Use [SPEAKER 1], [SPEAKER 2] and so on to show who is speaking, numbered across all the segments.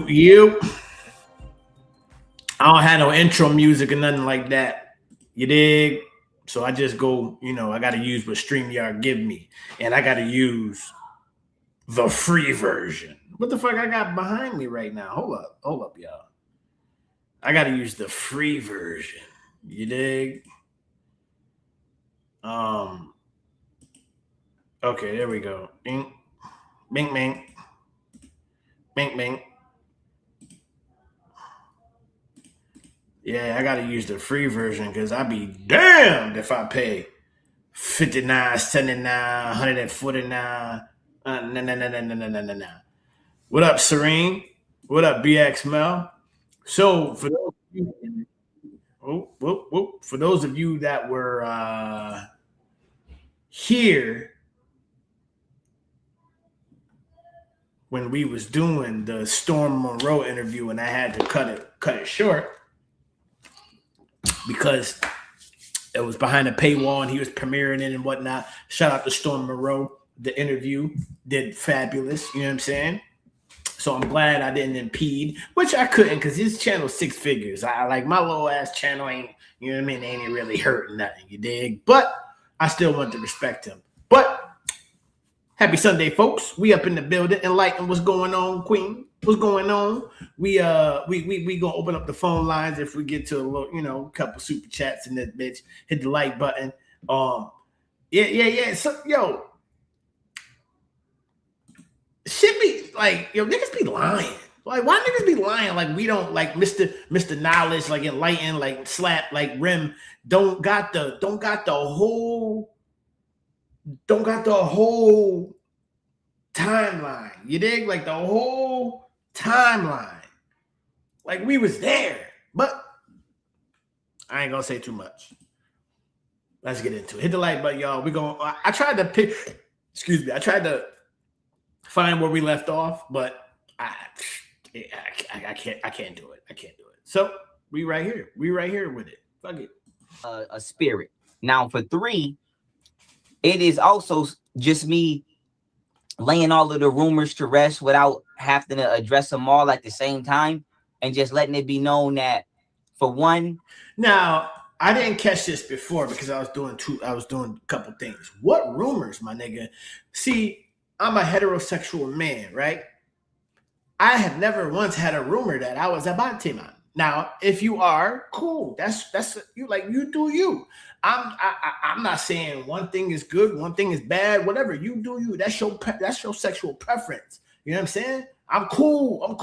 [SPEAKER 1] You. I don't have no intro music or nothing like that. You dig? So I just go, I got to use what StreamYard give me. And I got to use the free version. What the fuck I got behind me right now? Hold up, y'all. I got to use the free version. You dig? Okay, there we go. Bing, bing, bing. Bing, bing. Yeah, I gotta use the free version because I'd be damned if I pay $59, $79, $149. No. What up, Serene? What up, BX Mel? So for those of you that were here when we was doing the Storm Monroe interview, and I had to cut it short because it was behind a paywall and he was premiering it and whatnot. Shout out to Storm Monroe. The interview did fabulous. You know what I'm saying? So I'm glad I didn't impede, which I couldn't because his channel 6 figures. I like my little ass channel ain't, you know what I mean? Ain't really hurting nothing, you dig? But I still want to respect him. But happy Sunday, folks. We up in the building. Enlighten what's going on, Queen. What's going on? We gonna open up the phone lines if we get to a little, couple super chats in that bitch. Hit the like button. Yeah. So shit be like, niggas be lying. Like, why niggas be lying? Like, we don't like Mr. Knowledge, like Enlighten, like Slap, like Rim, don't got the whole timeline. You dig? Like the whole timeline. Like we was there. But I ain't gonna say too much. Let's get into it. Hit the like button, y'all. I tried to find where we left off, but I can't do it. So we right here. We right here with it. Fuck it.
[SPEAKER 2] A spirit. Now for 3, it is also just me laying all of the rumors to rest without having to address them all at the same time, and just letting it be known that for one.
[SPEAKER 1] Now, I didn't catch this before because I was doing a couple things. What rumors, my nigga? See, I'm a heterosexual man, right? I have never once had a rumor that I was a Bantiman. Now, if you are, cool. That's you, like, you do you. I'm not saying one thing is good, one thing is bad, whatever. You do you. That's your sexual preference. You know what I'm saying? I'm cool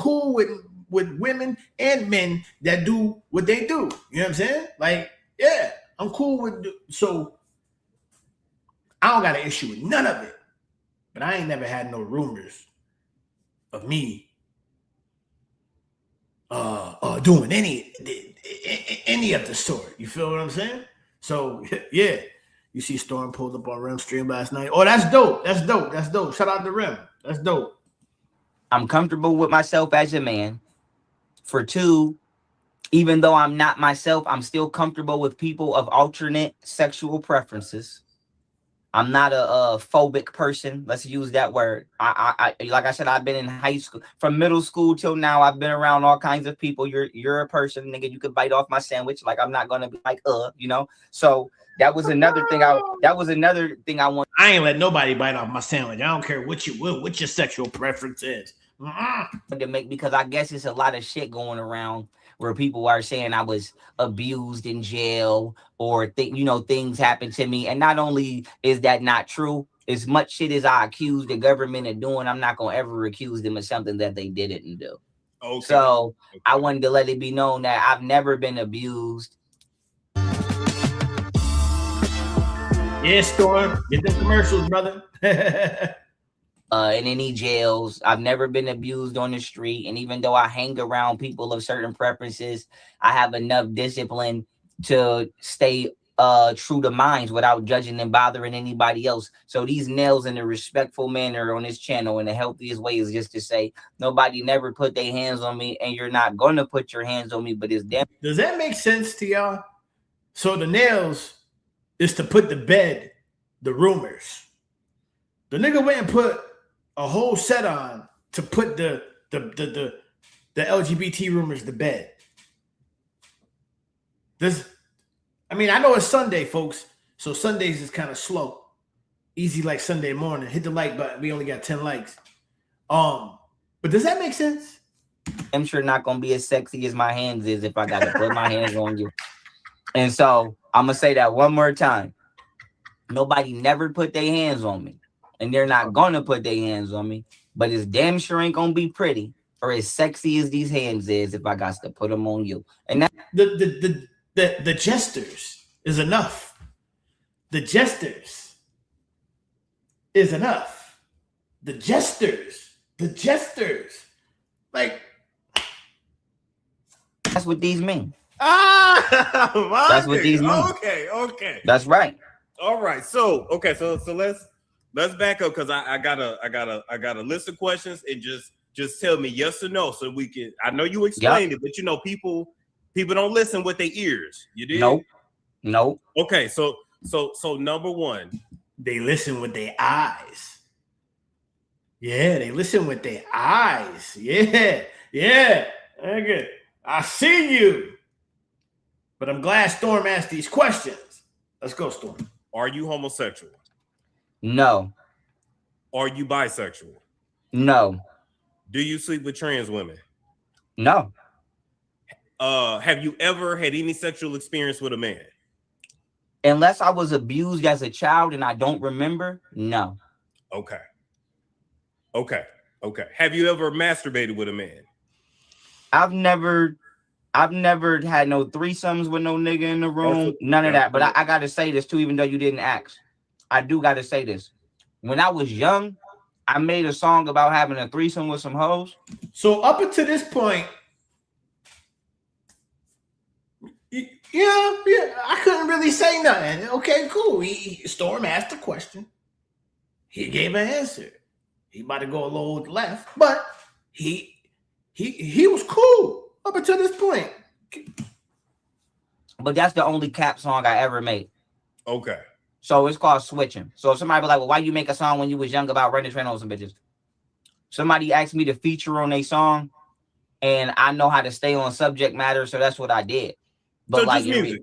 [SPEAKER 1] with women and men that do what they do. You know what I'm saying? Like, yeah, I'm cool with. So I don't got an issue with none of it. But I ain't never had no rumors of me doing any of the sort. You feel what I'm saying? So yeah, you see Storm pulled up on Rim stream last night. Oh, that's dope. Shout out to Rim. That's dope.
[SPEAKER 2] I'm comfortable with myself as a man. For 2, even though I'm not myself, I'm still comfortable with people of alternate sexual preferences. I'm not a phobic person. Let's use that word. I like I said, I've been in high school, from middle school till now. I've been around all kinds of people. You're a person, nigga. You could bite off my sandwich. Like, I'm not gonna be like, So that was another thing. I want.
[SPEAKER 1] I ain't let nobody bite off my sandwich. I don't care what your sexual preference is.
[SPEAKER 2] To make, because I guess it's a lot of shit going around where people are saying I was abused in jail, or things happened to me. And not only is that not true, as much shit as I accuse the government of doing, I'm not gonna ever accuse them of something that they didn't do. Okay. So I wanted to let it be known that I've never been abused.
[SPEAKER 1] Yeah, Storm. Get them commercials, brother.
[SPEAKER 2] In any jails. I've never been abused on the street. And even though I hang around people of certain preferences, I have enough discipline to stay true to minds without judging and bothering anybody else. So these nails in a respectful manner on this channel in the healthiest way is just to say nobody never put their hands on me, and you're not gonna put your hands on me, but it's damn.
[SPEAKER 1] Does that make sense to y'all? So the nails is to put to bed the rumors. The nigga went and put a whole set on to put the LGBT rumors to bed. This, I mean, I know it's Sunday, folks, so Sundays is kind of slow. Easy like Sunday morning. Hit the like button. We only got 10 likes. But does that make sense?
[SPEAKER 2] I'm sure not gonna be as sexy as my hands is if I gotta put my hands on you. And so I'm gonna say that one more time. Nobody never put their hands on me, and they're not gonna put their hands on me. But it's damn sure ain't gonna be pretty or as sexy as these hands is if I got to put them on you. And that
[SPEAKER 1] the jesters is enough. The jesters is enough. The jesters, like
[SPEAKER 2] that's what these mean.
[SPEAKER 3] That's
[SPEAKER 2] what these mean.
[SPEAKER 3] Okay.
[SPEAKER 2] That's right.
[SPEAKER 3] All right. So let's back up because I got a list of questions and just tell me yes or no so we can. I know you explained it, but you know people don't listen with their ears. You did?
[SPEAKER 2] Nope.
[SPEAKER 3] Okay. So number one,
[SPEAKER 1] they listen with their eyes. Yeah, they listen with their eyes. Yeah. Okay. I see you. But I'm glad Storm asked these questions. Let's go, Storm.
[SPEAKER 3] Are you homosexual?
[SPEAKER 2] No.
[SPEAKER 3] Are you bisexual?
[SPEAKER 2] No.
[SPEAKER 3] Do you sleep with trans women?
[SPEAKER 2] No.
[SPEAKER 3] Have you ever had any sexual experience with a man?
[SPEAKER 2] Unless I was abused as a child and I don't remember, no.
[SPEAKER 3] Okay. Have you ever masturbated with a man?
[SPEAKER 2] I've never had no threesomes with no nigga in the room, none of that. But I gotta say this too, even though you didn't ask. I do gotta say this. When I was young, I made a song about having a threesome with some hoes.
[SPEAKER 1] So up until this point, yeah, I couldn't really say nothing. Okay, cool. Storm asked a question. He gave an answer. He about to go a little left, but he was cool up until this point.
[SPEAKER 2] But that's the only cap song I ever made.
[SPEAKER 3] Okay.
[SPEAKER 2] So it's called Switching. So if somebody be like, well, why you make a song when you was young about running train on some bitches? Somebody asked me to feature on a song, and I know how to stay on subject matter, so that's what I did. But
[SPEAKER 3] so
[SPEAKER 2] like
[SPEAKER 3] just music.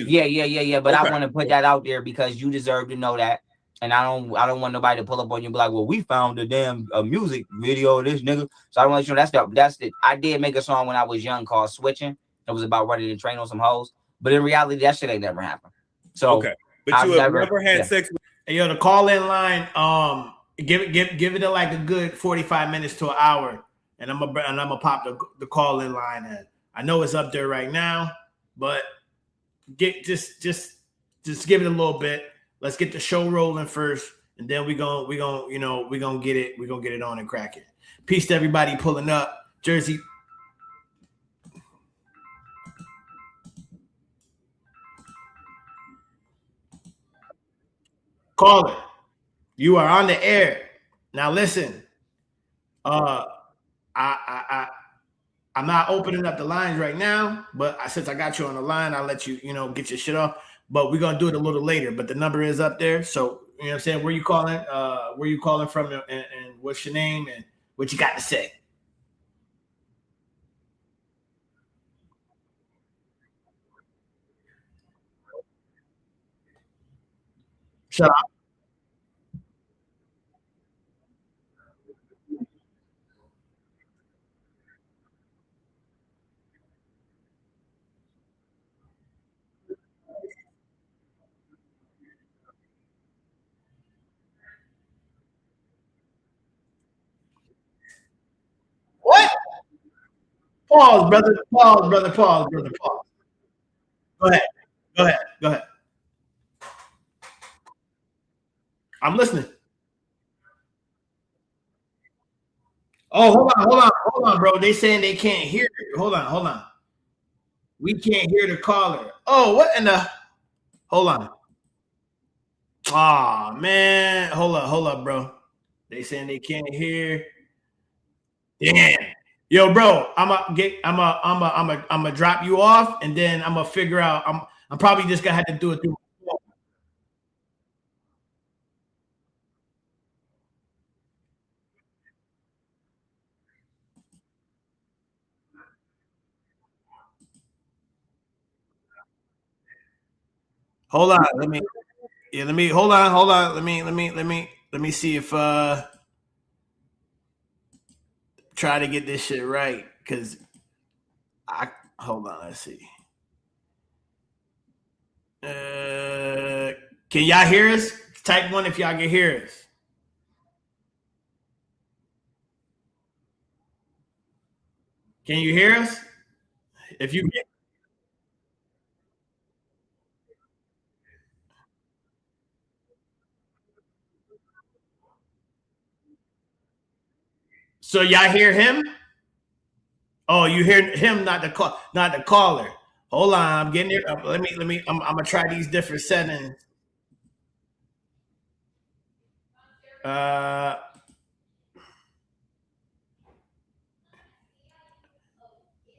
[SPEAKER 2] Yeah. But okay. I want to put that out there because you deserve to know that. And I don't want nobody to pull up on you and be like, well, we found a damn music video of this nigga. So I want to let you know that's the I did make a song when I was young called Switching. It was about running the train on some hoes. But in reality, that shit ain't never happened. So
[SPEAKER 3] okay. But you have never had sex with
[SPEAKER 1] hey, yo, the call-in line, give it like a good 45 minutes to an hour. And I'm gonna pop the call-in line in. I know it's up there right now, but just give it a little bit. Let's get the show rolling first, and then we gonna get it on and crack it. Peace to everybody pulling up. Jersey. Caller, you are on the air. Now listen. I'm not opening up the lines right now, but since I got you on the line, I'll let you get your shit off. But we're gonna do it a little later. But the number is up there. So you know what I'm saying? Where you calling? Where you calling from and what's your name and what you got to say? Shut up. What? Pause, brother. Pause, brother. Pause, brother. Pause. Go ahead. I'm listening. Oh, hold on, bro. They saying they can't hear it. Hold on. We can't hear the caller. Oh, what in the? Hold on. Oh man, hold up, bro. They saying they can't hear. Damn. Yo, bro, I'm gonna drop you off, and then I'm gonna figure out. I'm probably just gonna have to do it through. Hold on, let me hold on. Let me see if try to get this shit right, because I hold on. Let's see. Can y'all hear us? Type one if y'all can hear us. Can you hear us? If you so y'all hear him? Oh, you hear him, not the caller. Hold on, I'm getting it. Let me. I'm gonna try these different settings. Uh,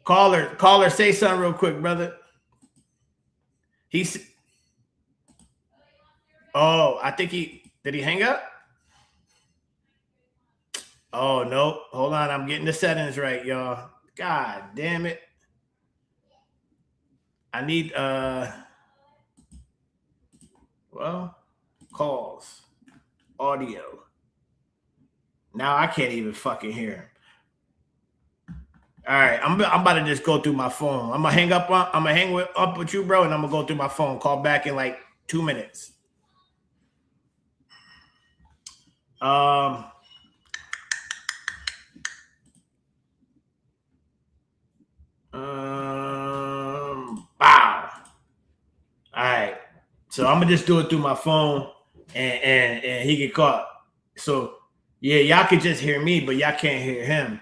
[SPEAKER 1] caller, say something real quick, brother. He's. Oh, I think did he hang up? Oh no, hold on, I'm getting the settings right, y'all. God damn it. I need well, calls, audio. Now I can't even fucking hear him. All right, I'm about to just go through my phone. I'm gonna hang up with you, bro, and I'm gonna go through my phone. Call back in like 2 minutes. Wow. All right. So I'm gonna just do it through my phone, and he get caught. So yeah, y'all can just hear me, but y'all can't hear him.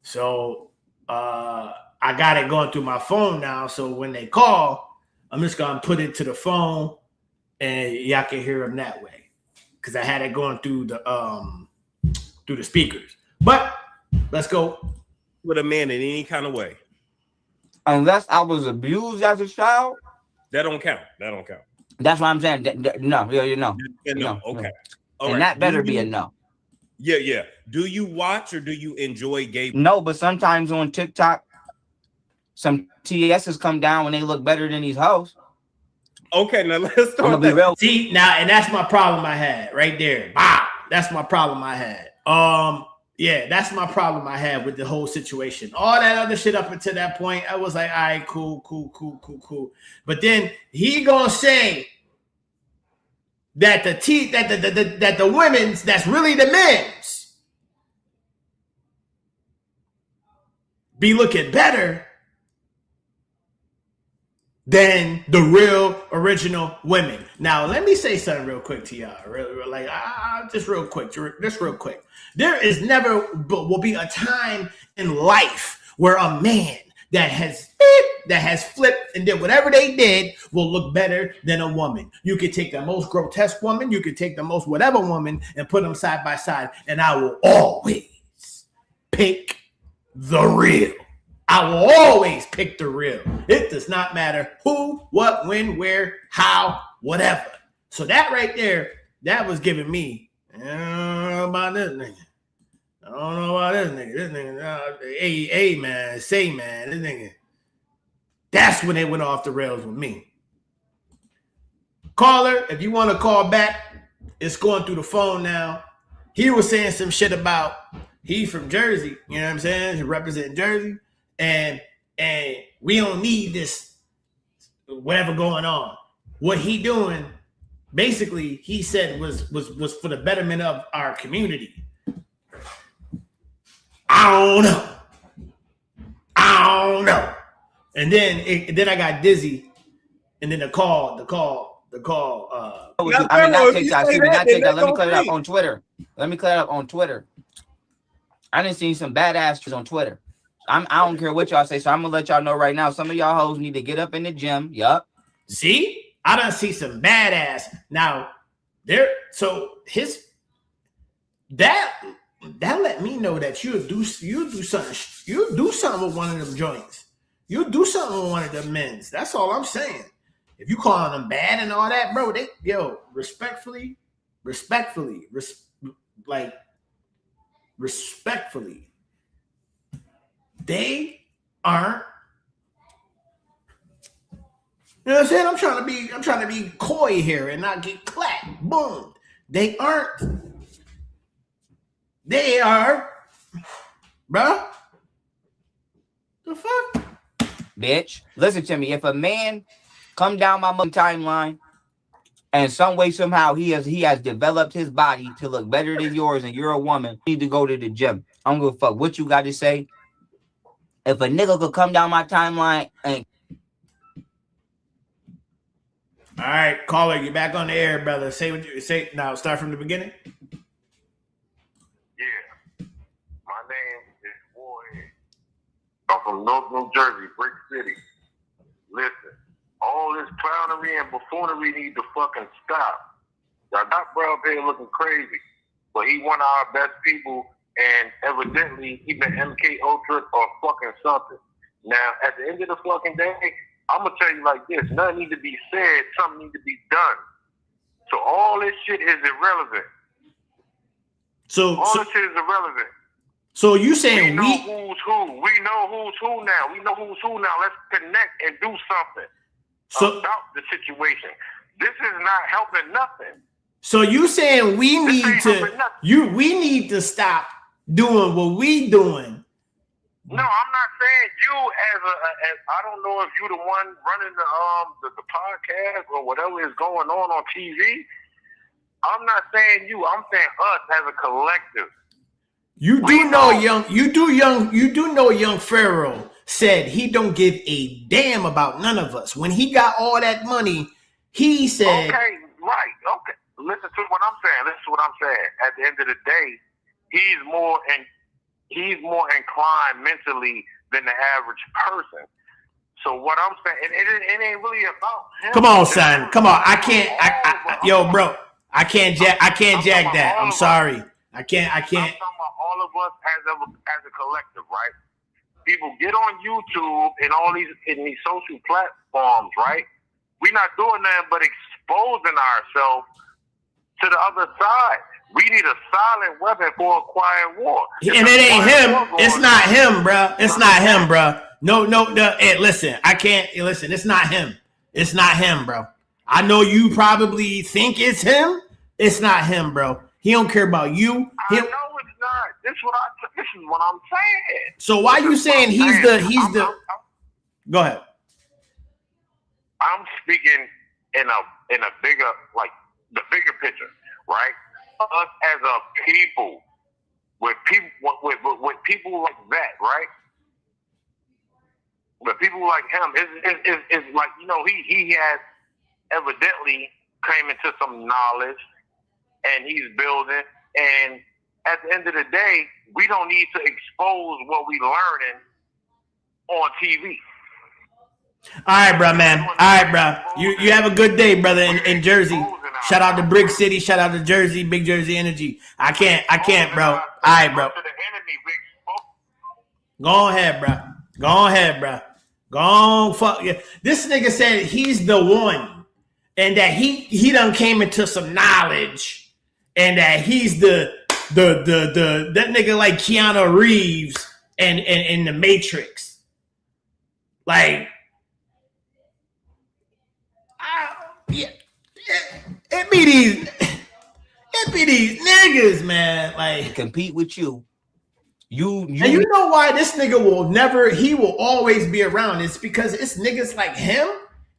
[SPEAKER 1] So I got it going through my phone now. So when they call, I'm just gonna put it to the phone, and y'all can hear them that way. Because I had it going through the speakers. But let's go.
[SPEAKER 3] With a man in any kind of way.
[SPEAKER 2] Unless I was abused as a child.
[SPEAKER 3] That don't count. That don't count.
[SPEAKER 2] That's what I'm saying. No, you know.
[SPEAKER 3] No, okay.
[SPEAKER 2] All and right. That better be a no.
[SPEAKER 3] Yeah. Do you watch or do you enjoy gay?
[SPEAKER 2] No, but sometimes on TikTok, some TSs come down when they look better than these hoes.
[SPEAKER 3] Okay, now let's start
[SPEAKER 1] that. Real. See, now, and that's my problem I had right there. Wow, that's my problem I had. Yeah, that's my problem I had with the whole situation. All that other shit up until that point, I was like, all right, cool. But then he gonna say that that the women's, that's really the men's, be looking better than the real original women. Now, let me say something real quick to y'all. Just real quick. There is never will be a time in life where a man that has flipped and did whatever they did will look better than a woman. You could take the most grotesque woman, you could take the most whatever woman and put them side by side, and I will always pick the real. I will always pick the real. It does not matter who, what, when, where, how, whatever. So that right there, that was giving me, I don't know about this nigga. This nigga, man, this nigga. That's when they went off the rails with me. Caller, if you want to call back, it's going through the phone now. He was saying some shit about he from Jersey, you know what I'm saying? He represent Jersey. And we don't need this whatever going on. What he doing, basically, he said was for the betterment of our community. I don't know. And then I got dizzy, and then the call
[SPEAKER 2] I mean, not TikTok. Excuse me, not TikTok. Let me clear it up on Twitter. I done seen some badass on Twitter. I don't care what y'all say, so I'm gonna let y'all know right now. Some of y'all hoes need to get up in the gym. Yup.
[SPEAKER 1] See, I done see some badass. Now, that let me know that you do something with one of them joints. You do something with one of them men's. That's all I'm saying. If you calling them bad and all that, bro, respectfully, they aren't. You know what I'm saying? I'm trying to be coy here and not get clapped. Boom. They aren't. They are, bro. The fuck?
[SPEAKER 2] Bitch, listen to me. If a man come down my timeline and some way, somehow he has developed his body to look better than yours and you're a woman, you need to go to the gym. I don't give a fuck what you got to say. If a nigga could come down my timeline and...
[SPEAKER 1] All right, caller, you back on the air, brother. Say what you say. Now, start from the beginning.
[SPEAKER 4] Yeah. My name is Warhead. I'm from North New Jersey, Brick City. Listen, all this clownery and buffoonery need to fucking stop. Y'all got bro up here looking crazy, but he one of our best people, and evidently he been MK Ultra or fucking something. Now, at the end of the fucking day, I'm gonna tell you like this: nothing needs to be said, something needs to be done. So all this shit is irrelevant. All this shit is irrelevant.
[SPEAKER 1] So you saying
[SPEAKER 4] we know who's who? We know who's who now. Let's connect and do something about the situation. This is not helping nothing.
[SPEAKER 1] So you saying we need to stop doing what we doing?
[SPEAKER 4] No, I'm not saying you as I don't know if you the one running the podcast or whatever is going on TV. I'm not saying you. I'm saying us as a collective.
[SPEAKER 1] You do know Young Pharaoh said he don't give a damn about none of us. When he got all that money, he said,
[SPEAKER 4] okay, right, okay. Listen to what I'm saying. At the end of the day, he's more inclined mentally than the average person. So what I'm saying, it ain't really about him.
[SPEAKER 1] Come on, son. Come on. I can't. Yo, bro. I can't jack that. I'm sorry. I can't.
[SPEAKER 4] I'm talking about all of us as a collective, right? People get on YouTube and all these social platforms, right? We're not doing nothing but exposing ourselves to the other side. We need a silent weapon for a quiet war.
[SPEAKER 1] And it ain't him. It's not him, bro. It's not him, bro. No. Hey, listen, I can't. Listen, it's not him. It's not him, bro. I know you probably think it's him. It's not him, bro. He don't care about you.
[SPEAKER 4] I know it's not. This is what I'm saying.
[SPEAKER 1] So why you saying he's the? Go ahead.
[SPEAKER 4] I'm speaking in a bigger, like the bigger picture, right? Us as a people, with people like that, right? With people like him, it's like, you know, he has evidently came into some knowledge and he's building, and at the end of the day, we don't need to expose what we learning on TV.
[SPEAKER 1] All right, bro, man. All right, bro. You have a good day, brother, in Jersey. Shout out to Brick City. Shout out to Jersey. Big Jersey energy. I can't, bro. All right, bro. Go ahead, bro. Go on, fuck yeah. This nigga said he's the one, and that he done came into some knowledge, and that he's the that nigga like Keanu Reeves and in the Matrix, like. Yeah, it be these niggas, man. Like
[SPEAKER 2] compete with you.
[SPEAKER 1] And you know why this nigga he will always be around. It's because it's niggas like him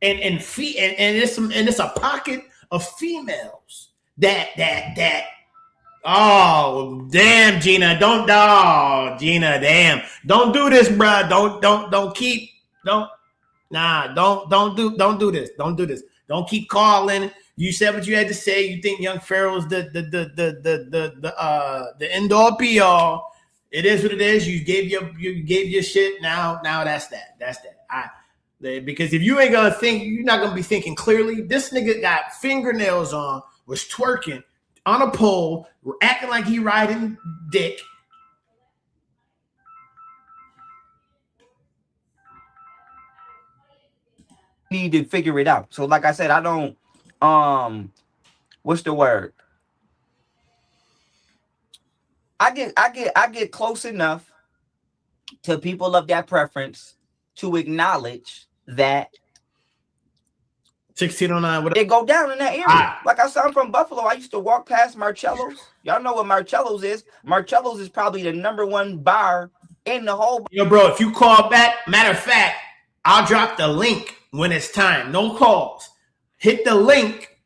[SPEAKER 1] and it's a pocket of females that oh damn Gina, don't do this, bro. Don't do this. Don't keep calling You said what you had to say. You think Young Pharaoh is the end all be all. It is what it is. You gave your shit. Now that's that. That's that. Because if you ain't gonna think, you're not gonna be thinking clearly. This nigga got fingernails on, was twerking on a pole, acting like he riding dick.
[SPEAKER 2] Need to figure it out. So like I said, I don't what's the word? I get close enough to people of that preference to acknowledge that
[SPEAKER 1] 1609, whatever.
[SPEAKER 2] they go down in that area. Like I said, I'm from Buffalo. I used to walk past Marcello's. Y'all know what Marcello's is. Marcello's is probably the #1 bar in the whole.
[SPEAKER 1] Yo, bro, if you call back, matter of fact, I'll drop the link when it's time. No calls. Hit the link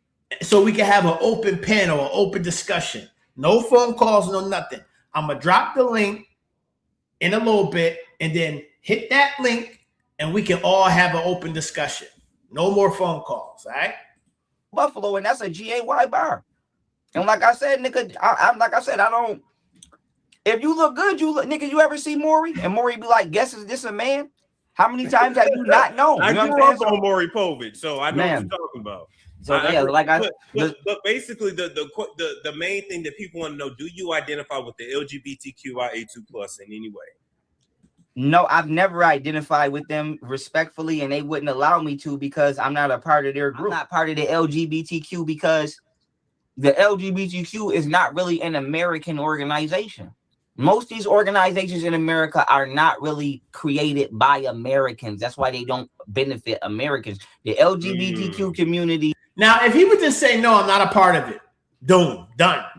[SPEAKER 1] so we can have an open panel, an open discussion. No phone calls, no nothing. I'm going to drop the link in a little bit and then hit that link and we can all have an open discussion. No more phone calls, all right?
[SPEAKER 2] Buffalo, and that's a GAY bar. And like I said, nigga, I don't. If you look good, nigga, you ever see Maury? And Maury be like, guess is this a man? How many times have you not known?
[SPEAKER 3] I
[SPEAKER 2] You
[SPEAKER 3] grew up on Maury Povich, so I know what you're talking about.
[SPEAKER 2] So
[SPEAKER 3] but basically the main thing that people want to know: do you identify with the LGBTQIA2+ in any way?
[SPEAKER 2] No, I've never identified with them respectfully, and they wouldn't allow me to because I'm not a part of their group. I'm not part of the LGBTQ because the LGBTQ is not really an American organization. Most of these organizations in America are not really created by Americans. That's why they don't benefit Americans. The LGBTQ community.
[SPEAKER 1] Now, if he would just say, no, I'm not a part of it, done.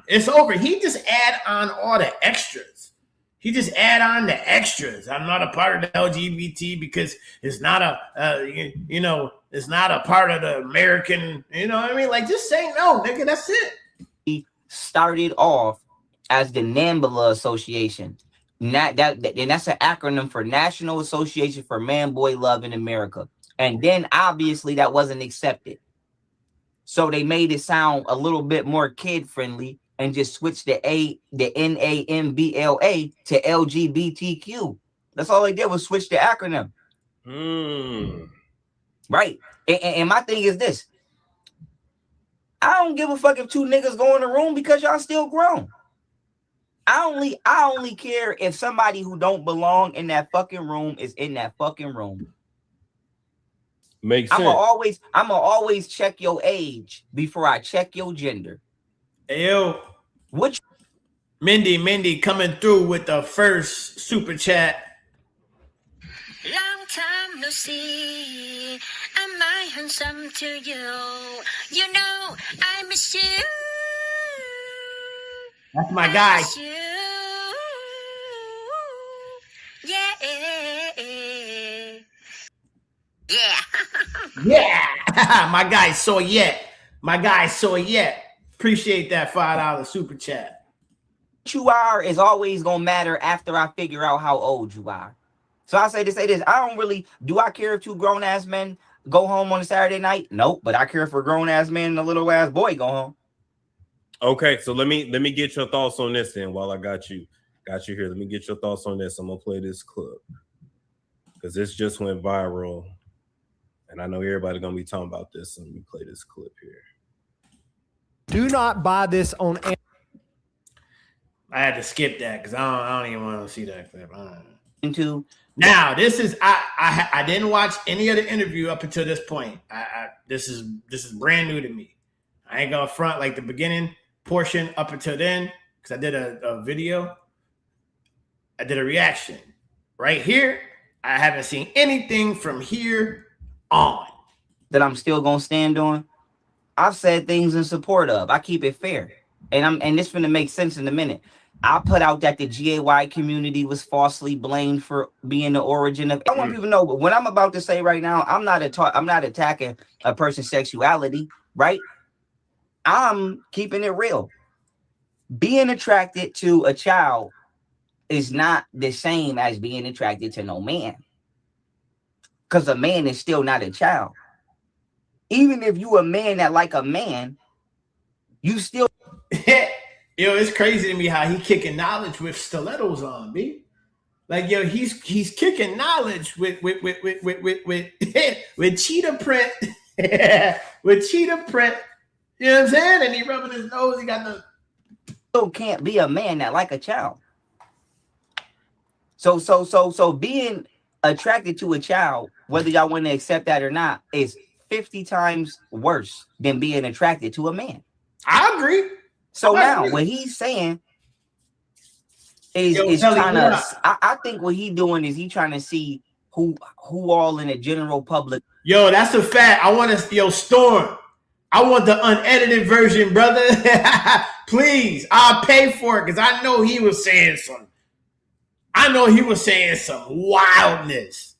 [SPEAKER 1] It's over. He just add on all the extras. He just add on the extras. I'm not a part of the LGBT because it's not it's not a part of the American, you know what I mean? Like, just say no, nigga, that's it.
[SPEAKER 2] He started off as the NAMBLA Association. And that's an acronym for National Association for Man-Boy Love in America. And then obviously that wasn't accepted. So they made it sound a little bit more kid-friendly and just switched the NAMBLA to LGBTQ. That's all they did was switch the acronym. Right. And my thing is this. I don't give a fuck if 2 niggas go in the room because y'all still grown. I only care if somebody who don't belong in that fucking room is in that fucking room.
[SPEAKER 3] Makes sense.
[SPEAKER 2] I'ma always check your age before I check your gender.
[SPEAKER 1] Hey, yo.
[SPEAKER 2] Which
[SPEAKER 1] Mindy coming through with the first super chat.
[SPEAKER 5] Long time no see. Am I handsome to you? You know I miss you.
[SPEAKER 1] That's my guy. Yeah. My guy saw yet. Appreciate that $5 super chat.
[SPEAKER 2] What you are is always gonna matter after I figure out how old you are. So I say this. Do I care if 2 grown-ass men go home on a Saturday night? Nope. But I care if a grown-ass man and a little ass boy go home.
[SPEAKER 3] Okay, so let me get your thoughts on this then while I got you here. Let me get your thoughts on this. I'm gonna play this clip because this just went viral, and I know everybody's gonna be talking about this. So let me play this clip here.
[SPEAKER 6] Do not buy this on.
[SPEAKER 1] I had to skip that because I don't even want to see that clip.
[SPEAKER 2] Now
[SPEAKER 1] this is I didn't watch any of the interview up until this point. This is brand new to me. I ain't gonna front like the beginning portion up until then because I did a video. I did a reaction. Right here, I haven't seen anything from here on.
[SPEAKER 2] That I'm still gonna stand on. I've said things in support of. I keep it fair. And this gonna make sense in a minute. I put out that the GAY community was falsely blamed for being the origin of. I want people to know, but what I'm about to say right now, I'm not attacking a person's sexuality, right? I'm keeping it real. Being attracted to a child is not the same as being attracted to no man. Because a man is still not a child. even if you a man that like a man, you still.
[SPEAKER 1] Yo, it's crazy to me how he kicking knowledge with stilettos on, B. Like, yo, he's kicking knowledge with with cheetah print. With cheetah print. You know what I'm saying? And he rubbing his nose, he got the
[SPEAKER 2] still can't be a man that like a child. So being attracted to a child, whether y'all want to accept that or not, is 50 times worse than being attracted to a man.
[SPEAKER 1] I agree.
[SPEAKER 2] So now what he's saying is trying to, I think what he doing is he trying to see who all in the general public.
[SPEAKER 1] Yo, that's a fact. I want to, yo, Storm, I want the unedited version, brother. Please, I'll pay for it because I know he was saying some wildness.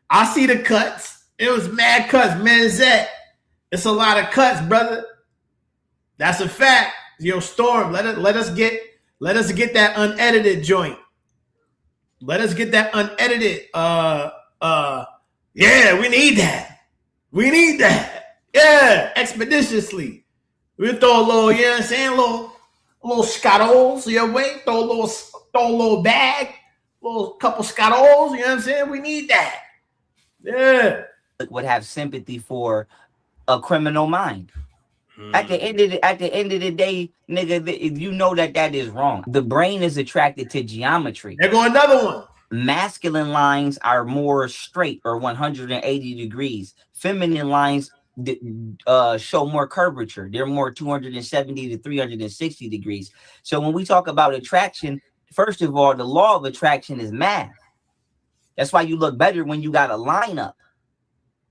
[SPEAKER 1] I see the cuts. It was mad cuts, Manzette. It's a lot of cuts, brother. That's a fact. Yo, Storm, let us get that unedited joint. Let us get that unedited. Yeah, we need that. We need that. Yeah, expeditiously. We'll throw a little, you know what I'm saying? A little scottles your way. Throw a little bag. Little couple scottles, you know what I'm saying? We need that. Yeah.
[SPEAKER 2] Would have sympathy for a criminal mind. At the end of the day, nigga, you know that is wrong. The brain is attracted to geometry.
[SPEAKER 1] There go another one.
[SPEAKER 2] Masculine lines are more straight or 180 degrees. Feminine lines show more curvature. They're more 270 to 360 degrees. So when we talk about attraction, first of all, the law of attraction is math. That's why you look better when you got a lineup.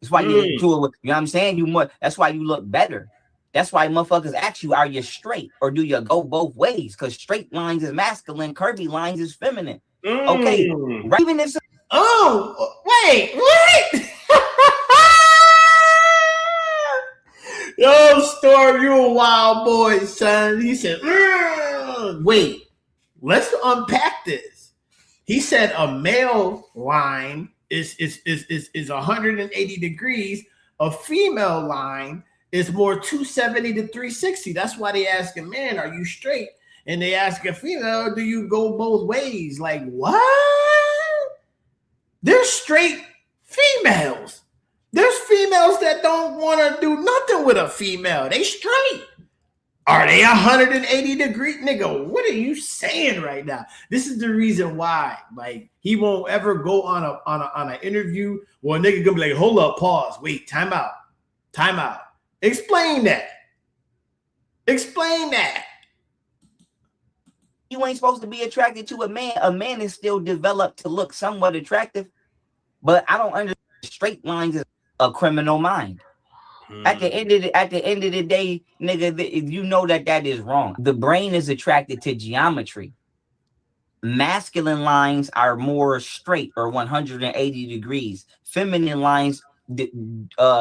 [SPEAKER 2] That's why you know what I'm saying? That's why you look better. That's why motherfuckers ask you, are you straight or do you go both ways? Because straight lines is masculine, curvy lines is feminine. Okay, right? Even if
[SPEAKER 1] wait, what? Yo, Storm, you a wild boy, son. He said, wait, let's unpack this. He said a male line is 180 degrees. A female line is more 270 to 360. That's why they ask a man, are you straight? And they ask a female, do you go both ways? Like, what? There's straight females. There's females that don't want to do nothing with a female. They straight. Are they 180 degree? Nigga, what are you saying right now? This is the reason why, like, he won't ever go on an interview where a nigga gonna be like, hold up, pause, wait, time out. Explain that.
[SPEAKER 2] You ain't supposed to be attracted to a man. A man is still developed to look somewhat attractive, but I don't understand. Straight lines is a criminal mind. At the end of the day, nigga, you know that is wrong. The brain is attracted to geometry. Masculine lines are more straight or 180 degrees. Feminine lines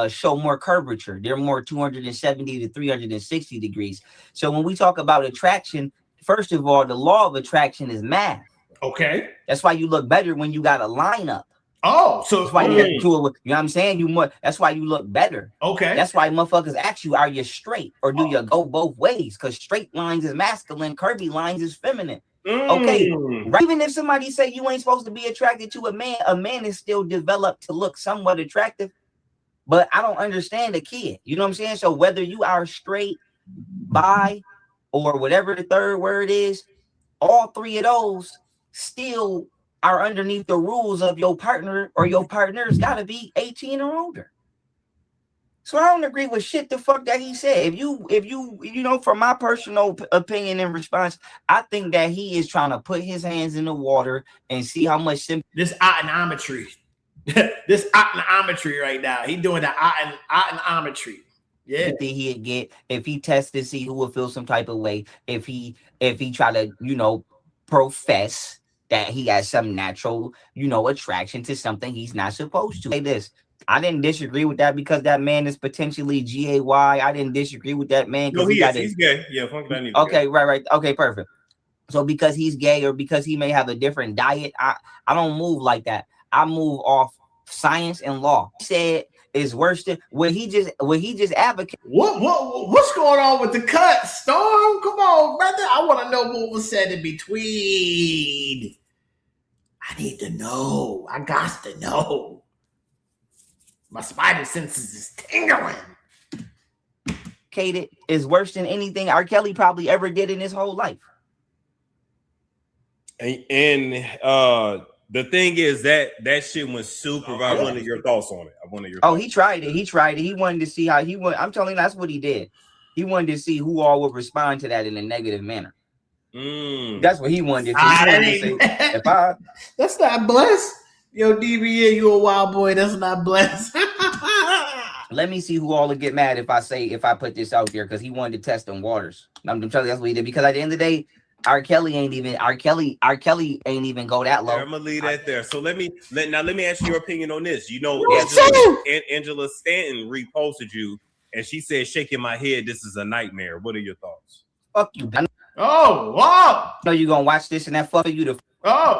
[SPEAKER 2] show more curvature. They're more 270 to 360 degrees. So when we talk about attraction, first of all, the law of attraction is math.
[SPEAKER 1] Okay.
[SPEAKER 2] That's why you look better when you got a lineup.
[SPEAKER 1] Oh, so
[SPEAKER 2] that's why you know what I'm saying? That's why you look better.
[SPEAKER 1] Okay.
[SPEAKER 2] That's why motherfuckers ask you, are you straight or do you go both ways? Because straight lines is masculine, curvy lines is feminine. Okay. Right? Even if somebody say you ain't supposed to be attracted to a man is still developed to look somewhat attractive. But I don't understand a kid. You know what I'm saying? So whether you are straight, bi, or whatever the third word is, all three of those still are underneath the rules of your partner, or your partner's got to be 18 or older. So I don't agree with shit the fuck that he said. If you from my personal opinion and response, I think that he is trying to put his hands in the water and see how much
[SPEAKER 1] this autonometry. This autonometry right now. He doing the autonometry. Yeah.
[SPEAKER 2] He'd get if he tests to see who will feel some type of way. If he try to, profess that he has some natural, attraction to something he's not supposed to. Say this. I didn't disagree with that because that man is potentially gay. I didn't disagree with that man.
[SPEAKER 3] No, he's gay. Yeah, fuck that.
[SPEAKER 2] Okay, right. Okay, perfect. So because he's gay or because he may have a different diet, I don't move like that. I move off science and law. He said is worse than what he just advocated.
[SPEAKER 1] What's going on with the cut, Storm? Come on, brother. I want to know what was said in between. I need to know. I got to know. My spider senses is tingling.
[SPEAKER 2] Is worse than anything R. Kelly probably ever did in his whole life.
[SPEAKER 3] And the thing is that shit went super viral. I wanted your thoughts on it.
[SPEAKER 2] He tried it. He wanted to see how he would. I'm telling you, that's what he did. He wanted to see who all would respond to that in a negative manner. That's what he wanted to say.
[SPEAKER 1] That's not blessed. Yo, DBA, you a wild boy. That's not blessed.
[SPEAKER 2] Let me see who all will get mad if I put this out there, because he wanted to test them waters. I'm telling you, that's what he did. Because at the end of the day, R. Kelly ain't even go that low.
[SPEAKER 3] I'm gonna leave that there. So let me ask you your opinion on this. You know, Angela Stanton reposted you, and she said, "Shaking my head, this is a nightmare." What are your thoughts?
[SPEAKER 2] Fuck you.
[SPEAKER 1] Oh, wow.
[SPEAKER 2] No, you gonna watch this and that fuck you the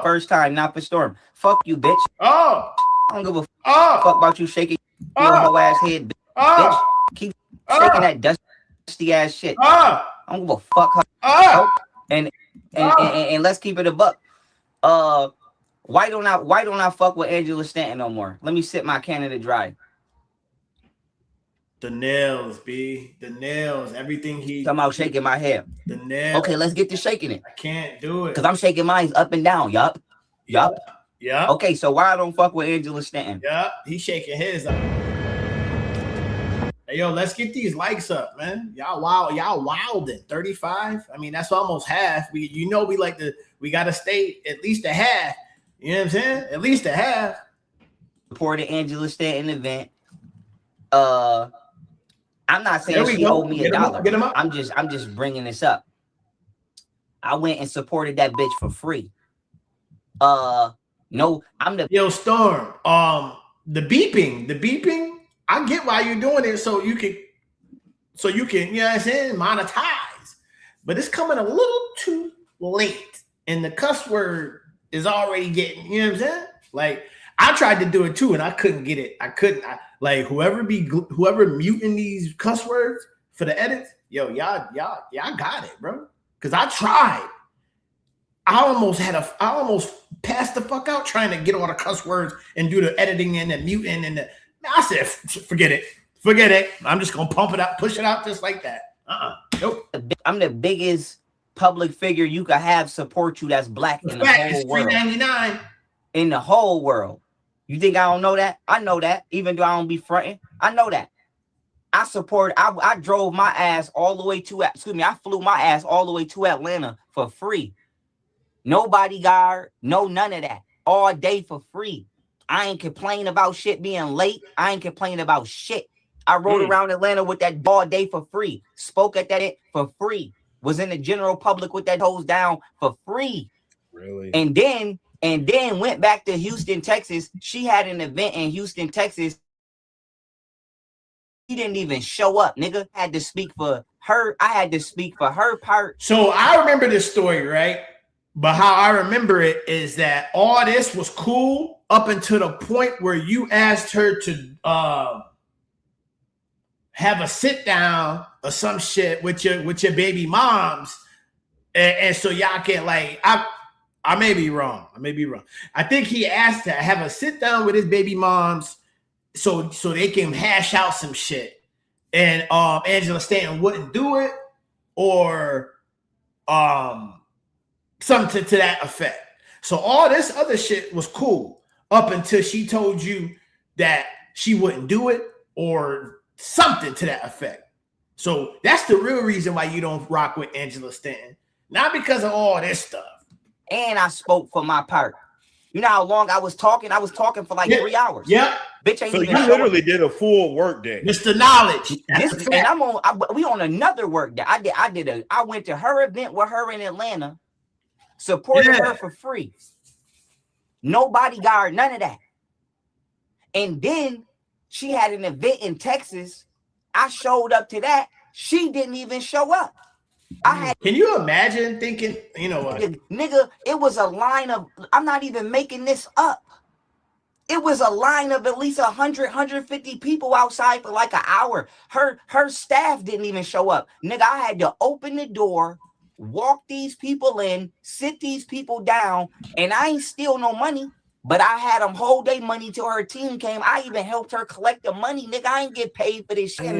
[SPEAKER 2] first time, not for Storm. Fuck you, bitch.
[SPEAKER 1] I
[SPEAKER 2] don't give a fuck about you shaking your whole ass head, bitch. Keep shaking that dusty ass shit. I don't give a fuck. And let's keep it a buck. Why don't I fuck with Angela Stanton no more? Let me sip my Canada Dry.
[SPEAKER 1] The nails, B. The nails. Everything he
[SPEAKER 2] talking about shaking my head.
[SPEAKER 1] The nails.
[SPEAKER 2] Okay, let's get to shaking it.
[SPEAKER 1] I can't do it.
[SPEAKER 2] Because I'm shaking mine up and down. Yup. Okay, so why I don't fuck with Angela Stanton?
[SPEAKER 1] Yup. He's shaking his up. Hey, yo, let's get these likes up, man. Y'all wildin'. 35. I mean, that's almost half. We gotta stay at least a half. You know what I'm saying? At least a half.
[SPEAKER 2] Supported Angela Stanton event. I'm not saying she owed me $1. I'm just bringing this up. I went and supported that bitch for free.
[SPEAKER 1] Yo, Storm. The beeping. I get why you're doing it so you can, you know what I'm saying, monetize. But it's coming a little too late, and the cuss word is already getting, you know what I'm saying? Like, I tried to do it too, and I couldn't get it. Whoever muting these cuss words for the edits, yo, y'all got it, bro. Because I tried. I almost passed the fuck out trying to get all the cuss words and do the editing and the muting and the. I said, forget it. I'm just gonna pump it out, push it out just like that. Nope.
[SPEAKER 2] I'm the biggest public figure you could have support you that's black in the whole world.
[SPEAKER 1] $3.99
[SPEAKER 2] in the whole world. You think I don't know that? I know that. Even though I don't be fronting, I know that. I drove my ass all the way to. I flew my ass all the way to Atlanta for free. No bodyguard, no none of that. All day for free. I ain't complaining about shit being late. I ain't complaining about shit. I rode around Atlanta with that all day for free. Spoke at that for free. Was in the general public with that hose down for free.
[SPEAKER 3] Really?
[SPEAKER 2] And then went back to Houston, Texas. She had an event in Houston, Texas. He didn't even show up, nigga. Had to speak for her. I had to speak for her part.
[SPEAKER 1] So I remember this story, right? But how I remember it is that all this was cool up until the point where you asked her to have a sit down or some shit with your baby moms, and so y'all can I may be wrong. I think he asked to have a sit down with his baby moms so they can hash out some shit, and Angela Stanton wouldn't do it, or something to that effect. So all this other shit was cool up until she told you that she wouldn't do it or something to that effect. So that's the real reason why you don't rock with Angela Stanton. Not because of all this stuff.
[SPEAKER 2] And I spoke for my part. You know how long I was talking? I was talking for like 3 hours.
[SPEAKER 1] Yep.
[SPEAKER 2] Bitch ain't
[SPEAKER 3] so
[SPEAKER 2] even
[SPEAKER 3] you literally did a full work day.
[SPEAKER 1] Mr. Knowledge.
[SPEAKER 2] And we on another work day. I went to her event with her in Atlanta, supported her for free. No bodyguard, none of that. And then she had an event in Texas. I showed up to that. She didn't even show up.
[SPEAKER 1] Can you imagine thinking, you know what?
[SPEAKER 2] Nigga, it was a line of, I'm not even making this up. It was a line of at least 100, 150 people outside for like an hour. Her staff didn't even show up. Nigga, I had to open the door, walk these people in, sit these people down, and I ain't steal no money. But I had them hold their money till her team came. I even helped her collect the money. Nigga, I ain't get paid for this shit. I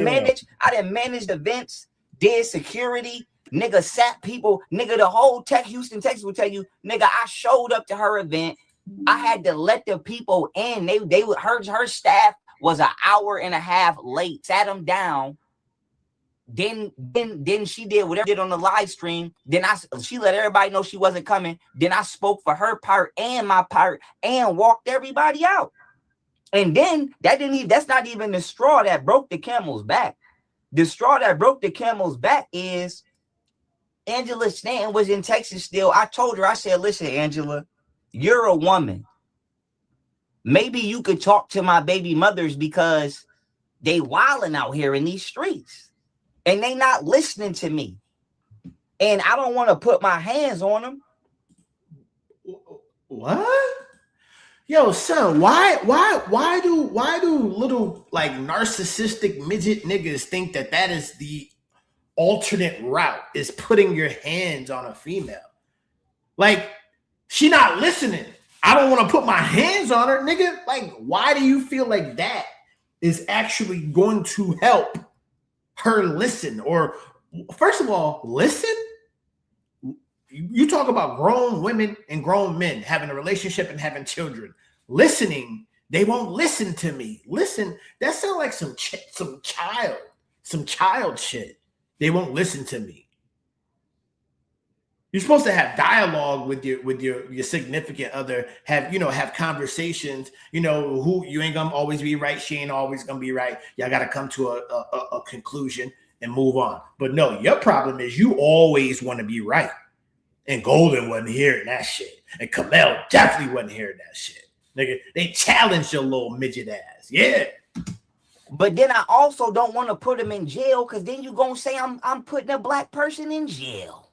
[SPEAKER 2] didn't manage events, did security, nigga, sat people. Nigga, the whole Houston, Texas will tell you, nigga, I showed up to her event. I had to let the people in. Her staff was an hour and a half late. Sat them down. Then she did whatever she did on the live stream. Then she let everybody know she wasn't coming. Then I spoke for her part and my part and walked everybody out. And then that's not even the straw that broke the camel's back. The straw that broke the camel's back is Angela Stanton was in Texas still. I told her, I said, listen, Angela, you're a woman. Maybe you could talk to my baby mothers because they wilding out here in these streets. And they not listening to me. And I don't want to put my hands on them.
[SPEAKER 1] What? Yo, son, why do little like narcissistic midget niggas think that is the alternate route, is putting your hands on a female? Like, she not listening. I don't want to put my hands on her, nigga. Like, why do you feel like that is actually going to help her listen? Or first of all, listen. You talk about grown women and grown men having a relationship and having children. Listening, they won't listen to me. Listen, that sounds like some child shit. They won't listen to me. You're supposed to have dialogue with your significant other, have conversations, who you ain't gonna always be right. She ain't always gonna be right. Y'all gotta come to a conclusion and move on. But no, your problem is you always want to be right. And Golden wasn't hearing that shit. And Kamel definitely wasn't hearing that shit. Nigga, they challenged your little midget ass. Yeah.
[SPEAKER 2] But then I also don't want to put him in jail, because then you gonna say I'm putting a black person in jail.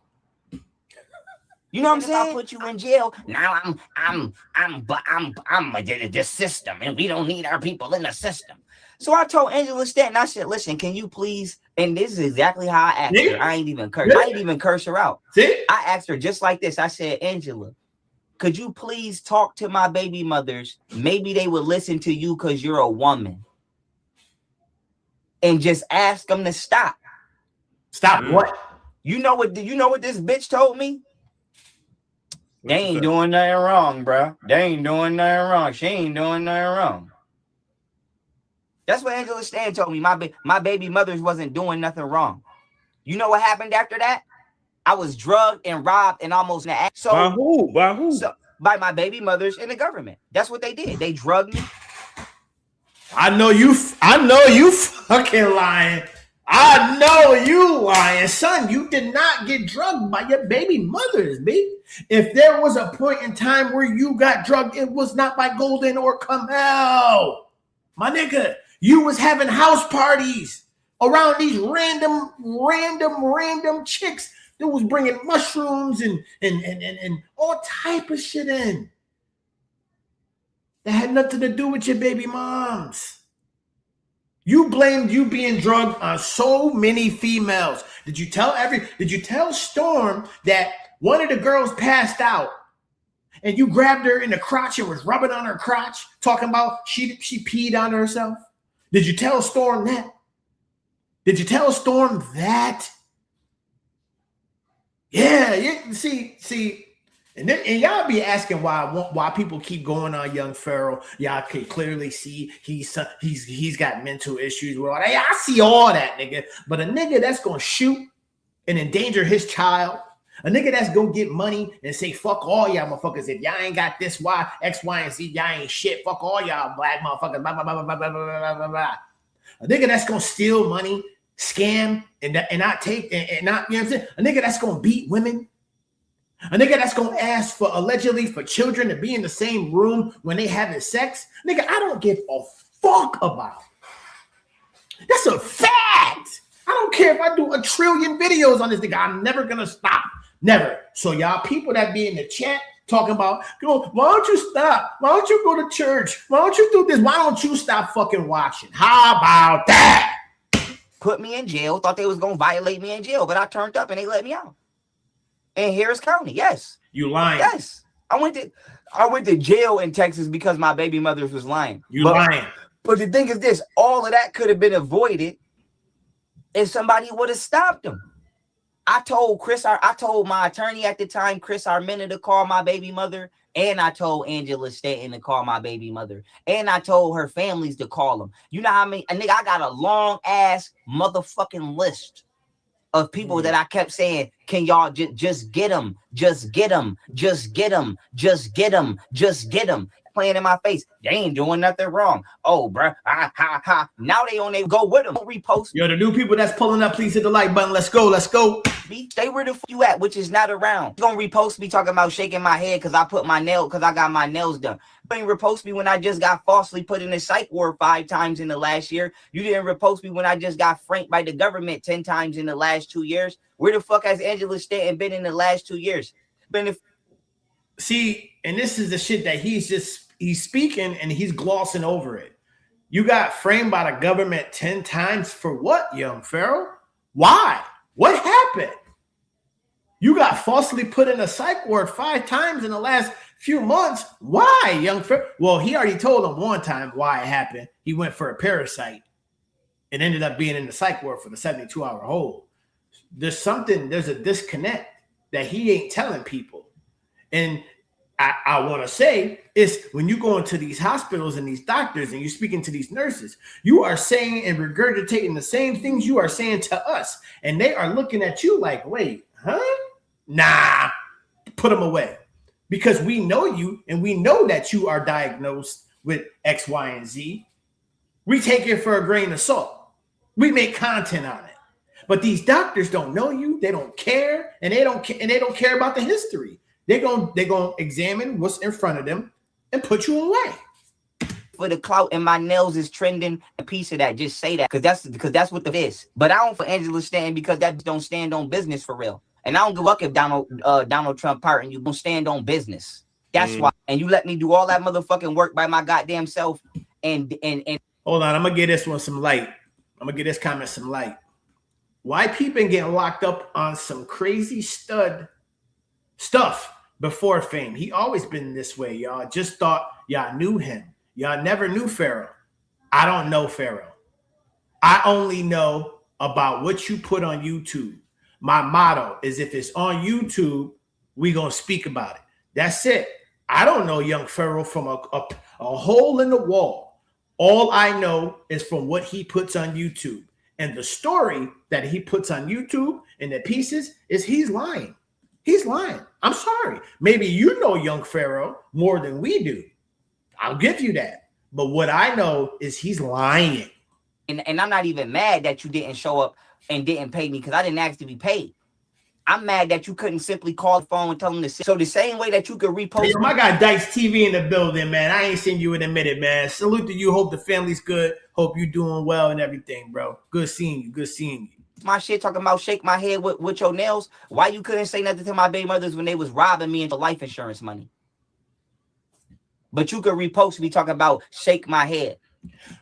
[SPEAKER 2] You know what I'm saying? If I put you in jail, now I'm the system, and we don't need our people in the system. So I told Angela Stanton, I said, listen, can you please, and this is exactly how I asked her. I ain't even curse her out. See? I asked her just like this. I said, Angela, could you please talk to my baby mothers? Maybe they would listen to you because you're a woman. And just ask them to stop.
[SPEAKER 1] Stop what?
[SPEAKER 2] You know what this bitch told me? They ain't doing nothing wrong, bro. They ain't doing nothing wrong. She ain't doing nothing wrong. That's what Angela Stanton told me. My baby mothers wasn't doing nothing wrong. You know what happened after that? I was drugged and robbed and almost in the act. So
[SPEAKER 3] by who? By who?
[SPEAKER 2] So, by my baby mothers and the government. That's what they did. They drugged me.
[SPEAKER 1] I know you fucking lying. I know you lying, son. You did not get drugged by your baby mothers, B. If there was a point in time where you got drugged, it was not by Golden or Kamel. My nigga, you was having house parties around these random chicks that was bringing mushrooms and all type of shit in. That had nothing to do with your baby moms. You blamed you being drugged on so many females. Did you tell Storm that one of the girls passed out and you grabbed her in the crotch and was rubbing on her crotch, talking about she peed on herself? Did you tell Storm that? Did you tell Storm that? Yeah, see. And y'all be asking why people keep going on Young Pharaoh. Y'all can clearly see he's got mental issues. Well, I see all that, nigga. But a nigga that's gonna shoot and endanger his child, a nigga that's gonna get money and say fuck all y'all motherfuckers. If y'all ain't got this X, Y, and Z, y'all ain't shit. Fuck all y'all black motherfuckers. Blah, blah, blah, blah, blah, blah, blah, blah. A nigga that's gonna steal money, scam, and not take and not, you know what I'm saying? A nigga that's gonna beat women. A nigga that's gonna ask for allegedly for children to be in the same room when they having sex. Nigga, I don't give a fuck about it. That's a fact. I don't care if I do 1 trillion videos on this nigga. I'm never gonna stop. Never. So y'all people that be in the chat talking about, why don't you stop? Why don't you go to church? Why don't you do this? Why don't you stop fucking watching? How about that?
[SPEAKER 2] Put me in jail, thought they was going to violate me in jail, but I turned up and they let me out. In Harris County, yes.
[SPEAKER 1] You lying.
[SPEAKER 2] Yes. I went to jail in Texas because my baby mother was lying.
[SPEAKER 1] Lying.
[SPEAKER 2] But the thing is this, all of that could have been avoided if somebody would have stopped them. I told my attorney at the time, Chris Armenta, to call my baby mother, and I told Angela Stanton to call my baby mother, and I told her families to call them. You know how many? Nigga, I got a long ass motherfucking list of people that I kept saying, can y'all just get them, just get them, just get them, just get them, just get them. Playing in my face. They ain't doing nothing wrong. Oh, bruh. Now they on they go with them. Don't repost.
[SPEAKER 1] Yo, the new people that's pulling up, please hit the like button. Let's go. Let's go.
[SPEAKER 2] Stay where the fuck you at, which is not around. You gonna repost me talking about shaking my head because I got my nails done. You didn't repost me when I just got falsely put in a psych ward 5 times in the last year. You didn't repost me when I just got franked by the government 10 times in the last 2 years. Where the fuck has Angela Stanton been in the last 2 years?
[SPEAKER 1] See, and this is the shit that he's speaking and he's glossing over it. You got framed by the government 10 times for what, Young Pharaoh? Why? What happened? You got falsely put in a psych ward 5 times in the last few months. Why, Young Pharaoh? Well, he already told him one time why it happened. He went for a parasite and ended up being in the psych ward for the 72-hour hold. There's a disconnect that he ain't telling people. And I want to say is when you go into these hospitals and these doctors and you're speaking to these nurses, you are saying and regurgitating the same things you are saying to us. And they are looking at you like, wait, huh? Nah, put them away. Because we know you and we know that you are diagnosed with X, Y, and Z. We take it for a grain of salt. We make content on it. But these doctors don't know you. They don't care. And they don't care about the history. They're gonna examine what's in front of them and put you away.
[SPEAKER 2] For the clout and my nails is trending, a piece of that. Just say that because that's what it is. But I don't for Angela Stanton because that don't stand on business for real. And I don't give a fuck if Donald Trump pardon you. Don't stand on business. That's why. And you let me do all that motherfucking work by my goddamn self. And
[SPEAKER 1] hold on, I'm gonna give this one some light. I'm gonna give this comment some light. Why people getting locked up on some crazy stud stuff before fame? He always been this way, y'all. Just thought y'all knew him. Y'all never knew Pharaoh. I don't know Pharaoh. I only know about what you put on YouTube. My motto is if it's on YouTube, we gonna speak about it. That's it. I don't know Young Pharaoh from a hole in the wall. All I know is from what he puts on YouTube. And the story that he puts on YouTube and the pieces is he's lying. He's lying. I'm sorry. Maybe you know Young Pharaoh more than we do. I'll give you that. But what I know is he's lying.
[SPEAKER 2] And I'm not even mad that you didn't show up and didn't pay me because I didn't ask to be paid. I'm mad that you couldn't simply call the phone and tell them to. So the same way that you could repost.
[SPEAKER 1] Yo, my guy Dice TV in the building, man. I ain't seen you in a minute, man. Salute to you. Hope the family's good. Hope you doing well and everything, bro. Good seeing you. Good seeing you.
[SPEAKER 2] My shit talking about shake my head with your nails. Why you couldn't say nothing to my baby mothers when they was robbing me into life insurance money? But you could repost me talking about shake my head.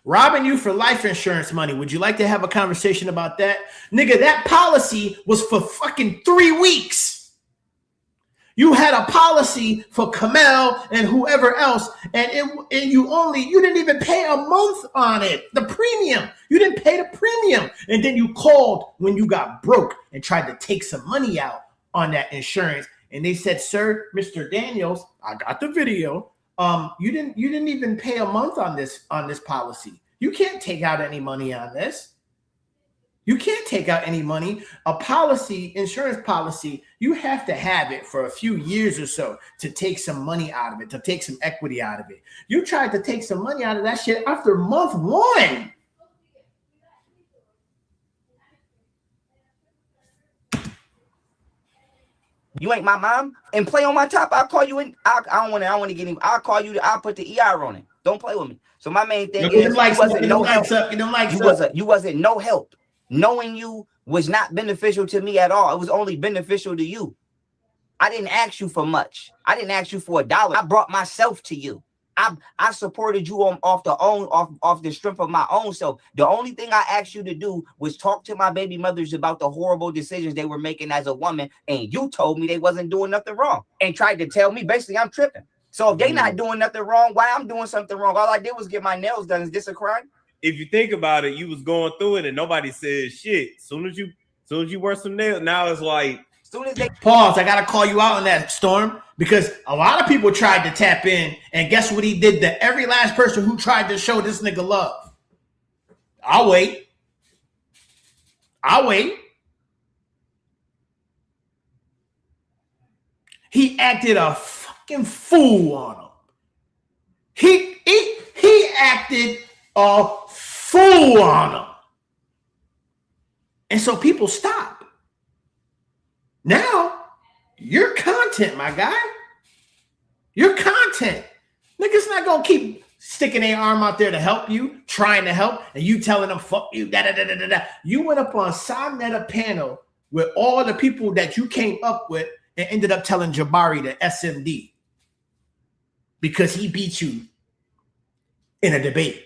[SPEAKER 1] Robbing you for life insurance money. Would you like to have a conversation about that? Nigga, that policy was for fucking 3 weeks. You had a policy for Kamel and whoever else, and you didn't even pay a month on it. The premium. You didn't pay the premium. And then you called when you got broke and tried to take some money out on that insurance. And they said, sir, Mr. Daniels, I got the video. You didn't even pay a month on this policy. You can't take out any money on this. You can't take out any money. A policy, insurance policy, you have to have it for a few years or so to take some money out of it, to take some equity out of it. You tried to take some money out of that shit after month 1.
[SPEAKER 2] You ain't my mom and play on my top. I'll call you in. I don't want to get him. I'll call you. I'll put the ER on it. Don't play with me. So my main thing is you wasn't no help. You wasn't no help. Knowing you was not beneficial to me at all. It was only beneficial to you. I didn't ask you for much. I didn't ask you for $1. I brought myself to you. I supported you off the strength of my own self. The only thing I asked you to do was talk to my baby mothers about the horrible decisions they were making as a woman, and you told me they wasn't doing nothing wrong and tried to tell me basically I'm tripping. So if they not doing nothing wrong, why I'm doing something wrong? All I did was get my nails done. Is this a crime?
[SPEAKER 3] If you think about it, you was going through it and nobody said shit. Soon as you wear some nails, now it's like.
[SPEAKER 2] Soon as they
[SPEAKER 1] pause, I gotta call you out on that, Storm, because a lot of people tried to tap in, and guess what he did to every last person who tried to show this nigga love? I'll wait. He acted a fucking fool on him. He acted a fool on him. And so people stop. Now, your content, my guy. Your content. Niggas not gonna keep sticking their arm out there to help you, trying to help, and you telling them, fuck you, da-da-da-da-da-da. You went up on Sonetta panel with all the people that you came up with and ended up telling Jabari to SMD because he beat you in a debate.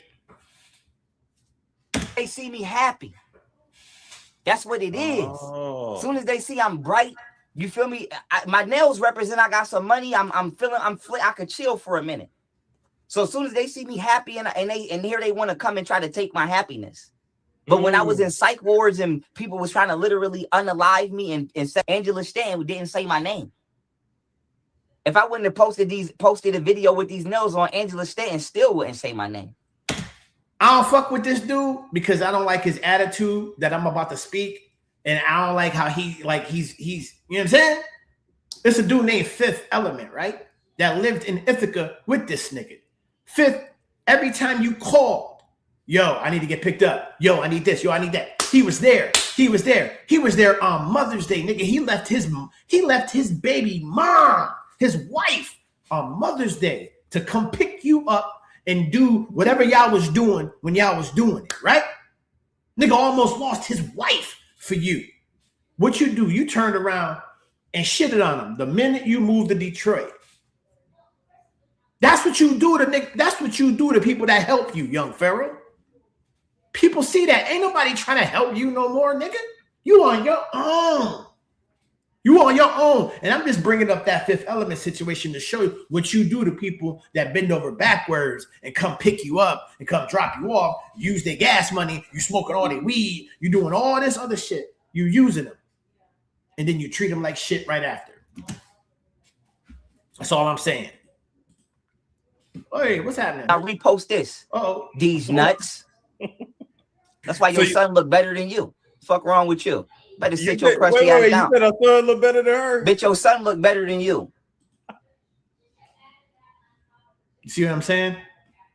[SPEAKER 2] They see me happy. That's what it is.
[SPEAKER 3] Oh.
[SPEAKER 2] As soon as they see I'm bright, you feel me? My nails represent I got some money. I could chill for a minute. So as soon as they see me happy and here they want to come and try to take my happiness. But when I was in psych wards and people was trying to literally unalive me and say Angela Stanton didn't say my name. If I wouldn't have posted a video with these nails on, Angela Stanton still wouldn't say my name.
[SPEAKER 1] I don't fuck with this dude because I don't like his attitude that I'm about to speak, and I don't like how he's you know what I'm saying? It's a dude named Fifth Element, right? That lived in Ithaca with this nigga. Fifth, every time you called, yo, I need to get picked up. Yo, I need this. Yo, I need that. He was there. He was there on Mother's Day, nigga. He left his baby mom, his wife, on Mother's Day to come pick you up and do whatever y'all was doing when y'all was doing it, right? Nigga almost lost his wife for you. What you do? You turned around and shitted on him the minute you moved to Detroit. That's what you do to Nick. That's what you do to people that help you, Young Pharaoh. People see that. Ain't nobody trying to help you no more, nigga. You on your own. You on your own. And I'm just bringing up that Fifth Element situation to show you what you do to people that bend over backwards and come pick you up and come drop you off, use their gas money, you smoking all their weed, you doing all this other shit, you using them. And then you treat them like shit right after. That's all I'm saying. Hey, what's happening?
[SPEAKER 2] I repost this.
[SPEAKER 1] Oh,
[SPEAKER 2] these nuts. That's why your son look better than you. Fuck wrong with you? Better sit your crusty ass down.
[SPEAKER 3] You said her son look better than her?
[SPEAKER 2] Bitch, your son look better than you.
[SPEAKER 1] You see what I'm saying?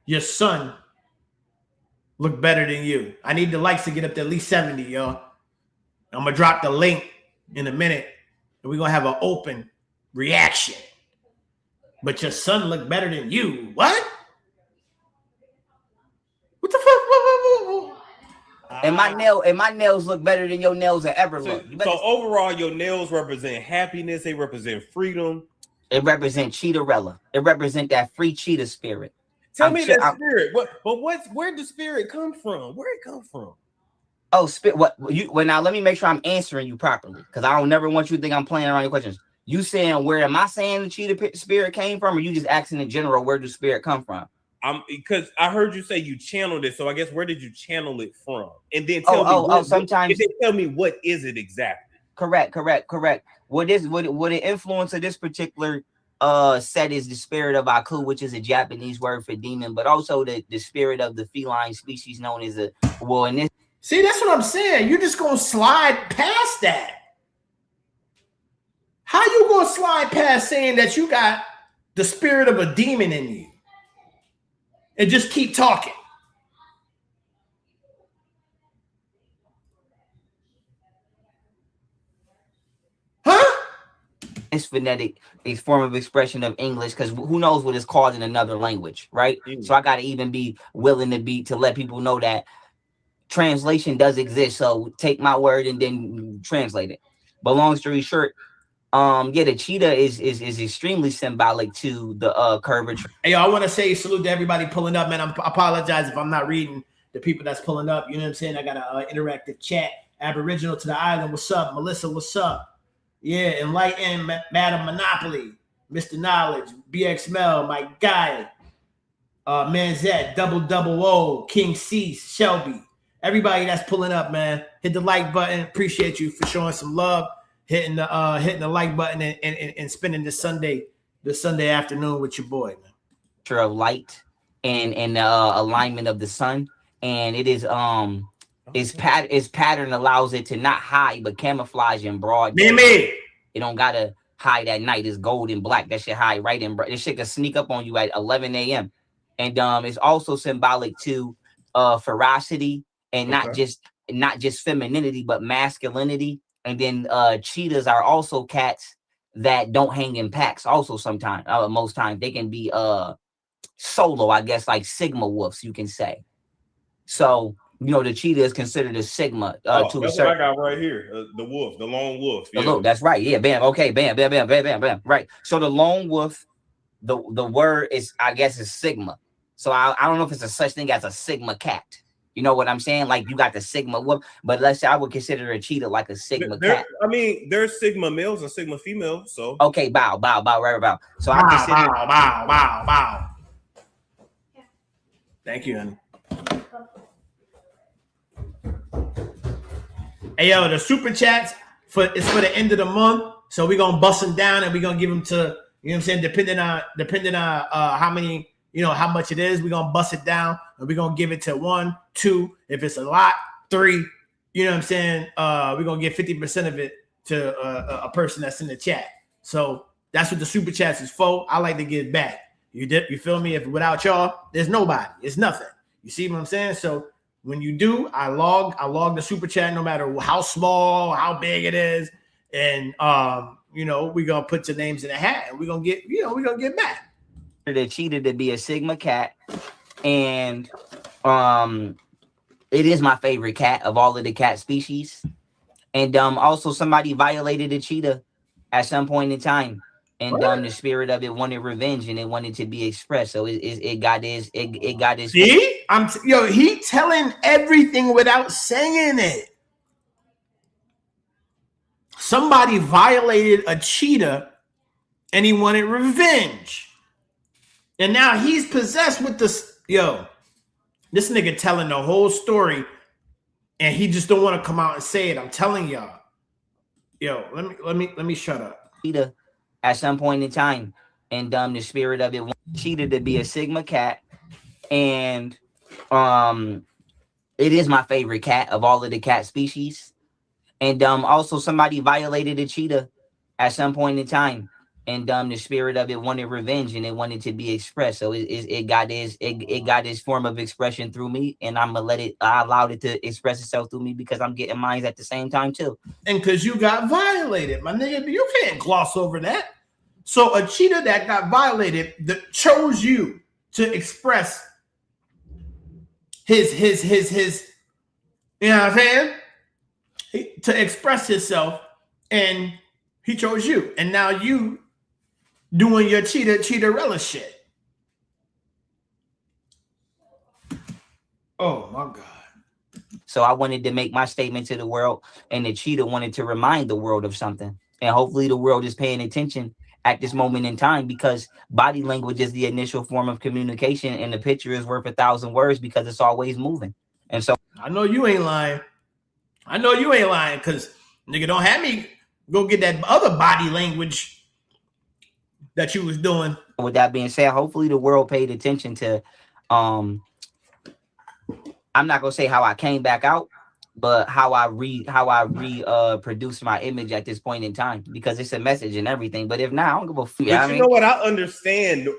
[SPEAKER 1] Your son look better than you. I need the likes to get up to at least 70, y'all. I'm gonna drop the link in a minute, and we're gonna have an open reaction. But your son look better than you. What? What the fuck?
[SPEAKER 2] And my nails look better than your nails have ever looked.
[SPEAKER 3] So overall, your nails represent happiness. They represent freedom.
[SPEAKER 2] It represents Cheetahella. It represents that free cheetah spirit.
[SPEAKER 3] Tell me that spirit. Where does spirit come from? Where it come from?
[SPEAKER 2] Oh, well, now let me make sure I'm answering you properly, because I don't never want you to think I'm playing around your questions. You saying where am I saying the cheetah spirit came from, or you just asking in general where does spirit come from?
[SPEAKER 3] Because I heard you say you channeled it, so I guess where did you channel it from? And then tell me.
[SPEAKER 2] Sometimes
[SPEAKER 3] tell me what is it exactly?
[SPEAKER 2] Correct. What the influence of this particular set is the spirit of Aku, which is a Japanese word for demon, but also the spirit of the feline species known as in this.
[SPEAKER 1] See, that's what I'm saying. You're just gonna slide past that. How you gonna slide past saying that you got the spirit of a demon in you and just keep talking? Huh?
[SPEAKER 2] It's phonetic, a form of expression of English, because who knows what it's called in another language, right? So I gotta even be willing to let people know that translation does exist. So take my word and then translate it. But long story short, Yeah, the cheetah is extremely symbolic to the curvature.
[SPEAKER 1] Hey, yo, I want to say salute to everybody pulling up, man. I apologize if I'm not reading the people that's pulling up. You know what I'm saying? I got an interactive chat. Aboriginal to the island. What's up? Melissa, what's up? Yeah, Enlighten, Madam Monopoly, Mr. Knowledge, BX Mel, my guy, Manzette, Double O, King C, Shelby. Everybody that's pulling up, man, hit the like button. Appreciate you for showing some love. Hitting the like button and spending the Sunday afternoon with your boy, man.
[SPEAKER 2] Of light and alignment of the sun, and it is its pattern allows it to not hide but camouflage in broad day. It don't gotta hide at night. It's gold and black. That shit hide right in. This shit can sneak up on you at 11 a.m. And it's also symbolic to ferocity and not just femininity but masculinity. And then cheetahs are also cats that don't hang in packs. Also, sometimes, most times, they can be solo, I guess, like Sigma wolves, you can say. So, you know, the cheetah is considered a Sigma.
[SPEAKER 3] That's what I got right here. The wolf, the lone wolf.
[SPEAKER 2] Yeah. Look, that's right. Yeah, bam. Okay, bam. Right. So the lone wolf, the word is, I guess, is Sigma. So I don't know if it's a such thing as a Sigma cat. You know what I'm saying? Like you got the Sigma wolf, but let's say I would consider a cheetah like a Sigma cat.
[SPEAKER 3] I mean, there's Sigma males and Sigma females. So
[SPEAKER 2] okay, bow. So I consider
[SPEAKER 1] bow. Thank you, honey. Hey, yo, the super chats it's for the end of the month, so we're gonna bust them down and we're gonna give them to, you know what I'm saying, depending on how many, you know, how much it is, we're gonna bust it down and we're gonna give it to 1, 2, if it's a lot, 3, you know what I'm saying, we're gonna give 50% of it to a person that's in the chat. So that's what the super chats is for. I like to give back. You feel me? If without y'all, there's nobody. It's nothing. You see what I'm saying? So when you do, I log the super chat, no matter how small, how big it is, and you know, we're gonna put your names in a hat, and we're gonna get back.
[SPEAKER 2] The cheetah to be a Sigma cat, and it is my favorite cat of all of the cat species, and also somebody violated a cheetah at some point in time. And the spirit of it wanted revenge, and it wanted to be expressed. So it got his.
[SPEAKER 1] See, he telling everything without saying it. Somebody violated a cheetah, and he wanted revenge, and now he's possessed with this. Yo, this nigga telling the whole story, and he just don't want to come out and say it. I'm telling y'all. Yo, let me shut up.
[SPEAKER 2] Cheetah. At some point in time, and the spirit of it wanted cheetah to be a Sigma cat, and it is my favorite cat of all of the cat species, and also somebody violated a cheetah at some point in time, and the spirit of it wanted revenge, and it wanted to be expressed. So it got his form of expression through me, and I allowed it to express itself through me because I'm getting mine at the same time too.
[SPEAKER 1] And because you got violated, my nigga, you can't gloss over that. So a cheetah that got violated that chose you to express his you know what I'm saying? To express himself, and he chose you. And now you doing your cheetah-rella shit. Oh my God.
[SPEAKER 2] So I wanted to make my statement to the world, and the cheetah wanted to remind the world of something. And hopefully the world is paying attention at this moment in time, because body language is the initial form of communication, and the picture is worth 1,000 words because it's always moving. And so
[SPEAKER 1] I know you ain't lying. Because nigga don't have me go get that other body language that you was doing.
[SPEAKER 2] With that being said, hopefully the world paid attention to I'm not gonna say how I came back out, but how I reproduce my image at this point in time, because it's a message and everything. But if not, I don't give a fuck.
[SPEAKER 3] But you know what? I understand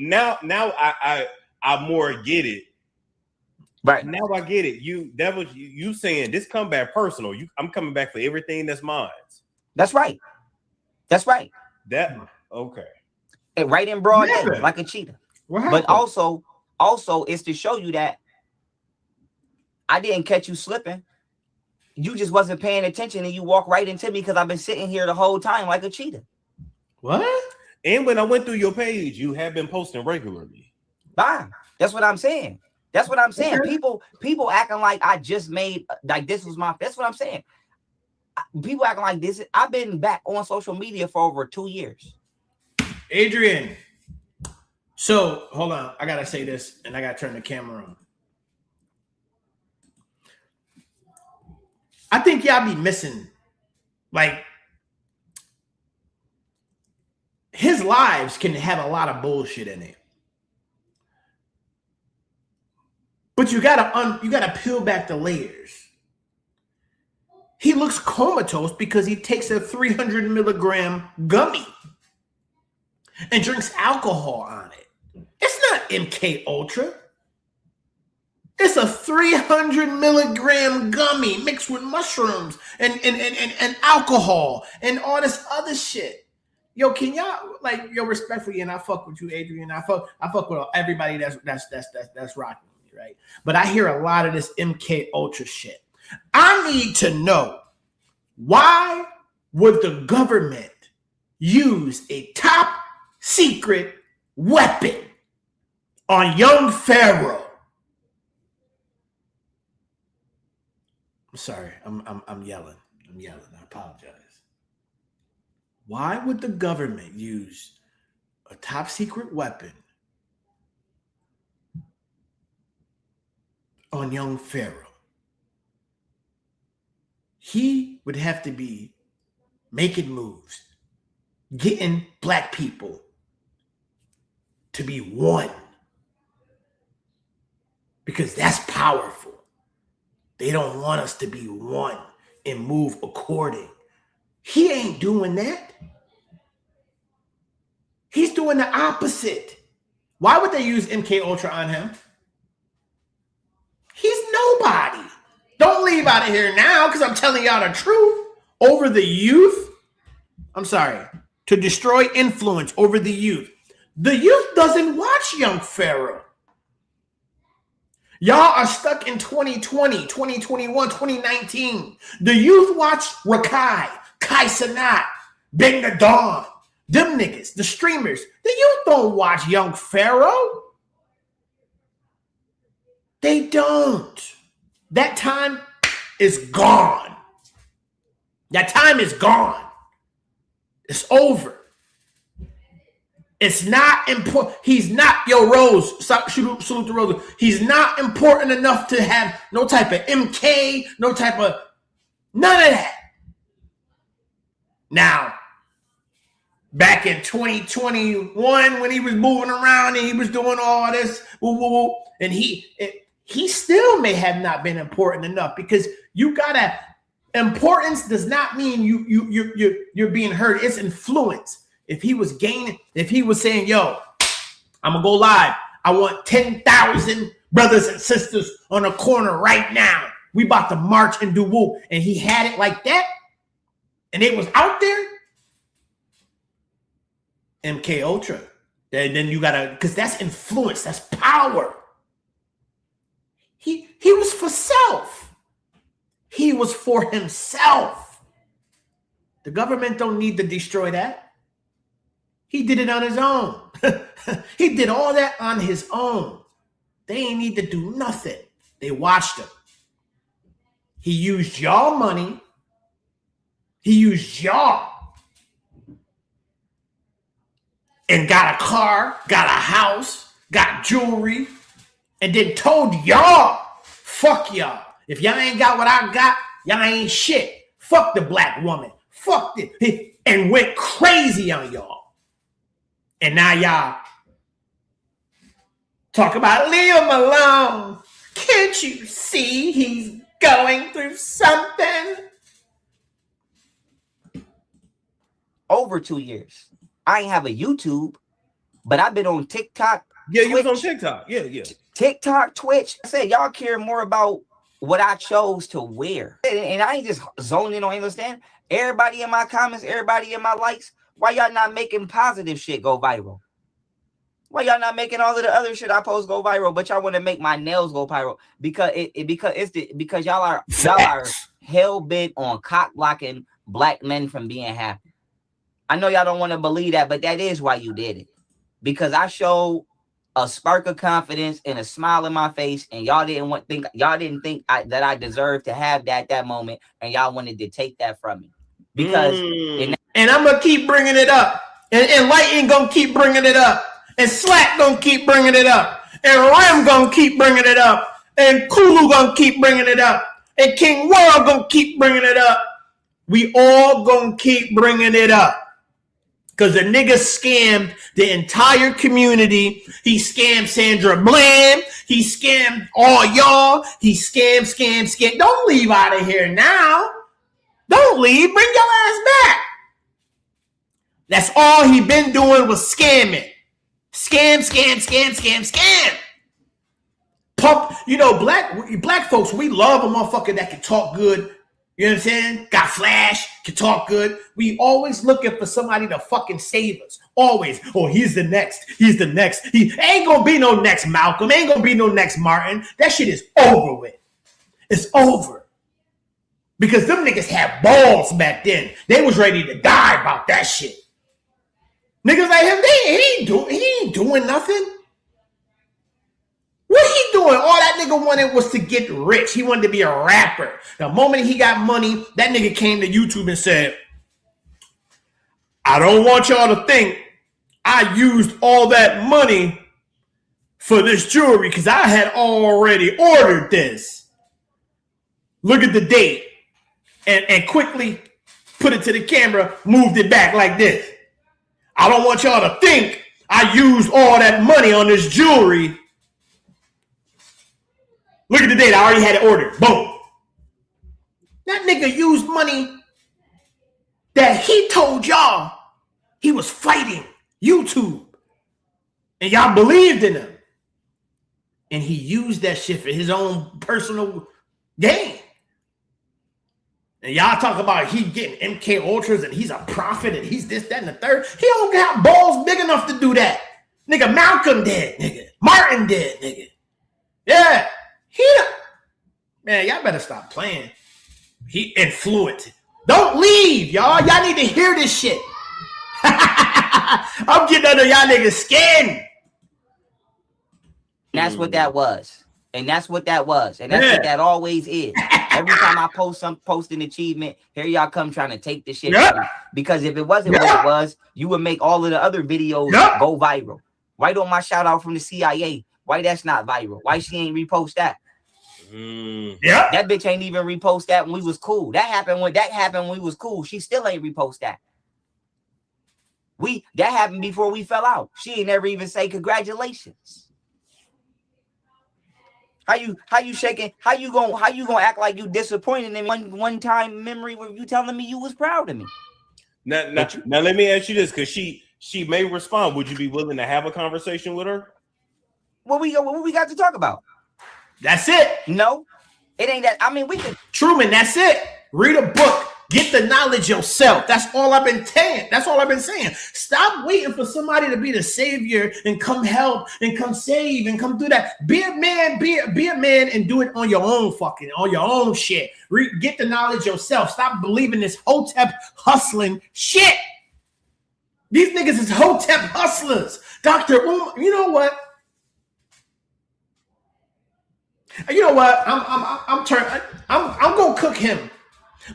[SPEAKER 3] now. I more get it.
[SPEAKER 2] Right
[SPEAKER 3] now, I get it. You saying this come back personal? I'm coming back for everything that's mine.
[SPEAKER 2] That's right.
[SPEAKER 3] That okay.
[SPEAKER 2] Right in broad day, like a cheetah. But also it's to show you that I didn't catch you slipping. You just wasn't paying attention and you walk right into me because I've been sitting here the whole time like a cheetah.
[SPEAKER 1] What?
[SPEAKER 3] And when I went through your page, you have been posting regularly.
[SPEAKER 2] Bye. That's what I'm saying. That's what I'm saying.
[SPEAKER 1] Okay.
[SPEAKER 2] People acting like I just made like this was my. That's what I'm saying. People acting like this. I've been back on social media for over 2 years.
[SPEAKER 1] Adrian. So hold on, I gotta say this, and I gotta turn the camera on. I think y'all be missing, like, his lives can have a lot of bullshit in it, but you gotta peel back the layers. He looks comatose because he takes a 300 milligram gummy and drinks alcohol on it. It's not MK Ultra. It's a 300 milligram gummy mixed with mushrooms and alcohol and all this other shit. Yo, can y'all, like, yo, respectfully, and I fuck with you, Adrian. I fuck with everybody that's rocking with me, right? But I hear a lot of this MK Ultra shit. I need to know, why would the government use a top secret weapon on young Pharaoh? I'm sorry, I'm yelling. I'm yelling. I apologize. Why would the government use a top secret weapon on young Pharaoh? He would have to be making moves, getting black people to be one, because that's powerful. They don't want us to be one and move according. He ain't doing that. He's doing the opposite. Why would they use MK Ultra on him? He's nobody. Don't leave out of here now, because I'm telling y'all the truth. Over the youth, I'm sorry, to destroy influence over the youth. The youth doesn't watch young Pharaoh. Y'all are stuck in 2020, 2021, 2019. The youth watch Rakai, Kai Sanat, Bang the Dawn, them niggas, the streamers. The youth don't watch young Pharaoh. They don't. That time is gone. That time is gone. It's over. It's not important. He's not, yo, Rose, salute to Rose. He's not important enough to have no type of MK, no type of, none of that. Now, back in 2021, when he was moving around and he was doing all this, and he still may have not been important enough, because you gotta, importance does not mean you're being heard. It's influence. If he was saying, yo, I'm gonna go live, I want 10,000 brothers and sisters on a corner right now, we about to march and do woo, and he had it like that, and it was out there, MK Ultra. Then you gotta, because that's influence, that's power. He was for self. He was for himself. The government don't need to destroy that. He did it on his own. He did all that on his own. They ain't need to do nothing. They watched him. He used y'all money. He used y'all. And got a car, got a house, got jewelry, and then told y'all, fuck y'all. If y'all ain't got what I got, y'all ain't shit. Fuck the black woman. Fuck it. And went crazy on y'all. And now y'all talk about, leave him alone. Can't you see he's going through something?
[SPEAKER 2] Over 2 years. I ain't have a YouTube, but I've been on TikTok.
[SPEAKER 3] Yeah, you was
[SPEAKER 2] Twitch,
[SPEAKER 3] on TikTok. Yeah.
[SPEAKER 2] TikTok, Twitch. I said, y'all care more about what I chose to wear. And I ain't just zoning on, understand? Everybody in my comments, everybody in my likes, why y'all not making positive shit go viral? Why y'all not making all of the other shit I post go viral, but y'all want to make my nails go viral? Because y'all are hell bent on cock blocking black men from being happy. I know y'all don't want to believe that, but that is why you did it. Because I showed a spark of confidence and a smile in my face, and y'all didn't think that I deserved to have that moment, and y'all wanted to take that from me. Because
[SPEAKER 1] and I'm gonna keep bringing it up, and Lighting gonna keep bringing it up, and Slack gonna keep bringing it up, and Ram gonna keep bringing it up, and Kulu gonna keep bringing it up, and King World gonna keep bringing it up. We all gonna keep bringing it up. Because the nigga scammed the entire community. He scammed Sandra Bland. He scammed all y'all. He scammed. Don't leave out of here now. Don't leave. Bring your ass back. That's all he been doing was scamming. Scam. Pump. You know, black folks, we love a motherfucker that can talk good. You know what I'm saying? Got flash, can talk good. We always looking for somebody to fucking save us. Always. Oh, he's the next. He ain't gonna be no next Malcolm. Ain't gonna be no next Martin. That shit is over with. It's over. Because them niggas had balls back then. They was ready to die about that shit. Niggas like him, he ain't doing nothing. What he doing? All that nigga wanted was to get rich. He wanted to be a rapper. The moment he got money, that nigga came to YouTube and said, I don't want y'all to think I used all that money for this jewelry because I had already ordered this. Look at the date. And quickly put it to the camera, moved it back like this. I don't want y'all to think I used all that money on this jewelry. Look at the date. I already had it ordered. Boom. That nigga used money that he told y'all he was fighting YouTube. And y'all believed in him. And he used that shit for his own personal gain. And y'all talk about he getting MK Ultras and he's a prophet and he's this, that, and the third. He don't got balls big enough to do that. Nigga, Malcolm did, nigga. Martin did, nigga. Yeah. Man, y'all better stop playing. He influenced. Don't leave, y'all. Y'all need to hear this shit. I'm getting under y'all niggas' skin.
[SPEAKER 2] That's what that was. And that's what that was. And that's what that always is. Every time I post an achievement, here y'all come trying to take this shit from me. Because if it wasn't what it was, you would make all of the other videos go viral. Why don't my shout out from the CIA? Why that's not viral? Why she ain't repost that? That bitch ain't even repost that when we was cool. That happened when we was cool. She still ain't repost that. That happened before we fell out. She ain't never even say congratulations. How you shaking? How you gonna act like you disappointed in one time memory where you telling me you was proud of me?
[SPEAKER 3] Now let me ask you this, because she may respond. Would you be willing to have a conversation with her?
[SPEAKER 2] What we got to talk about?
[SPEAKER 1] That's it.
[SPEAKER 2] No, it ain't that. I mean, we could.
[SPEAKER 1] Truman, that's it. Read a book. Get the knowledge yourself. That's all I've been saying. That's all I've been saying. Stop waiting for somebody to be the savior and come help and come save and come do that. Be a man. Be a man and do it on your own shit. Get the knowledge yourself. Stop believing this Hotep hustling shit. These niggas is Hotep hustlers. Dr. You know what? I'm gonna cook him.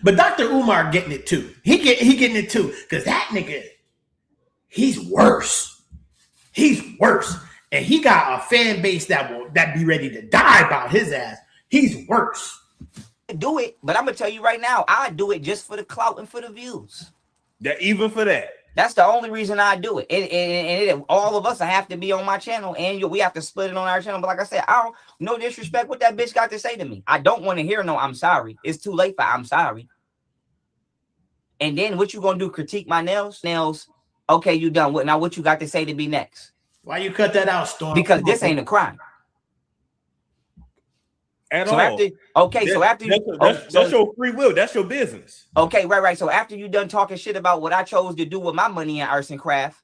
[SPEAKER 1] But Dr. Umar getting it too. He getting it too. Because that nigga, he's worse. He's worse. And he got a fan base that be ready to die about his ass. He's worse.
[SPEAKER 2] Do it, but I'm gonna tell you right now, I do it just for the clout and for the views.
[SPEAKER 3] Yeah, even for that.
[SPEAKER 2] That's the only reason I do it. And all of us have to be on my channel, and we have to split it on our channel. But like I said, I don't no disrespect what that bitch got to say to me. I don't want to hear no I'm sorry. It's too late for I'm sorry. And then what you gonna do? Critique my nails? Okay, you done. Now what you got to say to be next?
[SPEAKER 1] Why you cut that out, Storm?
[SPEAKER 2] Because this ain't a crime.
[SPEAKER 3] At
[SPEAKER 2] so
[SPEAKER 3] all. That's your free will. That's your business.
[SPEAKER 2] Okay, right. So after you done talking shit about what I chose to do with my money in arts and craft,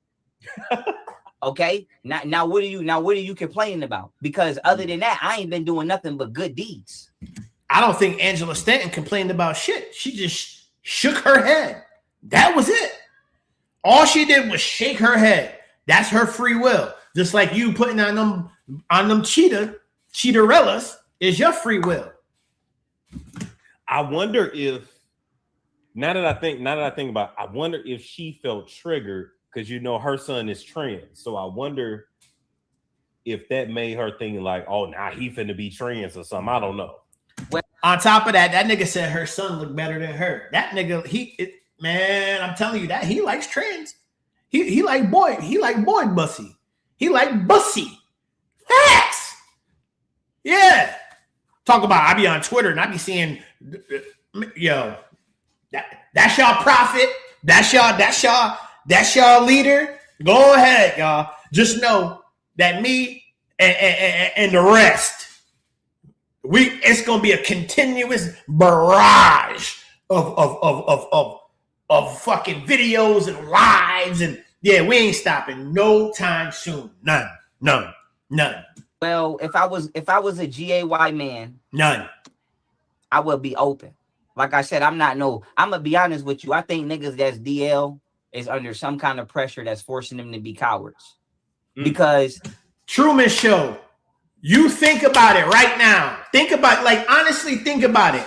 [SPEAKER 2] okay. Now what are you complaining about? Because other than that, I ain't been doing nothing but good deeds.
[SPEAKER 1] I don't think Angela Stanton complained about shit. She just shook her head. That was it. All she did was shake her head. That's her free will. Just like you putting on them cheaterellas is your free will.
[SPEAKER 3] I wonder if now that I think about it, I wonder if she felt triggered because her son is trans. So I wonder if that made her think like, oh, now he finna be trans or something. I don't know.
[SPEAKER 1] Well, on top of that, that nigga said her son looked better than her. That nigga, man, I'm telling you that he likes trans. He like boy bussy. He like bussy. Facts. Yeah. Talk about I be on Twitter and I be seeing that's y'all prophet. That's y'all leader. Go ahead, y'all. Just know that me and the rest, it's gonna be a continuous barrage of fucking videos and lives, and yeah, we ain't stopping no time soon. None.
[SPEAKER 2] Well, if I was a GAY man,
[SPEAKER 1] none.
[SPEAKER 2] I would be open. Like I said, I'm gonna be honest with you. I think niggas that's DL is under some kind of pressure that's forcing them to be cowards. Because
[SPEAKER 1] Truman Show, you think about it right now. Honestly, think about it.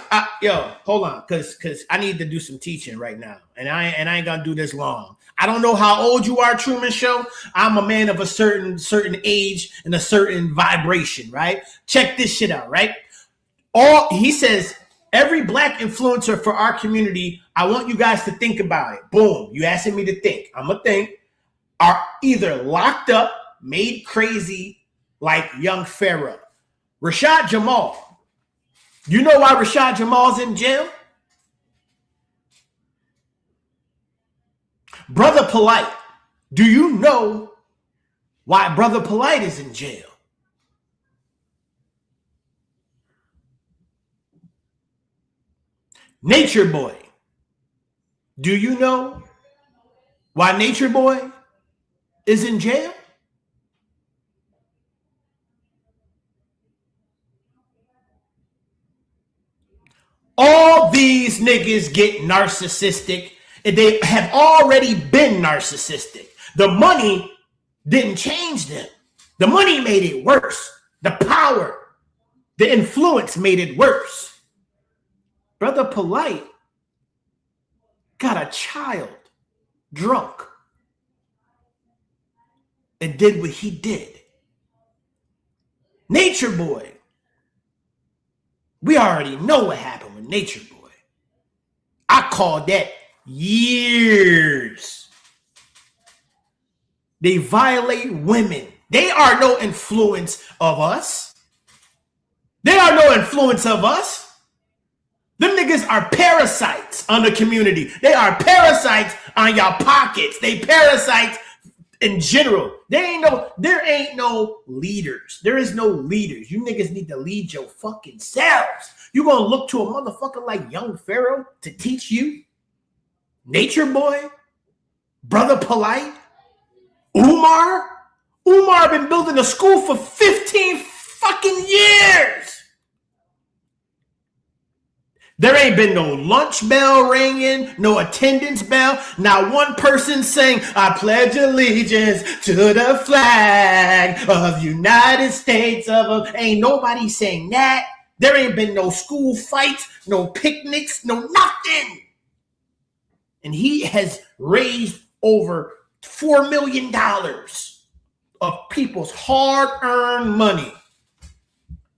[SPEAKER 1] Hold on, because I need to do some teaching right now, and I ain't gonna do this long. I don't know how old you are, Truman Show. I'm a man of a certain age and a certain vibration, right? Check this shit out, right? He says, every black influencer for our community, I want you guys to think about it. Boom, you asking me to think. I'm gonna think. Are either locked up, made crazy, like Young Pharaoh. Rashad Jamal. You know why Rashad Jamal's in jail? Brother Polite. Do you know why Brother Polite is in jail? Nature Boy. Do you know why Nature Boy is in jail? All these niggas get narcissistic, and they have already been narcissistic. The money didn't change them. The money made it worse. The power, the influence made it worse. Brother Polite got a child drunk and did what he did. Nature Boy, we already know what happened with Nature Boy. I called that years. They violate women. They are no influence of us. They are no influence of us. Them niggas are parasites on the community. They are parasites on y'all pockets. They parasites in general. There ain't no leaders. There is no leaders. You niggas need to lead your fucking selves. You gonna look to a motherfucker like Young Pharaoh to teach you? Nature Boy? Brother Polite? Umar been building a school for 15 fucking years. There ain't been no lunch bell ringing, no attendance bell. Not one person saying, I pledge allegiance to the flag of United States of... Ain't nobody saying that. There ain't been no school fights, no picnics, no nothing. And he has raised over $4 million of people's hard-earned money.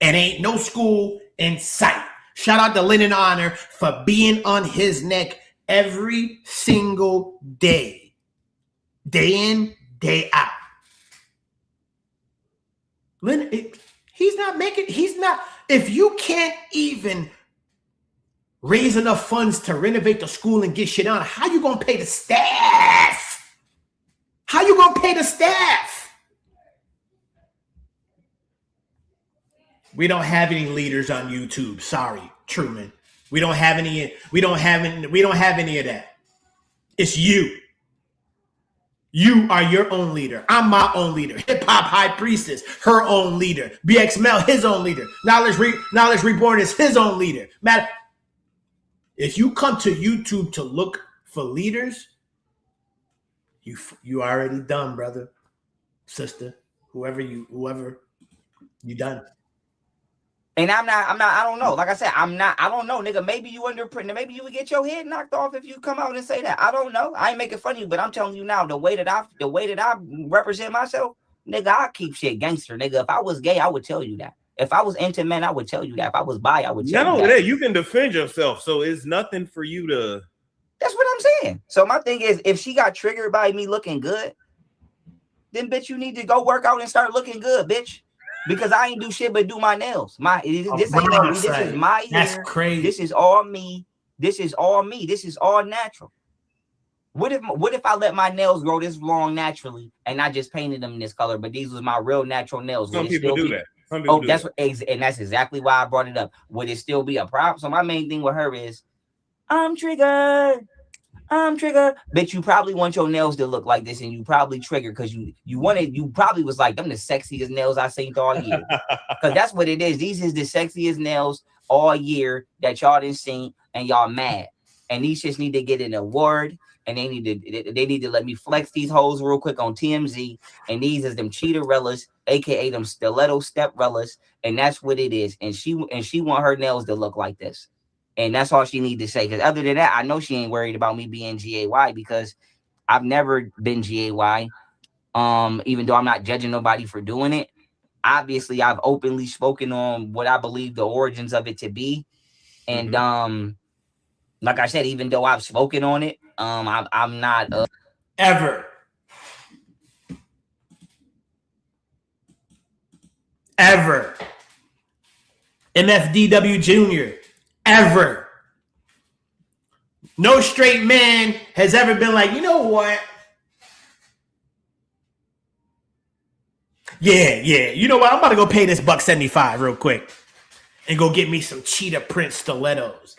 [SPEAKER 1] And ain't no school in sight. Shout out to Lennon Honor for being on his neck every single day. Day in, day out. Lennon, if you can't even raise enough funds to renovate the school and get shit on, how you gonna pay the staff? How you gonna pay the staff? We don't have any leaders on YouTube. Sorry, Truman. We don't have any of that. It's you. You are your own leader. I'm my own leader. Hip hop high priestess, her own leader. BX Mel, his own leader. Knowledge Reborn is his own leader. Matt, if you come to YouTube to look for leaders, you already done, brother, sister, whoever you done.
[SPEAKER 2] And I don't know. Like I said, I don't know, nigga. Maybe you maybe you would get your head knocked off if you come out and say that. I don't know. I ain't making fun of you, but I'm telling you now, the way that I represent myself, nigga, I keep shit gangster, nigga. If I was gay, I would tell you that. If I was into men, I would tell you that. If I was bi, I would tell you that.
[SPEAKER 3] No, you can defend yourself, so it's nothing for you to.
[SPEAKER 2] That's what I'm saying. So my thing is, if she got triggered by me looking good, then bitch, you need to go work out and start looking good, bitch. Because I ain't do shit but do my nails. This is my
[SPEAKER 1] That's
[SPEAKER 2] hair.
[SPEAKER 1] crazy.
[SPEAKER 2] This is all me. This is all me. This is all natural. What if I let my nails grow this long naturally and I just painted them this color, but these was my real natural nails?
[SPEAKER 3] Some people do that.
[SPEAKER 2] And that's exactly why I brought it up. Would it still be a problem? So my main thing with her is, I'm triggered. Bitch, you probably want your nails to look like this, and you probably triggered because you probably was like, them the sexiest nails I seen all year. Because that's what it is. These is the sexiest nails all year that y'all didn't seen, and y'all mad. And these shits need to get an award, and they need to let me flex these hoes real quick on TMZ. And these is them cheaterellas, aka them stiletto steprellas, and that's what it is. And she want her nails to look like this. And that's all she need to say. Because other than that, I know she ain't worried about me being GAY because I've never been GAY. Even though I'm not judging nobody for doing it. Obviously, I've openly spoken on what I believe the origins of it to be. And like I said, even though I've spoken on it, I'm not
[SPEAKER 1] ever MFDW Jr. ever. No straight man has ever been like, you know what? Yeah. You know what? I'm about to go pay this $175 real quick and go get me some cheetah print stilettos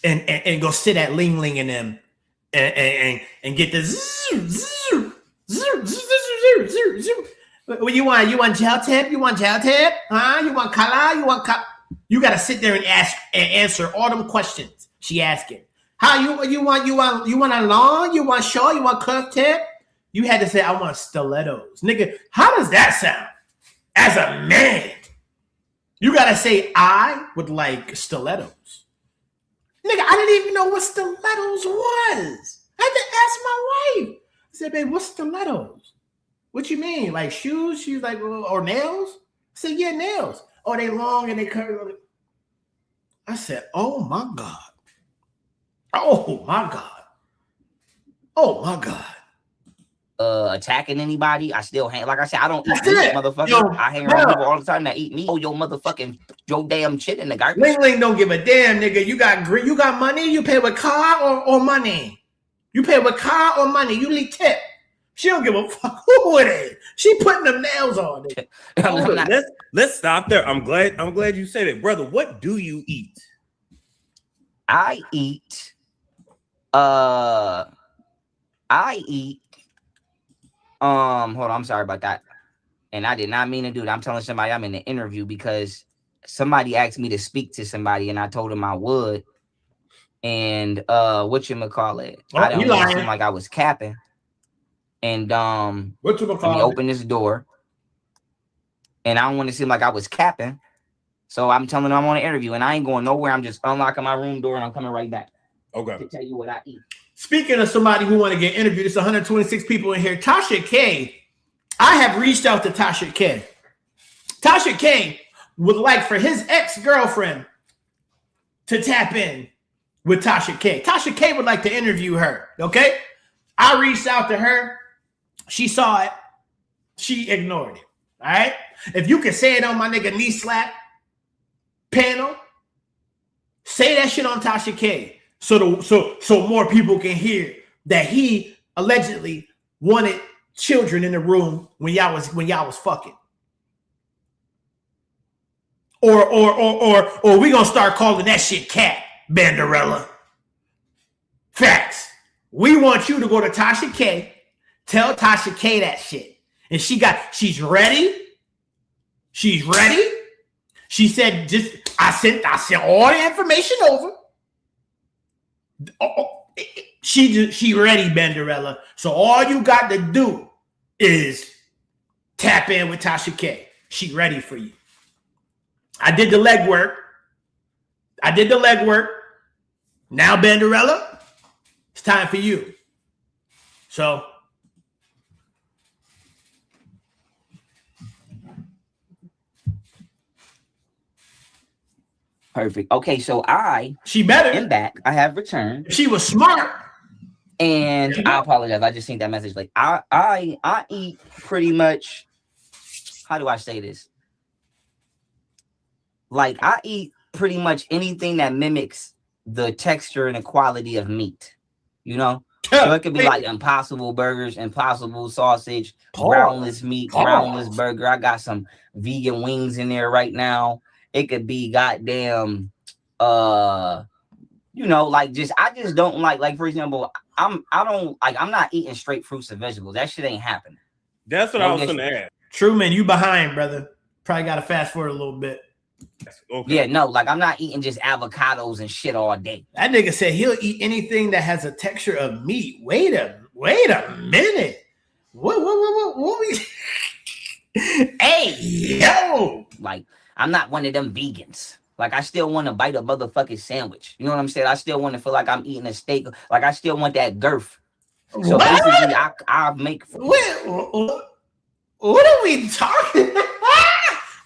[SPEAKER 1] and go sit at Ling Ling and them and get this. What you want? You want gel tip? You want gel tip? Huh? You want color? You want color? You gotta sit there and ask and answer all them questions she asking. How you want a long? You want short? You want curved tip? You had to say, I want stilettos. Nigga, how does that sound? As a man, you gotta say, I would like stilettos. Nigga, I didn't even know what stilettos was. I had to ask my wife. I said, babe, what's stilettos? What you mean? Like shoes? She's like, or nails? I said, yeah, nails. Oh, they long and they curve. I said, oh my God. Oh my God. Oh my God.
[SPEAKER 2] Attacking anybody. I still hang. Like I said, I don't eat meat, motherfucker. Yo, I hang around people all the time that eat meat. Oh, your damn shit in the garbage.
[SPEAKER 1] Ling Ling don't give a damn, nigga. You got money. You pay with car or money. You pay with car or money. You leave tip. She don't give a fuck who it is. She putting them nails on.
[SPEAKER 3] Let's stop there. I'm glad you said it, brother. What do you eat?
[SPEAKER 2] I eat. Hold on, I'm sorry about that. And I did not mean to do that. I'm telling somebody I'm in an interview because somebody asked me to speak to somebody and I told them I would. And whatchamacallit? I don't want to seem like I was capping. And let me open this door. And I don't want to seem like I was capping. So I'm telling them I'm on an interview and I ain't going nowhere. I'm just unlocking my room door and I'm coming right back.
[SPEAKER 3] Okay.
[SPEAKER 2] To tell you what I eat.
[SPEAKER 1] Speaking of somebody who want to get interviewed, there's 126 people in here. Tasha K, I have reached out to Tasha K. Tasha K would like for his ex-girlfriend to tap in with Tasha K. Tasha K would like to interview her, okay? I reached out to her. She saw it. She ignored it, all right? If you can say it on my nigga knee slap panel, say that shit on Tasha K. So more people can hear that he allegedly wanted children in the room when y'all was fucking. Or we gonna start calling that shit cat, Banderella. Facts. We want you to go to Tasha K Tell Tasha K that shit. And she's ready. She's ready. She said, I sent all the information over. She ready, Benderella. So all you got to do is tap in with Tasha K. She ready for you. I did the legwork. Now, Benderella, it's time for you. So
[SPEAKER 2] Perfect. Okay, so
[SPEAKER 1] she better.
[SPEAKER 2] am back. I have returned.
[SPEAKER 1] If she was smart.
[SPEAKER 2] And I apologize. I just seen that message. Like I eat pretty much. How do I say this? Like I eat pretty much anything that mimics the texture and the quality of meat. You know, so it could be like Impossible burgers, Impossible sausage, groundless meat, groundless burger. I got some vegan wings in there right now. It could be goddamn, you know, like I just don't like for example, I'm not eating straight fruits and vegetables. That shit ain't happening.
[SPEAKER 3] That's what I was gonna ask.
[SPEAKER 1] Truman, you behind, brother. Probably gotta fast forward a little bit.
[SPEAKER 2] Okay. Yeah, no, like I'm not eating just avocados and shit all day.
[SPEAKER 1] That nigga said he'll eat anything that has a texture of meat. Wait a minute. What we Hey, yo.
[SPEAKER 2] Like I'm not one of them vegans. Like I still want to bite a motherfucking sandwich. You know what I'm saying? I still want to feel like I'm eating a steak. Like I still want that girth. So basically, I make.
[SPEAKER 1] What are we talking?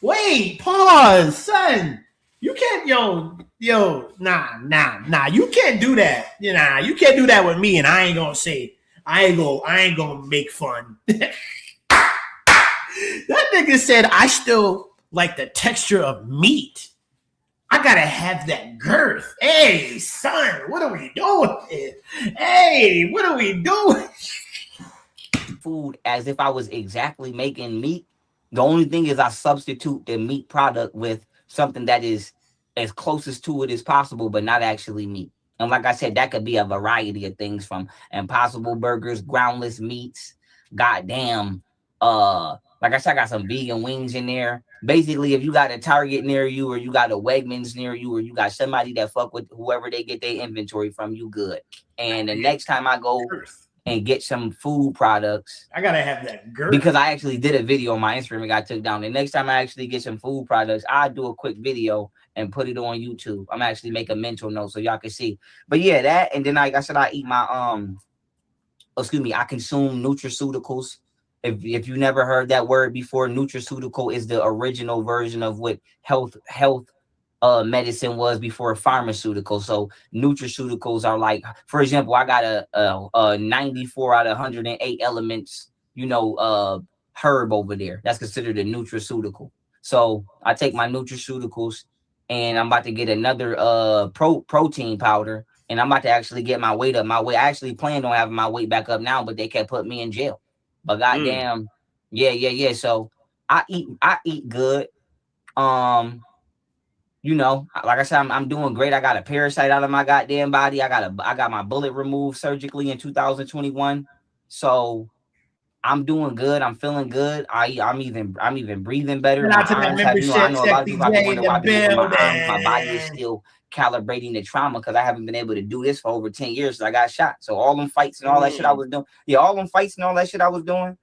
[SPEAKER 1] Wait, pause, son. You can't, nah. You can't do that. You can't do that with me. And I ain't gonna make fun. That nigga said I still like the texture of meat. I gotta have that girth. Hey, son, what are we doing here? Hey, what are we doing?
[SPEAKER 2] Food as if I was exactly making meat. The only thing is I substitute the meat product with something that is as closest to it as possible, but not actually meat. And like I said, that could be a variety of things from Impossible burgers, groundless meats, goddamn, like I said, I got some vegan wings in there. Basically, if you got a Target near you, or you got a Wegmans near you, or you got somebody that fuck with whoever they get their inventory from, you good. And the next time I go and get some food products,
[SPEAKER 1] I gotta have that girth.
[SPEAKER 2] Because I actually did a video on my Instagram and got took down. The next time I actually get some food products, I do a quick video and put it on YouTube. I'm actually make a mental note so y'all can see. But yeah, that, and then like I said, I eat my I consume nutraceuticals. If you never heard that word before, nutraceutical is the original version of what health medicine was before pharmaceutical. So nutraceuticals are like, for example, I got a 94 out of 108 elements, herb over there. That's considered a nutraceutical. So I take my nutraceuticals and I'm about to get another protein powder, and I'm about to actually get my weight up. I actually planned on having my weight back up now, but they kept putting me in jail. But goddamn, yeah. So I eat good. Like I said, I'm doing great. I got a parasite out of my goddamn body. I got my bullet removed surgically in 2021. So I'm doing good. I'm feeling good. I'm even breathing better. My arms have, I know a lot of people probably wonder why I've been moving my arms. My body is still calibrating the trauma because I haven't been able to do this for over 10 years. So I got shot. So all them fights and all that shit I was doing. Yeah, all them fights and all that shit I was doing.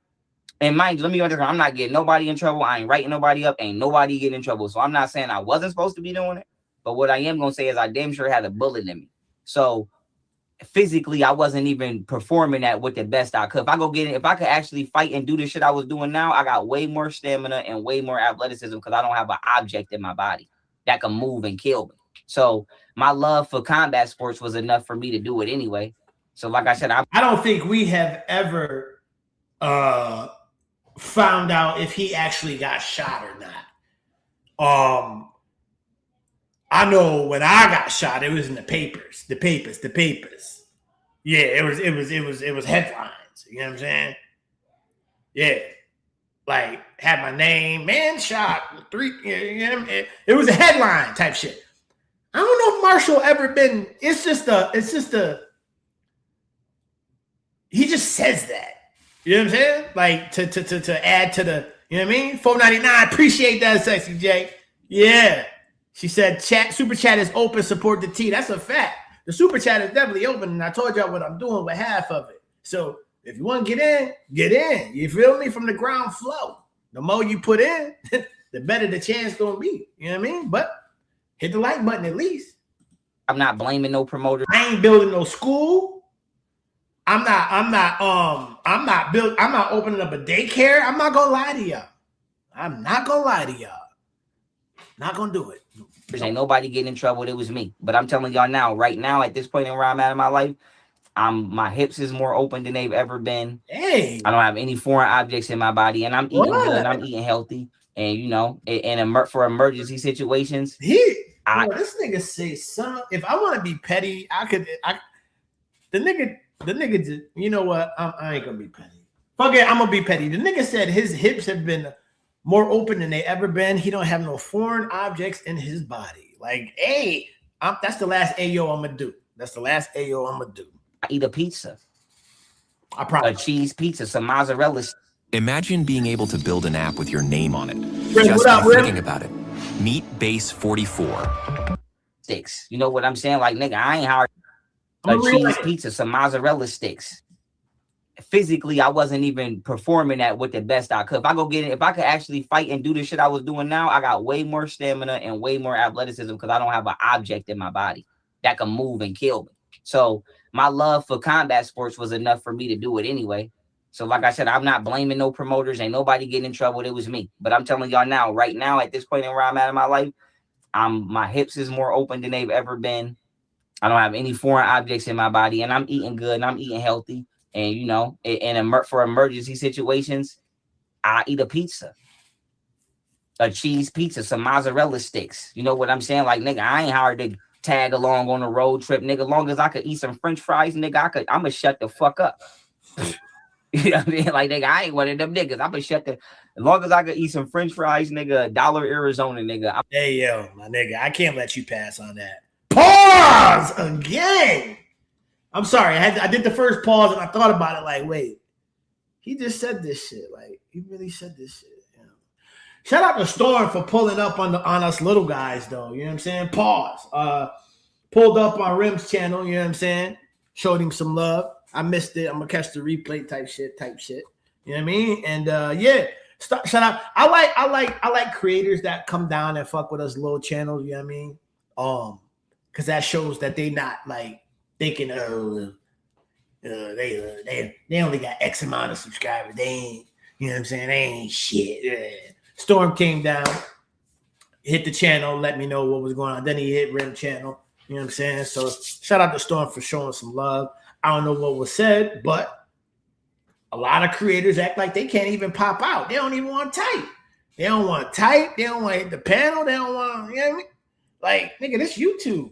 [SPEAKER 2] And mind you, let me understand, I'm not getting nobody in trouble. I ain't writing nobody up. Ain't nobody getting in trouble. So I'm not saying I wasn't supposed to be doing it. But what I am going to say is I damn sure had a bullet in me. So physically, I wasn't even performing that with the best I could. If I could actually fight and do the shit I was doing now, I got way more stamina and way more athleticism because I don't have an object in my body that can move and kill me. So my love for combat sports was enough for me to do it anyway. So like I said, I
[SPEAKER 1] don't think we have ever found out if he actually got shot or not. I know when I got shot, it was in the papers. Yeah, it was headlines. You know what I'm saying? Yeah. Like had my name, man shot, 3, it was a headline type shit. I don't know if Marshall ever been, he just says that. You know what I'm saying? Like to add to the, you know what I mean? $4.99. Appreciate that, Sexy J. Yeah. She said super chat is open, support the T. That's a fact. The super chat is definitely open, and I told y'all what I'm doing with half of it. So if you want to get in, get in. You feel me? From the ground floor. The more you put in, the better the chance gonna be. You know what I mean? But hit the like button at least.
[SPEAKER 2] I'm not blaming no promoter.
[SPEAKER 1] I ain't building no school. I'm not opening up a daycare. I'm not gonna lie to y'all. I'm not gonna lie to y'all. Not gonna do it.
[SPEAKER 2] Ain't nobody getting in trouble. It was me. But I'm telling y'all now, right now, at this point in where I'm at in my life, my hips is more open than they've ever been.
[SPEAKER 1] Hey,
[SPEAKER 2] I don't have any foreign objects in my body, and I'm eating good. And I'm eating healthy, and you know, for emergency situations,
[SPEAKER 1] this nigga say, son, if I want to be petty, the nigga just, you know what? I ain't gonna be petty. Fuck it, I'm gonna be petty. The nigga said his hips have been more open than they ever been. He don't have no foreign objects in his body. Like, hey, that's the last Ayo I'm gonna do. That's the last Ayo I'm gonna do.
[SPEAKER 2] I eat a pizza.
[SPEAKER 1] A
[SPEAKER 2] cheese pizza, some mozzarella.
[SPEAKER 7] Imagine being able to build an app with your name on it.
[SPEAKER 1] Rim,
[SPEAKER 7] Just
[SPEAKER 1] what up,
[SPEAKER 7] by thinking
[SPEAKER 1] Rim?
[SPEAKER 7] about it. Meet Base 44.
[SPEAKER 2] Sticks. You know what I'm saying? Like, nigga, I ain't hard. A cheese pizza, some mozzarella sticks. Physically, I wasn't even performing that with the best I could. If I could actually fight and do the shit I was doing now, I got way more stamina and way more athleticism because I don't have an object in my body that can move and kill me. So my love for combat sports was enough for me to do it anyway. So like I said, I'm not blaming no promoters. Ain't nobody getting in trouble. It was me. But I'm telling y'all now, right now, at this point in where I'm at in my life, my hips is more open than they've ever been. I don't have any foreign objects in my body, and I'm eating good and I'm eating healthy. And you know, for emergency situations, I eat a pizza, a cheese pizza, some mozzarella sticks. You know what I'm saying? Like, nigga, I ain't hard to tag along on a road trip, nigga. Long as I could eat some French fries, nigga, I'ma shut the fuck up. You know what I mean? Like, nigga, I ain't one of them niggas. I'ma shut as long as I could eat some French fries, nigga, $1 Arizona, nigga.
[SPEAKER 1] Hey, yo, my nigga, I can't let you pass on that. Pause again. I'm sorry. I did the first pause and I thought about it like, wait, he just said this shit. Like, he really said this shit. You know? Shout out to Storm for pulling up on us little guys, though. You know what I'm saying? Pause. Pulled up on Rim's channel. You know what I'm saying? Showed him some love. I missed it. I'm gonna catch the replay type shit. You know what I mean? And yeah, shout out. I like creators that come down and fuck with us little channels. You know what I mean? Because that shows that they not like thinking, they only got X amount of subscribers. They ain't, you know what I'm saying? They ain't shit. Yeah. Storm came down, hit the channel, let me know what was going on. Then he hit Rim channel. You know what I'm saying? So shout out to Storm for showing some love. I don't know what was said, but a lot of creators act like they can't even pop out. They don't even want to type. They don't want to type. They don't want to hit the panel. They don't want to, you know what I mean? Like, nigga, this YouTube.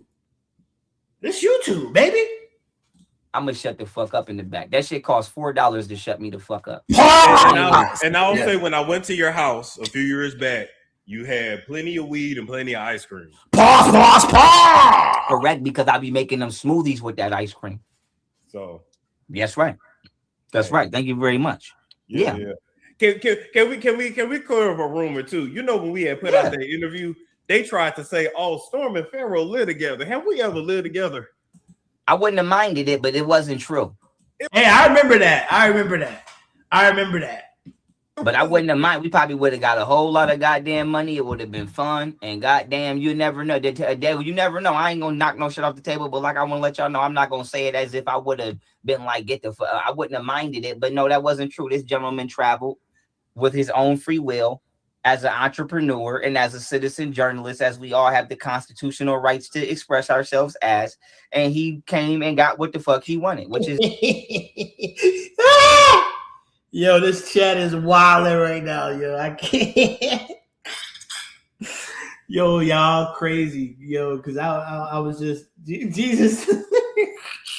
[SPEAKER 1] This YouTube, baby.
[SPEAKER 2] I'm gonna shut the fuck up in the back. That shit costs $4 to shut me the fuck up.
[SPEAKER 3] And I'll say, when I went to your house a few years back, you had plenty of weed and plenty of ice cream.
[SPEAKER 1] Pause.
[SPEAKER 2] Correct, because I be making them smoothies with that ice cream.
[SPEAKER 3] So
[SPEAKER 2] that's right. That's right. Thank you very much. Yeah.
[SPEAKER 3] Can we clear up a rumor too? You know, when we had put out that interview, they tried to say, "Oh, Storm and Pharaoh live together." Have we ever lived together?
[SPEAKER 2] I wouldn't have minded it, but it wasn't true.
[SPEAKER 1] Hey, I remember that.
[SPEAKER 2] But I wouldn't have minded. We probably would have got a whole lot of goddamn money. It would have been fun. And goddamn, you never know. You never know. I ain't gonna knock no shit off the table. But like, I want to let y'all know, I'm not gonna say it as if I would have been like, I wouldn't have minded it. But no, that wasn't true. This gentleman traveled with his own free will as an entrepreneur and as a citizen journalist, as we all have the constitutional rights to express ourselves as. And he came and got what the fuck he wanted, which is.
[SPEAKER 1] Yo, this chat is wilding right now, yo. I can't. Yo, y'all crazy, yo, because I was just Jesus.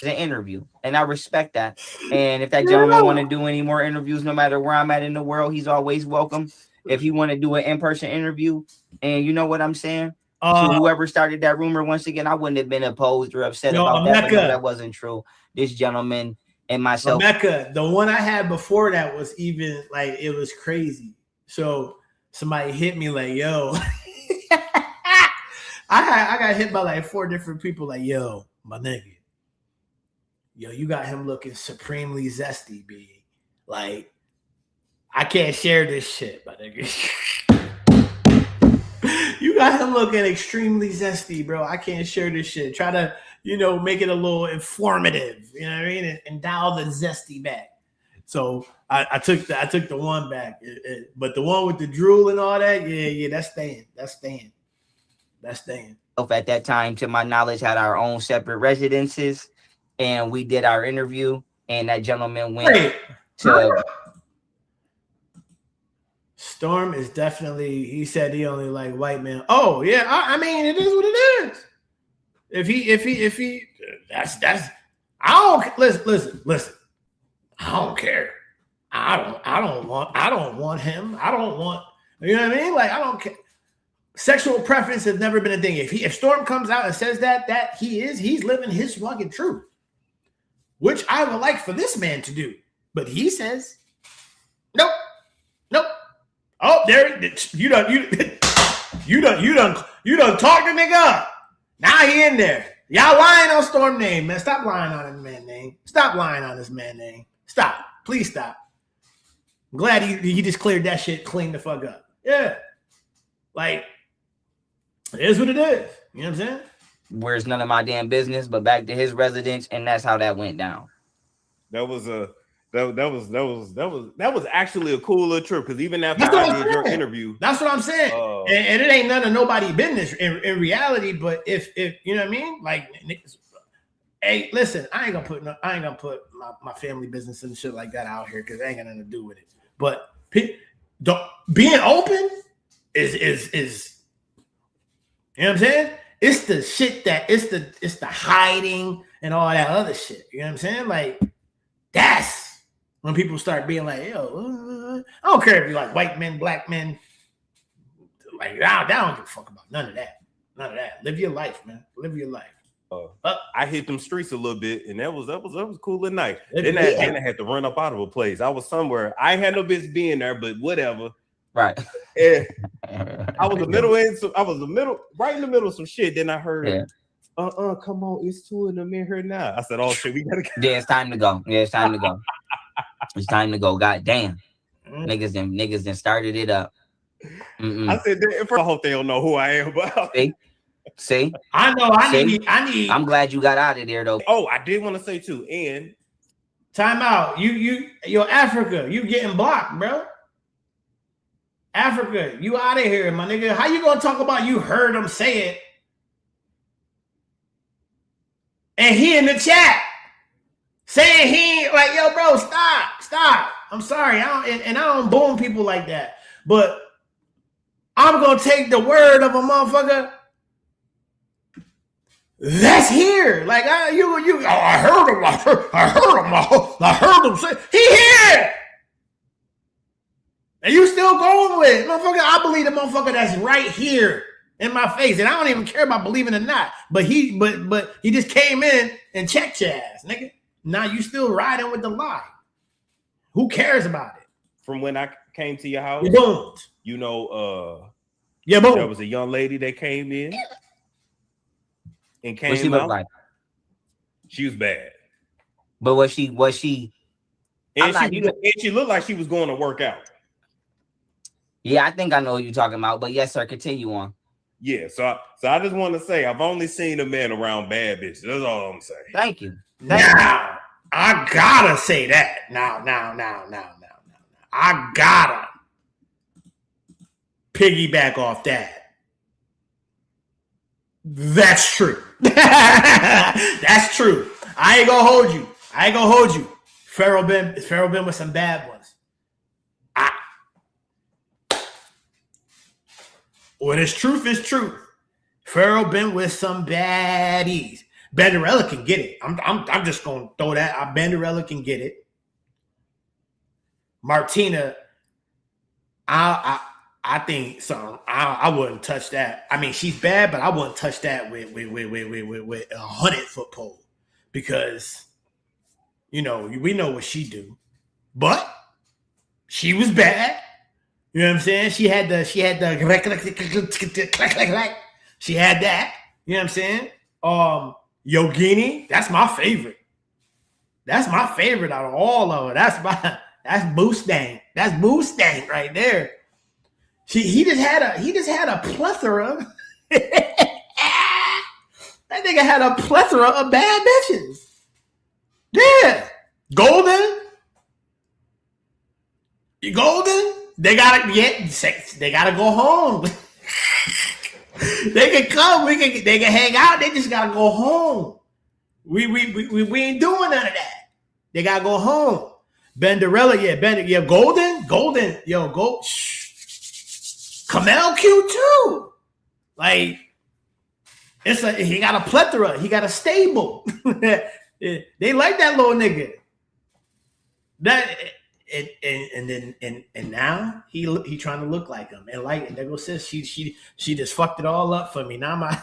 [SPEAKER 2] An interview, and I respect that. And if that gentleman want to do any more interviews, no matter where I'm at in the world, he's always welcome. If he want to do an in-person interview, and you know what I'm saying, to whoever started that rumor, once again, I wouldn't have been opposed or upset about that. But no, that wasn't true. This gentleman and myself.
[SPEAKER 1] Rebecca, the one I had before that was even like it was crazy. So somebody hit me like, yo. I got hit by like 4 different people like, yo, my nigga. Yo, you got him looking supremely zesty, B. Like, I can't share this shit, my nigga. You got him looking extremely zesty, bro. I can't share this shit. Try to, make it a little informative. You know what I mean? And dial the zesty back. So I took the one back. But the one with the drool and all that, yeah, that's staying. That's staying.
[SPEAKER 2] At that time, to my knowledge, had our own separate residences, and we did our interview, and that gentleman went to
[SPEAKER 1] Storm is definitely, he said he only like white men. Oh yeah, I mean it is what it is. If he that's I don't listen. I don't care. I don't want him. I don't want, you know what I mean? Like, I don't care. Sexual preference has never been a thing. If Storm comes out and says that he's living his fucking truth, which I would like for this man to do, but he says, nope. Oh, there you done talk the nigga up. Now he in there. Y'all lying on Storm name, man. Stop lying on his man name. Stop lying on his man name. Stop. Please stop. I'm glad he just cleared that shit clean the fuck up. Yeah. Like, it is what it is. You know what I'm saying?
[SPEAKER 2] Where it's none of my damn business, but back to his residence, and that's how that went down.
[SPEAKER 3] That was actually a cool little trip, because even after I did your interview,
[SPEAKER 1] that's what I'm saying. And it ain't none of nobody business in reality. But if you know what I mean, like, hey, listen, I ain't gonna put my family business and shit like that out here because it ain't got nothing to do with it. But being open is you know what I'm saying? It's the shit that it's the hiding and all that other shit. You know what I'm saying? Like, that's when people start being like, yo, I don't care if you like white men, black men. Like, I don't give a fuck about none of that. Live your life, man. Live your life.
[SPEAKER 3] I hit them streets a little bit, and that was cool at night. Then I had to run up out of a place. I was somewhere. I ain't had no business being there, but whatever.
[SPEAKER 2] Right.
[SPEAKER 3] And I was right in the middle of some shit. Then I heard, come on, it's 2 of them in here now. I said, oh shit, we gotta go.
[SPEAKER 2] Yeah, it's time to go. It's time to go. God damn. Niggas then started it up.
[SPEAKER 3] I said, I hope they don't know who I am, but
[SPEAKER 2] See?
[SPEAKER 1] I know. I need.
[SPEAKER 2] I'm glad you got out of there though.
[SPEAKER 3] Oh, I did want to say too, and
[SPEAKER 1] time out. You're Africa. You getting blocked, bro. Africa, you out of here, my nigga. How you gonna talk about you heard him say it? And he in the chat saying he like, yo, bro, stop. I'm sorry. I don't boom people like that. But I'm gonna take the word of a motherfucker that's here. Like, I heard him say he here. And you still going with it, motherfucker? I believe the motherfucker that's right here in my face, and I don't even care about believing or not. But he just came in and checked your ass, nigga. Now you still riding with the lie. Who cares about it?
[SPEAKER 3] From when I came to your house,
[SPEAKER 1] you don't.
[SPEAKER 3] You know,
[SPEAKER 1] yeah, boom.
[SPEAKER 3] There was a young lady that came in and came
[SPEAKER 2] what she
[SPEAKER 3] out.
[SPEAKER 2] look like?
[SPEAKER 3] She was bad,
[SPEAKER 2] but was she?
[SPEAKER 3] And she looked like she was going to work out.
[SPEAKER 2] Yeah, I think I know what you're talking about, but yes, sir, continue on.
[SPEAKER 3] Yeah, so I just want to say I've only seen a man around bad bitches. That's all I'm saying.
[SPEAKER 2] Thank you.
[SPEAKER 1] Now, I gotta say that. Now. I gotta piggyback off that. That's true. That's true. I ain't gonna hold you. Pharaoh been with some bad ones. When it's truth, it's truth. Pharaoh been with some baddies. Banderella can get it. I'm just gonna throw that out. Banderella can get it. Martina, I think so. I wouldn't touch that. I mean, she's bad, but I wouldn't touch that with a 100-foot pole, because You know, we know what she do, but she was bad. You know what I'm saying? She had the she had that. You know what I'm saying? Yogini, that's my favorite. That's my favorite out of all of it. That's Boostang. That's Boostang right there. He just had a plethora. That nigga had a plethora of bad bitches. Yeah. Golden. They gotta go home. They can come. They can hang out. They just gotta go home. We ain't doing none of that. They gotta go home. Benderella, Golden, yo, go. Kamel cute too. Like he got a plethora. He got a stable. They like that little nigga. That and now he trying to look like him. And there goes sis. She just fucked it all up for me. Now my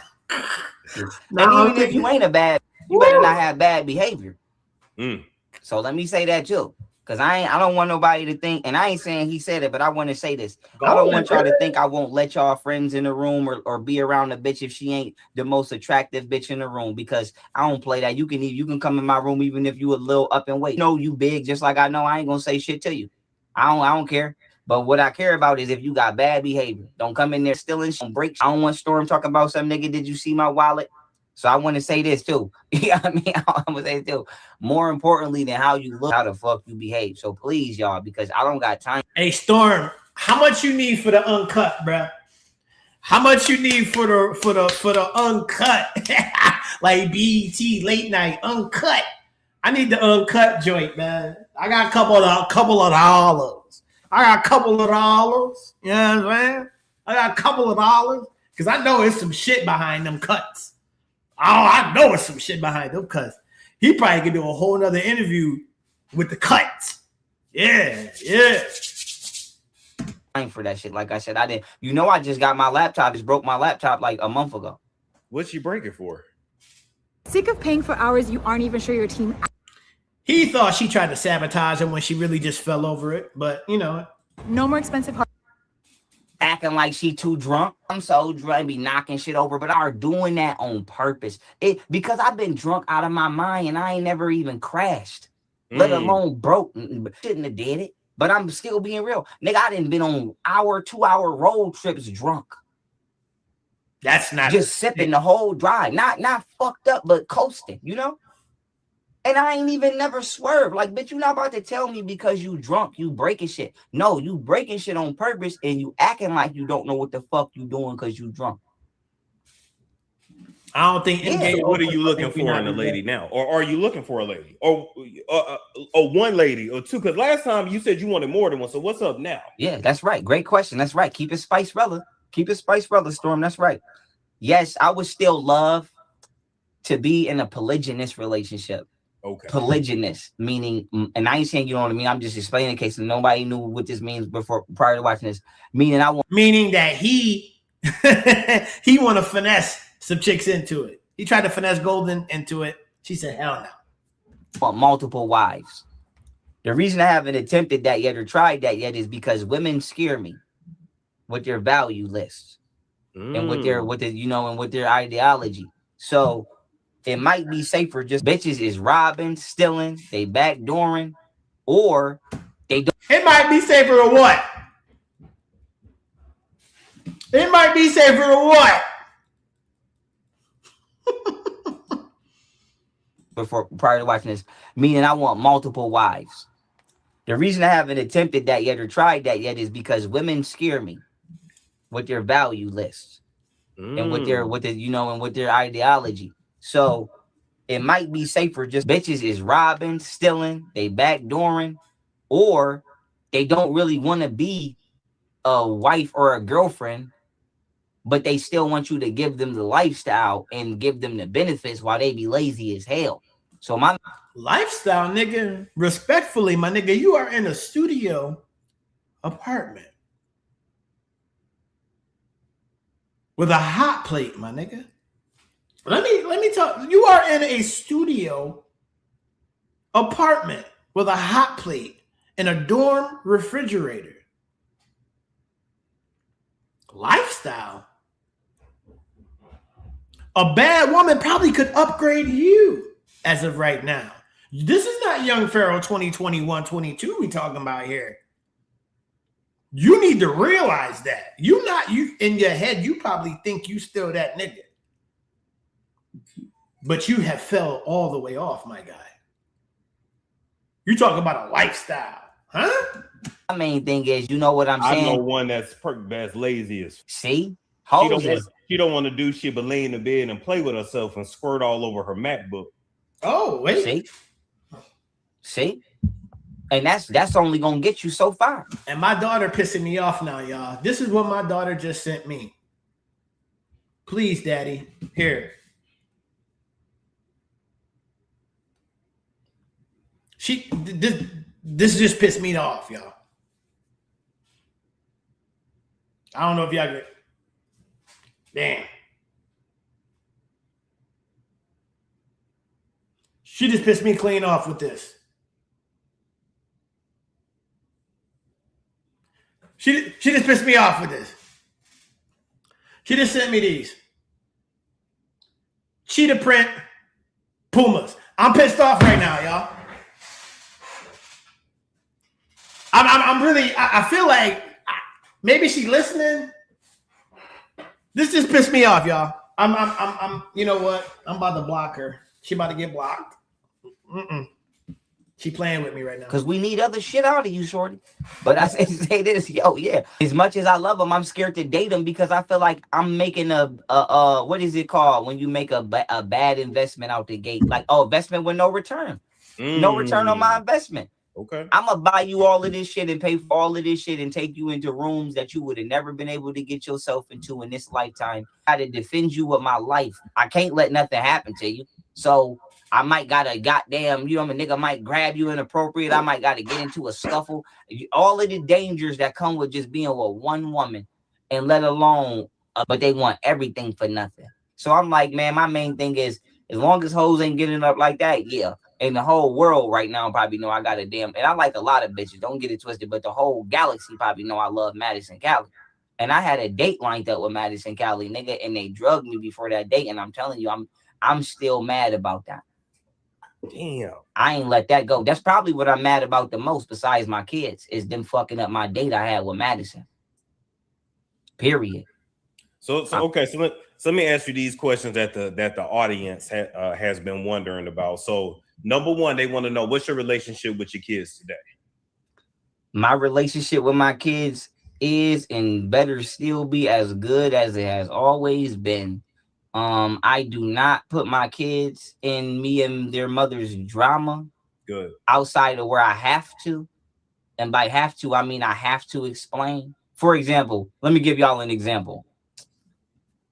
[SPEAKER 2] even if you ain't a bad, you better not have bad behavior. So let me say that too. Cause I don't want nobody to think, and I ain't saying he said it, but I want to say this. I don't want y'all to think I won't let y'all friends in the room or be around a bitch if she ain't the most attractive bitch in the room, because I don't play that. You can come in my room even if you a little up and weight. You you big, just like I know I ain't gonna say shit to you. I don't care. But what I care about is if you got bad behavior. Don't come in there stealing shit, break. I don't want Storm talking about some nigga. Did you see my wallet? So I want to say this too. Yeah, I mean, I'm gonna say it too. More importantly than how you look, how the fuck you behave. So please, y'all, because I don't got time.
[SPEAKER 1] Hey, Storm, how much you need for the uncut, bruh? How much you need for the uncut? Like BET late night uncut. I need the uncut joint, man. I got a couple of dollars. You know what I'm saying? I got a couple of dollars because I know it's some shit behind them cuts. Oh, I know it's some shit behind them cuts. He probably could do a whole nother interview with the cuts. Yeah.
[SPEAKER 2] For that shit, like I said, I didn't. I just got my laptop. Just broke my laptop like a month ago.
[SPEAKER 3] What's she breaking for?
[SPEAKER 8] Sick of paying for hours you aren't even sure your team.
[SPEAKER 1] He thought she tried to sabotage him when she really just fell over it, but
[SPEAKER 8] No more expensive.
[SPEAKER 2] Acting like she too drunk. I'm so drunk, be knocking shit over, but are doing that on purpose. Because I've been drunk out of my mind and I ain't never even crashed, let alone broke. Shouldn't have did it, but I'm still being real. Nigga, I done been on 2-hour road trips drunk.
[SPEAKER 1] That's not
[SPEAKER 2] just sipping the whole drive, not fucked up, but coasting, And I ain't even never swerved. Like, bitch, you not about to tell me because you drunk, you breaking shit. No, you breaking shit on purpose and you acting like you don't know what the fuck you doing because you drunk.
[SPEAKER 1] I don't think.
[SPEAKER 3] So what are you looking for in a lady now? Or are you looking for a lady? Or one lady or two? Because last time you said you wanted more than one. So what's up now?
[SPEAKER 2] Yeah, that's right. Great question. That's right. Keep it spice, brother. Keep it spice, brother, Storm. That's right. Yes, I would still love to be in a polygynous relationship.
[SPEAKER 3] Okay.
[SPEAKER 2] Polygynous, meaning, and I ain't saying you know what I mean. I'm just explaining in case nobody knew what this means prior to watching this. Meaning
[SPEAKER 1] that he he want to finesse some chicks into it. He tried to finesse Golden into it. She said, "Hell no."
[SPEAKER 2] Want multiple wives. The reason I haven't attempted that yet or tried that yet is because women scare me with their value lists and with their and with their ideology. So it might be safer just bitches is robbing, stealing, they backdooring, or they don't.
[SPEAKER 1] It might be safer to what? It might be safer to what?
[SPEAKER 2] Before prior to watching this, meaning I want multiple wives. The reason I haven't attempted that yet or tried that yet is because women scare me with their value lists and with their and with their ideology. So it might be safer just bitches is robbing, stealing, they backdooring, or they don't really want to be a wife or a girlfriend, but they still want you to give them the lifestyle and give them the benefits while they be lazy as hell. So my
[SPEAKER 1] lifestyle, nigga, respectfully, my nigga, you are in a studio apartment with a hot plate, my nigga. Let me talk. You are in a studio apartment with a hot plate and a dorm refrigerator. Lifestyle. A bad woman probably could upgrade you as of right now. This is not Young Pharaoh 2021, 22 we talking about here. You need to realize that. You in your head, you probably think you still that nigga. But you have fell all the way off, my guy. You talk about a lifestyle, huh?
[SPEAKER 2] My main thing is, you know what I'm saying?
[SPEAKER 3] I know one that's lazy as.
[SPEAKER 2] See?
[SPEAKER 3] She don't want to do shit but lay in the bed and play with herself and squirt all over her MacBook.
[SPEAKER 1] Oh, wait.
[SPEAKER 2] See? And that's only gonna get you so far.
[SPEAKER 1] And my daughter pissing me off now, y'all. This is what my daughter just sent me. Please, Daddy. Here. This just pissed me off, y'all. I don't know if y'all get. Damn. She just pissed me clean off with this. She just pissed me off with this. She just sent me these. Cheetah print Pumas. I'm pissed off right now, y'all. I'm really, I feel like maybe she's listening. This just pissed me off, y'all. I'm you know what? I'm about to block her. She about to get blocked. She playing with me right now.
[SPEAKER 2] Because we need other shit out of you, shorty. But I say this, yo, yeah. As much as I love him, I'm scared to date him because I feel like I'm making a what is it called when you make a bad investment out the gate? Like, investment with no return. No return on my investment.
[SPEAKER 3] Okay.
[SPEAKER 2] I'm gonna buy you all of this shit and pay for all of this shit and take you into rooms that you would have never been able to get yourself into in this lifetime. I had to defend you with my life. I can't let nothing happen to you. So I might gotta goddamn, you know, a nigga might grab you inappropriate. I might gotta get into a scuffle. All of the dangers that come with just being with one woman, and let alone, but they want everything for nothing. So I'm like, man, my main thing is, as long as hoes ain't getting up like that, yeah. And the whole world right now probably know I got a damn, and I like a lot of bitches, don't get it twisted, but the whole galaxy probably know I love Madison Cali. And I had a date lined up with Madison Cali, nigga, and they drugged me before that date. And I'm telling you, I'm still mad about that.
[SPEAKER 3] Damn.
[SPEAKER 2] I ain't let that go. That's probably what I'm mad about the most, besides my kids, is them fucking up my date I had with Madison. Period.
[SPEAKER 3] So okay, so let me ask you these questions that the audience has been wondering about. So number one, they want to know, what's your relationship with your kids today?
[SPEAKER 2] My relationship with my kids is and better still be as good as it has always been. I do not put my kids in me and their mother's drama.
[SPEAKER 3] Good.
[SPEAKER 2] Outside of where I have to. And by have to, I mean I have to explain. For example, let me give y'all an example.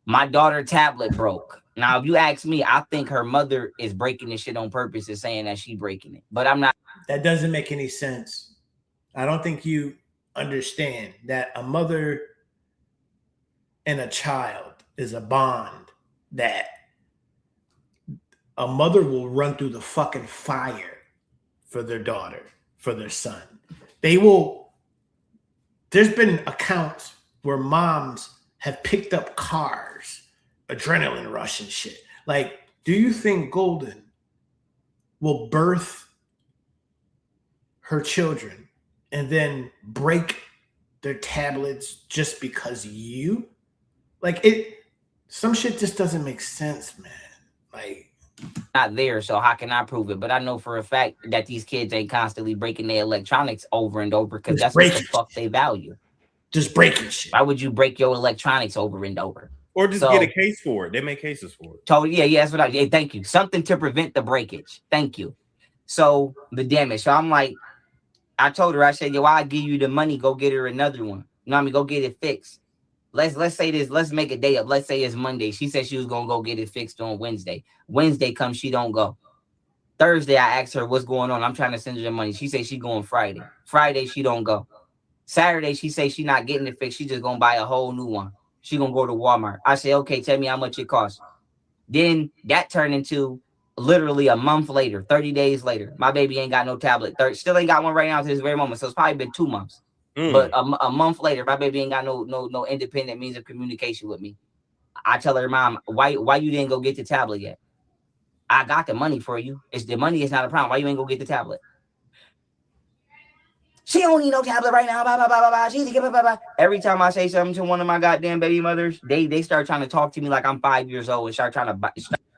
[SPEAKER 2] My daughter tablet broke. Now, if you ask me, I think her mother is breaking this shit on purpose and saying that she breaking it. But I'm not.
[SPEAKER 1] That doesn't make any sense. I don't think you understand that a mother and a child is a bond that a mother will run through the fucking fire for their daughter, for their son. They will. There's been accounts where moms have picked up cars, adrenaline rush and shit. Like, do you think Golden will birth her children and then break their tablets just because you? Like, some shit just doesn't make sense, man. Like,
[SPEAKER 2] not there, so how can I prove it? But I know for a fact that these kids ain't constantly breaking their electronics over and over because that's what the fuck they value.
[SPEAKER 1] Just breaking shit.
[SPEAKER 2] Why would you break your electronics over and over?
[SPEAKER 3] Or just get a case for it. They make cases for it.
[SPEAKER 2] So yeah, that's what thank you. Something to prevent the breakage. Thank you. So the damage. So I'm like, I told her, I said, yo, I'll give you the money, go get her another one. You know what I mean? Go get it fixed. Let's say this, let's make a day up. Let's say it's Monday. She said she was gonna go get it fixed on Wednesday. Wednesday comes, she don't go. Thursday, I asked her what's going on. I'm trying to send her the money. She said she going Friday. Friday, she don't go. Saturday, she say she not getting it fixed. She just gonna buy a whole new one. She gonna go to Walmart. I say, okay, tell me how much it costs. Then that turned into Literally a month later, 30 days later, my baby ain't got no tablet. Still ain't got one right now to this very moment. So it's probably been 2 months. But a month later, my baby ain't got no independent means of communication with me. I tell her, Mom, why you didn't go get the tablet yet? I got the money for you. It's the money is not a problem. Why you ain't go get the tablet? She don't need no tablet right now. Blah, blah, blah, blah, blah. She blah, blah, blah. Every time I say something to one of my goddamn baby mothers, they start trying to talk to me like I'm 5 years old and start trying to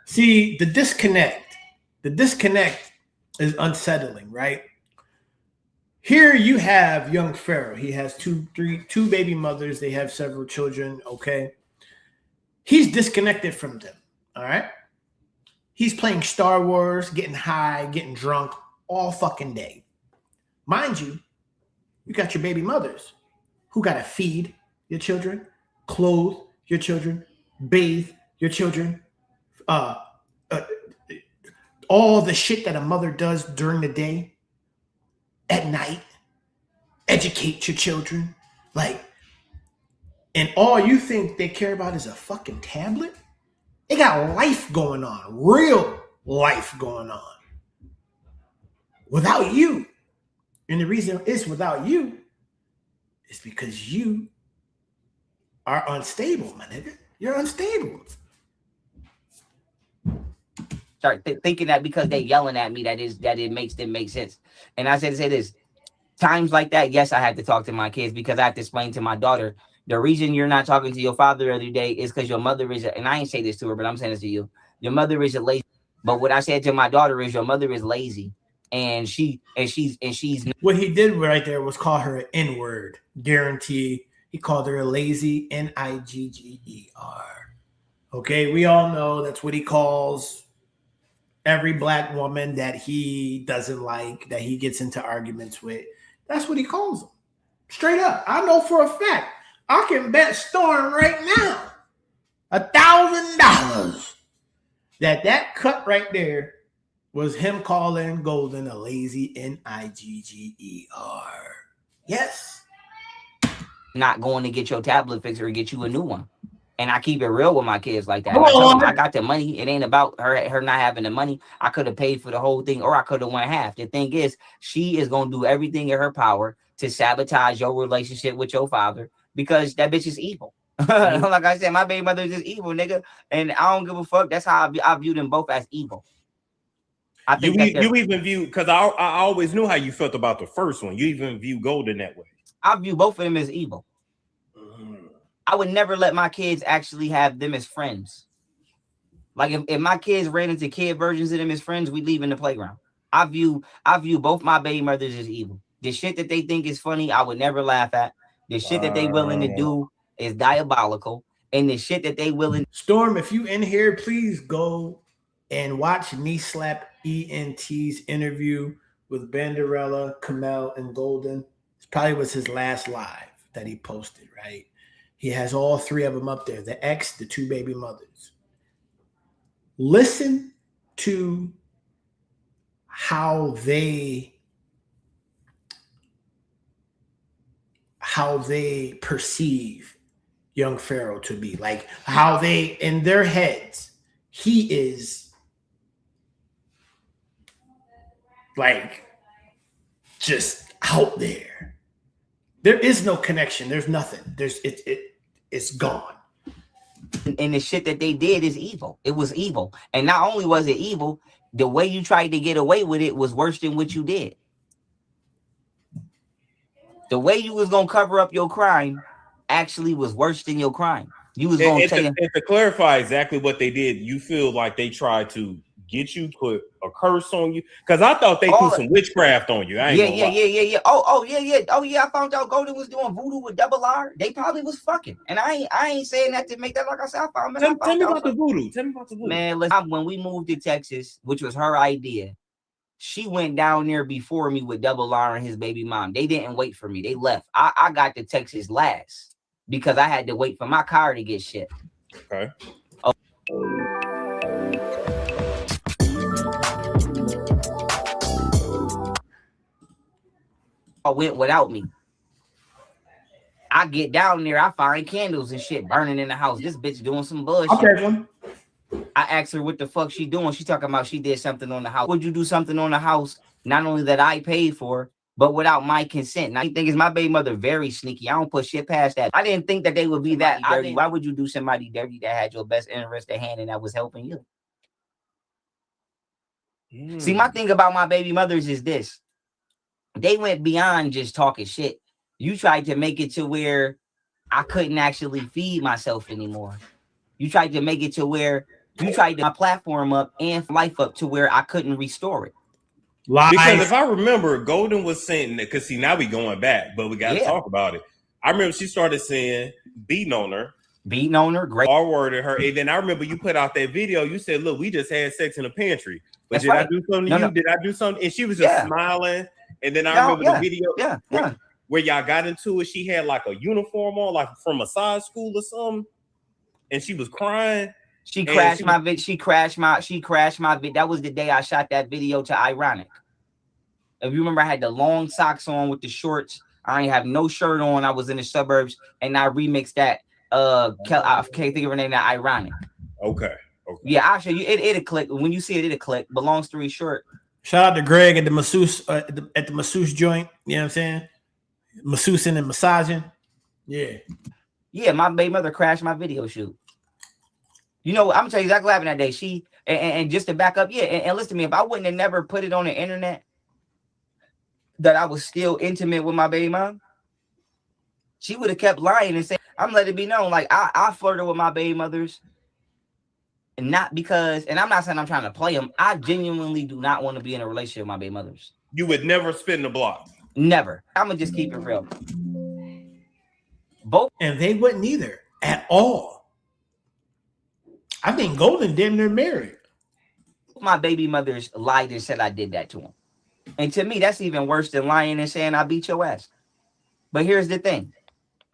[SPEAKER 1] see the disconnect. The disconnect is unsettling, right? Here you have young Pharaoh. He has two baby mothers. They have several children. Okay. He's disconnected from them. All right. He's playing Star Wars, getting high, getting drunk all fucking day. Mind you, you got your baby mothers who got to feed your children, clothe your children, bathe your children, all the shit that a mother does during the day, at night, educate your children. Like, and all you think they care about is a fucking tablet? They got life going on, real life going on without you. And the reason it's without you is because you are unstable, my nigga. You're unstable.
[SPEAKER 2] Start thinking that because they yelling at me that it makes them make sense. And I said to say this, times like that, yes, I had to talk to my kids because I have to explain to my daughter the reason you're not talking to your father every day is because your mother is and I ain't say this to her, but I'm saying this to you. Your mother is a lazy. But what I said to my daughter is your mother is lazy. And she's
[SPEAKER 1] what he did right there was call her an N-word. Guarantee. He called her a lazy, Nigger. Okay, we all know that's what he calls every black woman that he doesn't like, that he gets into arguments with. That's what he calls them. Straight up. I know for a fact. I can bet Storm right now $1,000 that cut right there was him calling Golden a lazy Nigger. Yes.
[SPEAKER 2] Not going to get your tablet fixed or get you a new one. And I keep it real with my kids like that. I tell them I got the money. It ain't about her not having the money. I could have paid for the whole thing or I could have went half. The thing is, she is going to do everything in her power to sabotage your relationship with your father because that bitch is evil. Like I said, my baby mother is just evil, nigga. And I don't give a fuck. That's how I view them both as evil.
[SPEAKER 3] I think you even view, because I always knew how you felt about the first one. You even view Golden that way.
[SPEAKER 2] I view both of them as evil. I would never let my kids actually have them as friends. Like if my kids ran into kid versions of them as friends, we leave in the playground. I view both my baby mothers as evil. The shit that they think is funny, I would never laugh at. The shit that they willing to do is diabolical. And the shit that they willing.
[SPEAKER 1] Storm, if you in here, please go and watch Knee Slap ENT's interview with Banderella, Kamel, and Golden. It probably was his last live that he posted, right? He has all three of them up there, the ex, the two baby mothers. Listen to how they perceive young Pharaoh to be, like how they, in their heads, he is like just out there. There is no connection. There's nothing. It's gone.
[SPEAKER 2] And the shit that they did is evil. It was evil. And not only was it evil, the way you tried to get away with it was worse than what you did. The way you was going to cover up your crime actually was worse than your crime. You was going to say...
[SPEAKER 3] And to clarify exactly what they did, you feel like they tried to get you, put a curse on you? Because I thought they threw some witchcraft on you.
[SPEAKER 2] Yeah. Oh, yeah. I found out Golden was doing voodoo with Double R. They probably was fucking. And I ain't saying that to make that like I said.
[SPEAKER 3] Tell me about the voodoo.
[SPEAKER 2] Man, listen, when we moved to Texas, which was her idea, she went down there before me with Double R and his baby mom. They didn't wait for me. They left. I got to Texas last because I had to wait for my car to get shipped.
[SPEAKER 3] Okay.
[SPEAKER 2] Oh. Went without me. I get down there, I find candles and shit burning in the house. This bitch doing some bullshit.
[SPEAKER 1] Okay,
[SPEAKER 2] I asked her what the fuck she doing. She talking about she did something on the house. Would you do something on the house? Not only that I paid for, but without my consent. And I think it's my baby mother very sneaky. I don't put shit past that. I didn't think that they would be that dirty. Why would you do somebody dirty that had your best interest at hand and that was helping you? See, my thing about my baby mothers is this. They went beyond just talking shit. You tried to make it to where I couldn't actually feed myself anymore. You tried to make it to where you tried to my platform up and life up to where I couldn't restore it.
[SPEAKER 1] Lies.
[SPEAKER 3] Because if I remember, Golden was saying that, because see, now we going back, but we got to talk about it. I remember she started saying, beating on her,
[SPEAKER 2] great
[SPEAKER 3] R-worded her. And then I remember you put out that video. You said, look, we just had sex in the pantry. But
[SPEAKER 2] That's
[SPEAKER 3] did
[SPEAKER 2] right.
[SPEAKER 3] I do something to you? Did I do something? And she was just smiling. And then I remember the video where y'all got into it. She had like a uniform on, like from a side school or something. And she was crying.
[SPEAKER 2] She crashed my video. She crashed my video. That was the day I shot that video to Ironic. If you remember, I had the long socks on with the shorts. I ain't have no shirt on. I was in the suburbs and I remixed that. I can't think of her name. That Ironic.
[SPEAKER 3] Okay.
[SPEAKER 2] Yeah, I'll show you. It'll click. When you see it, it'll click. But long story short.
[SPEAKER 1] Shout out to Greg at the masseuse at the masseuse joint. You know what I'm saying? Masseusing and massaging. Yeah.
[SPEAKER 2] Yeah, my baby mother crashed my video shoot. You know, I'm gonna tell you exactly what happened that day. She and just to back up, and listen to me, if I wouldn't have never put it on the internet that I was still intimate with my baby mom, she would have kept lying and said, I'm letting it be known. Like I flirted with my baby mothers. And not because, and I'm not saying I'm trying to play them. I genuinely do not want to be in a relationship with my baby mothers.
[SPEAKER 3] You would never spin the block.
[SPEAKER 2] Never. I'm gonna just keep it real. Both,
[SPEAKER 1] and they wouldn't either at all. I think Golden damn near married.
[SPEAKER 2] My baby mothers lied and said I did that to them. And to me, that's even worse than lying and saying I beat your ass. But here's the thing.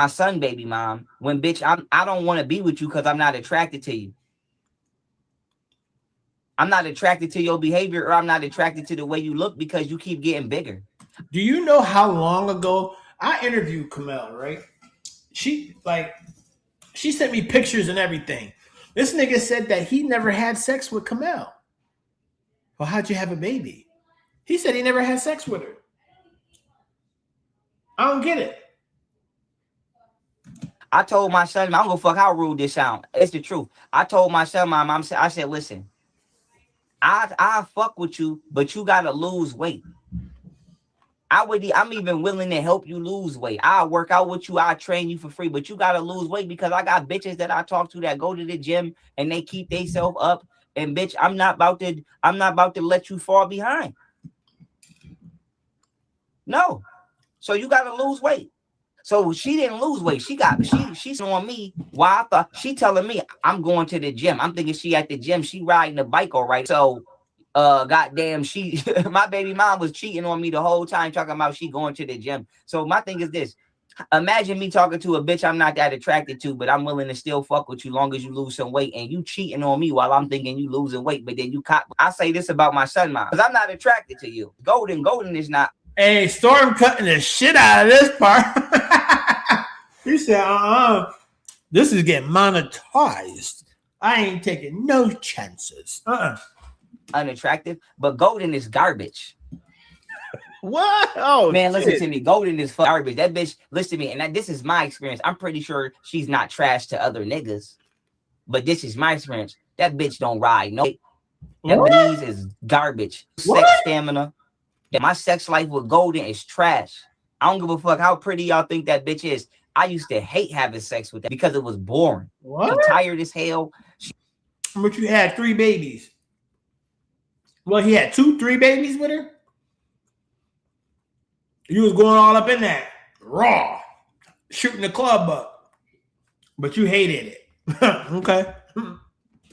[SPEAKER 2] My son, baby mom, when bitch, I don't want to be with you because I'm not attracted to you. I'm not attracted to your behavior, or I'm not attracted to the way you look because you keep getting bigger.
[SPEAKER 1] Do you know how long ago I interviewed Kamel, right? She sent me pictures and everything. This nigga said that he never had sex with Kamel. Well, how'd you have a baby? He said he never had sex with her. I don't get it.
[SPEAKER 2] I told my son, I don't give a fuck how rude this sounds. It's the truth. I told my son, my mom, I said, listen, I fuck with you, but you gotta lose weight. I'm even willing to help you lose weight. I'll work out with you, I'll train you for free, but you gotta lose weight because I got bitches that I talk to that go to the gym and they keep themselves up. And bitch, I'm not about to let you fall behind. No. So you gotta lose weight. So she didn't lose weight. She's on me. Why? I thought she telling me I'm going to the gym. I'm thinking she at the gym. She riding the bike, all right. So, goddamn, my baby mom was cheating on me the whole time, talking about she going to the gym. So my thing is this: imagine me talking to a bitch I'm not that attracted to, but I'm willing to still fuck with you long as you lose some weight, and you cheating on me while I'm thinking you losing weight, but then you cop. I say this about my son, mom, because I'm not attracted to you. Golden is not.
[SPEAKER 1] Hey, Storm cutting the shit out of this part. He said, this is getting monetized. I ain't taking no chances.
[SPEAKER 2] Unattractive, but Golden is garbage.
[SPEAKER 3] What? Oh,
[SPEAKER 2] man,
[SPEAKER 3] shit.
[SPEAKER 2] listen to me. Golden is garbage. That bitch, listen to me. And this is my experience. I'm pretty sure she's not trash to other niggas, but this is my experience. That bitch don't ride. No, that bitch is garbage.
[SPEAKER 1] What?
[SPEAKER 2] Sex stamina. My sex life with Golden is trash. I don't give a fuck how pretty y'all think that bitch is. I used to hate having sex with that because it was boring.
[SPEAKER 1] What?
[SPEAKER 2] She tired as hell.
[SPEAKER 1] But you had 3 babies. Well, he had 3 babies with her. You was going all up in that raw, shooting the club up, but you hated it. Okay.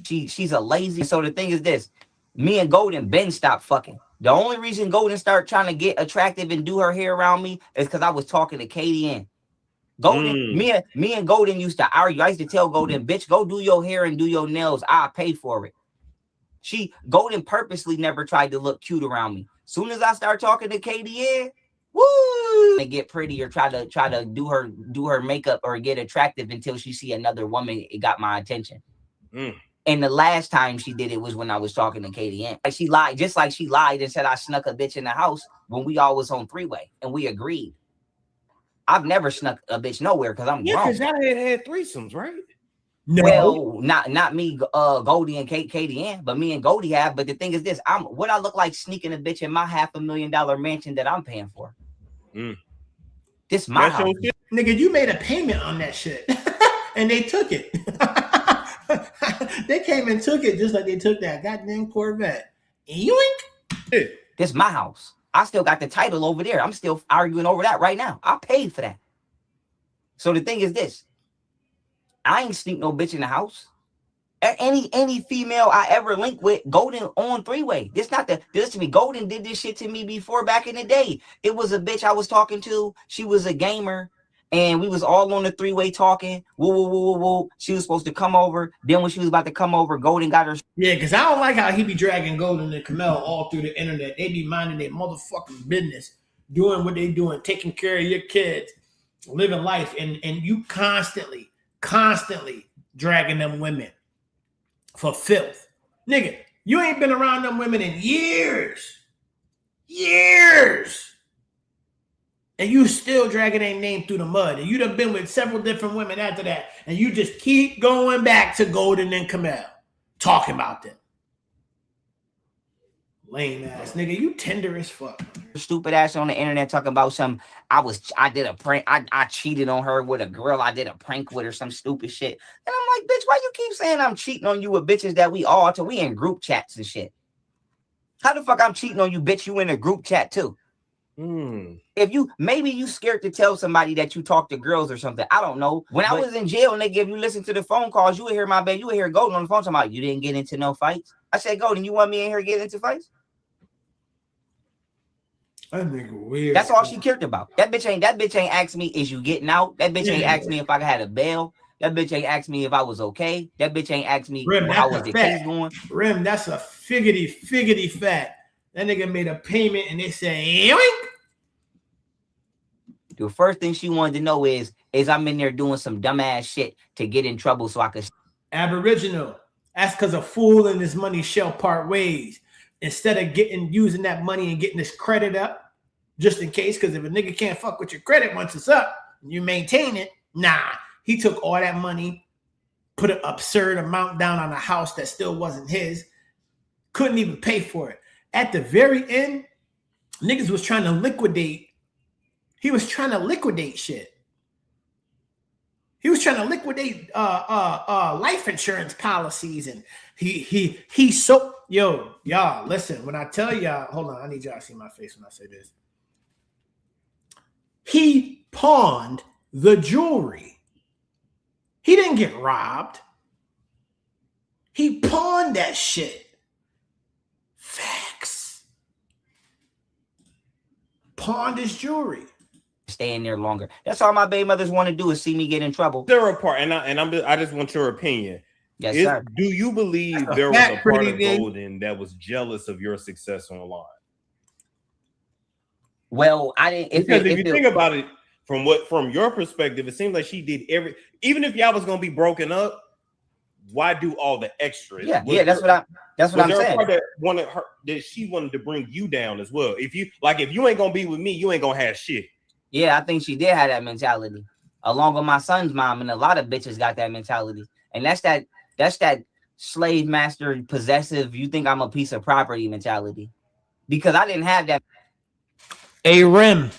[SPEAKER 2] She's a lazy. So the thing is this: me and Golden been stopped fucking. The only reason Golden started trying to get attractive and do her hair around me is because I was talking to Katie Ann. Golden, me and Golden used to argue. I used to tell Golden, bitch, go do your hair and do your nails. I'll pay for it. Golden purposely never tried to look cute around me. Soon as I start talking to Katie Ann, woo, and get pretty or try to do her makeup or get attractive until she see another woman, it got my attention. And the last time she did it was when I was talking to Katie Ann. She lied, just like she lied and said I snuck a bitch in the house when we all was on three-way and we agreed. I've never snuck a bitch nowhere because I'm grown.
[SPEAKER 3] because y'all had threesomes, right?
[SPEAKER 1] No.
[SPEAKER 2] Well, not me, Goldie and Katie Ann, but me and Goldie have. But the thing is this: what I look like sneaking a bitch in my $500,000 mansion that I'm paying for. This my house.
[SPEAKER 1] Nigga, you made a payment on that shit, and they took it. They came and took it just like they took that goddamn Corvette. Yoink.
[SPEAKER 2] This my house. I still got the title over there. I'm still arguing over that right now. I paid for that. So the thing is this: I ain't sneak no bitch in the house. Any female I ever linked with, Golden on three-way. Listen to me. Golden did this shit to me before back in the day. It was a bitch I was talking to. She was a gamer. And we was all on the three-way talking. Woo, woo, woo, woo, woo. She was supposed to come over. Then when she was about to come over, Golden got her.
[SPEAKER 1] Yeah, because I don't like how he be dragging Golden and Kamel all through the internet. They be minding their motherfucking business, doing what they doing, taking care of your kids, living life. And you constantly dragging them women for filth. Nigga, you ain't been around them women in years. And you still dragging their name through the mud. And you done been with several different women after that. And you just keep going back to Golden and Kamel, talking about them. Lame ass nigga, you tender as fuck.
[SPEAKER 2] Stupid ass on the internet talking about some. I did a prank. I cheated on her with a girl. I did a prank with her, some stupid shit. And I'm like, bitch, why you keep saying I'm cheating on you with bitches that we all till we in group chats and shit? How the fuck I'm cheating on you, bitch? You in a group chat too. If you maybe you scared to tell somebody that you talk to girls or something. I don't know. When I was in jail, nigga, if you listen to the phone calls, you would hear my baby, you would hear Golden on the phone talking about you didn't get into no fights. I said, Golden, you want me in here getting into fights?
[SPEAKER 1] That nigga weird.
[SPEAKER 2] That's all she cared about. That bitch ain't asked me, is you getting out? That bitch ain't asked me if I had a bail. That bitch ain't asked me if I was okay. That bitch ain't asked me how was the case going.
[SPEAKER 1] Rim, that's a figgity fact. That nigga made a payment and they said, yoink.
[SPEAKER 2] The first thing she wanted to know is I'm in there doing some dumbass shit to get in trouble so I could.
[SPEAKER 1] Aboriginal. That's because a fool and his money shall part ways. Instead of using that money and getting this credit up, just in case, because if a nigga can't fuck with your credit once it's up, and you maintain it. Nah, he took all that money, put an absurd amount down on a house that still wasn't his, couldn't even pay for it. At the very end, niggas was trying to liquidate. He was trying to liquidate shit. He was trying to liquidate life insurance policies, and he so y'all listen. When I tell y'all, hold on, I need y'all to see my face when I say this. He pawned the jewelry. He didn't get robbed. He pawned that shit. Facts. Pawned his jewelry.
[SPEAKER 2] Stay in there longer. That's all my baby mothers want to do is see me get in trouble.
[SPEAKER 3] There a part, I just want your opinion.
[SPEAKER 2] Yes, sir.
[SPEAKER 3] Do you believe there was a part of Golden that was jealous of your success online?
[SPEAKER 2] Well, I didn't.
[SPEAKER 3] If you think about it from your perspective, it seems like she did even if y'all was gonna be broken up, why do all the extras?
[SPEAKER 2] Yeah, that's what I'm saying.
[SPEAKER 3] That she wanted to bring you down as well. If you ain't gonna be with me, you ain't gonna have shit.
[SPEAKER 2] Yeah, I think she did have that mentality, along with my son's mom, and a lot of bitches got that mentality. And that's that slave master possessive. You think I'm a piece of property mentality, because I didn't have that.
[SPEAKER 1] A Rim,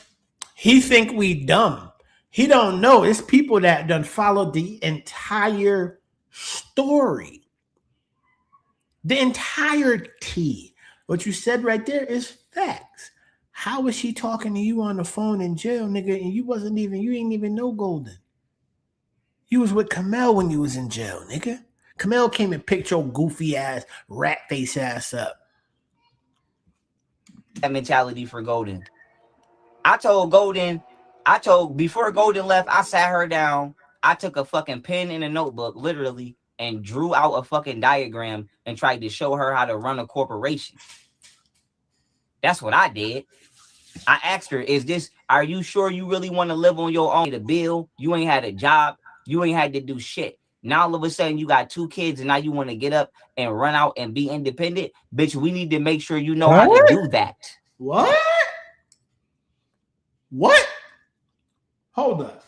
[SPEAKER 1] he think we dumb. He don't know. It's people that done followed the entire story, the entirety. What you said right there is facts. How was she talking to you on the phone in jail, nigga? And you ain't even know Golden. You was with Kamel when you was in jail, nigga. Kamel came and picked your goofy ass, rat face ass up.
[SPEAKER 2] That mentality for Golden. Before Golden left, I sat her down. I took a fucking pen and a notebook, literally, and drew out a fucking diagram and tried to show her how to run a corporation. That's what I did. I asked her, are you sure you really want to live on your own? The bill, you ain't had a job, you ain't had to do shit. Now all of a sudden you got 2 kids and now you want to get up and run out and be independent. Bitch, we need to make sure you know how to do that.
[SPEAKER 1] What? What? Hold up.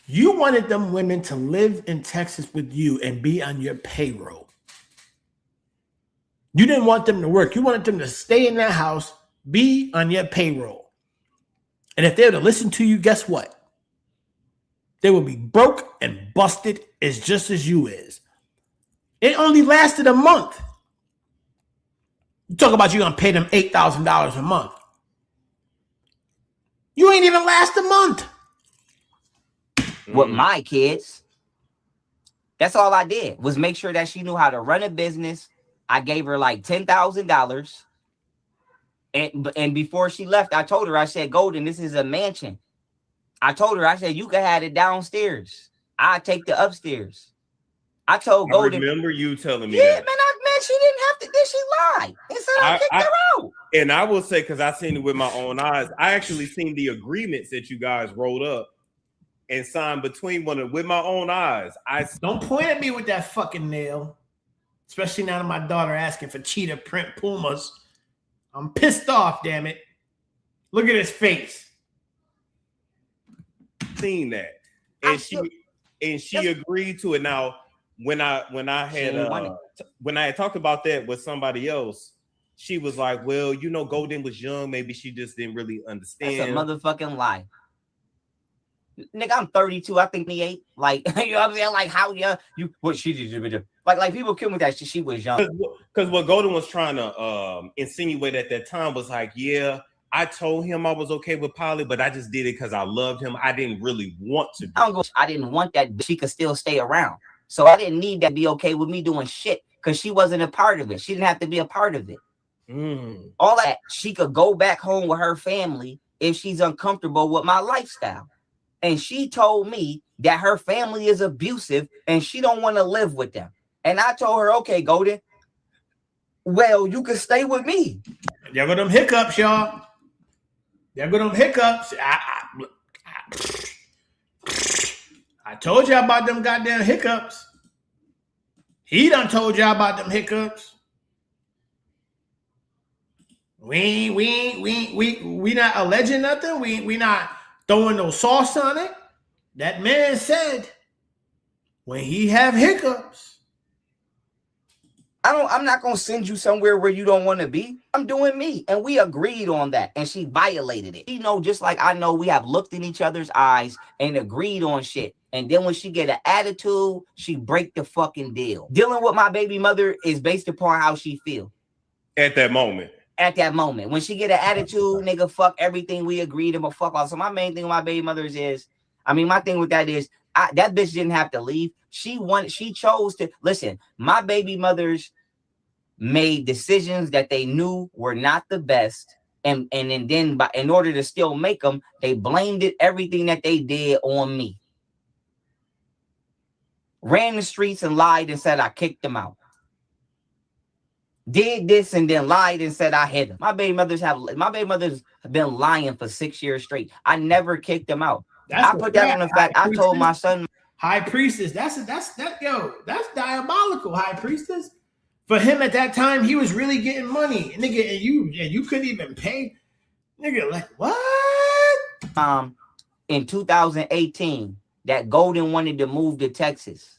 [SPEAKER 1] You wanted them women to live in Texas with you and be on your payroll. You didn't want them to work. You wanted them to stay in that house, be on your payroll. And if they were to listen to you, guess what? They will be broke and busted as just as you is. It only lasted a month. You talk about you gonna pay them $8,000 a month. You ain't even last a month.
[SPEAKER 2] With my kids, that's all I did was make sure that she knew how to run a business. I gave her like $10,000. And before she left, I told her, I said, Golden, this is a mansion. I told her, I said, you can have it downstairs. I take the upstairs. I told Golden.
[SPEAKER 3] I remember you telling me
[SPEAKER 2] yeah,
[SPEAKER 3] that.
[SPEAKER 2] man, she didn't have to. Then she lied and said I kicked her out.
[SPEAKER 3] And I will say, because I seen it with my own eyes, I actually seen the agreements that you guys wrote up and signed between with my own eyes.
[SPEAKER 1] Don't point at me with that fucking nail, especially now that my daughter asking for cheetah print Pumas. I'm pissed off, damn it. Look at his face.
[SPEAKER 3] Seen that, and she agreed to it. Now, when I had talked about that with somebody else, she was like, "Well, you know, Golden was young. Maybe she just didn't really understand."
[SPEAKER 2] That's a motherfucking lie. Nigga, I'm 32. I think 28. Like, you know what I'm saying? Like, how young you? What she did? Like people kill me that she was young.
[SPEAKER 3] Because what Golden was trying to insinuate at that time was like, yeah, I told him I was okay with Polly, but I just did it because I loved him. I didn't really want to.
[SPEAKER 2] I didn't want that. She could still stay around, so I didn't need that to be okay with me doing shit because she wasn't a part of it. She didn't have to be a part of it. All that she could go back home with her family if she's uncomfortable with my lifestyle. And she told me that her family is abusive and she don't want to live with them. And I told her, okay, Golden, well, you can stay with me.
[SPEAKER 1] There go them hiccups, y'all. There go them hiccups. I told y'all about them goddamn hiccups. He done told y'all about them hiccups. We not alleging nothing. We not throwing no sauce on it. That man said when he have hiccups,
[SPEAKER 2] I'm not gonna send you somewhere where you don't want to be. I'm doing me, and we agreed on that, and she violated it. You know, just like I know we have looked in each other's eyes and agreed on shit. And then when she get an attitude, she break the fucking deal. Dealing with my baby mother is based upon how she feel
[SPEAKER 3] at that moment.
[SPEAKER 2] At that moment, when she get an attitude, nigga, fuck everything we agreed and fuck off. So my main thing with my baby mothers is, my thing with that is, that bitch didn't have to leave. She chose to listen. My baby mothers made decisions that they knew were not the best, and then in order to still make them, they blamed everything that they did on me. Ran the streets and lied and said I kicked them out. Did this and then lied and said I hit them. My baby mothers have been lying for 6 years straight. I never kicked them out. I put that on the fact. I told my son,
[SPEAKER 1] High Priestess. That's diabolical, High Priestess. For him at that time, he was really getting money, nigga, and you couldn't even pay, nigga. Like what?
[SPEAKER 2] In 2018, that Golden wanted to move to Texas.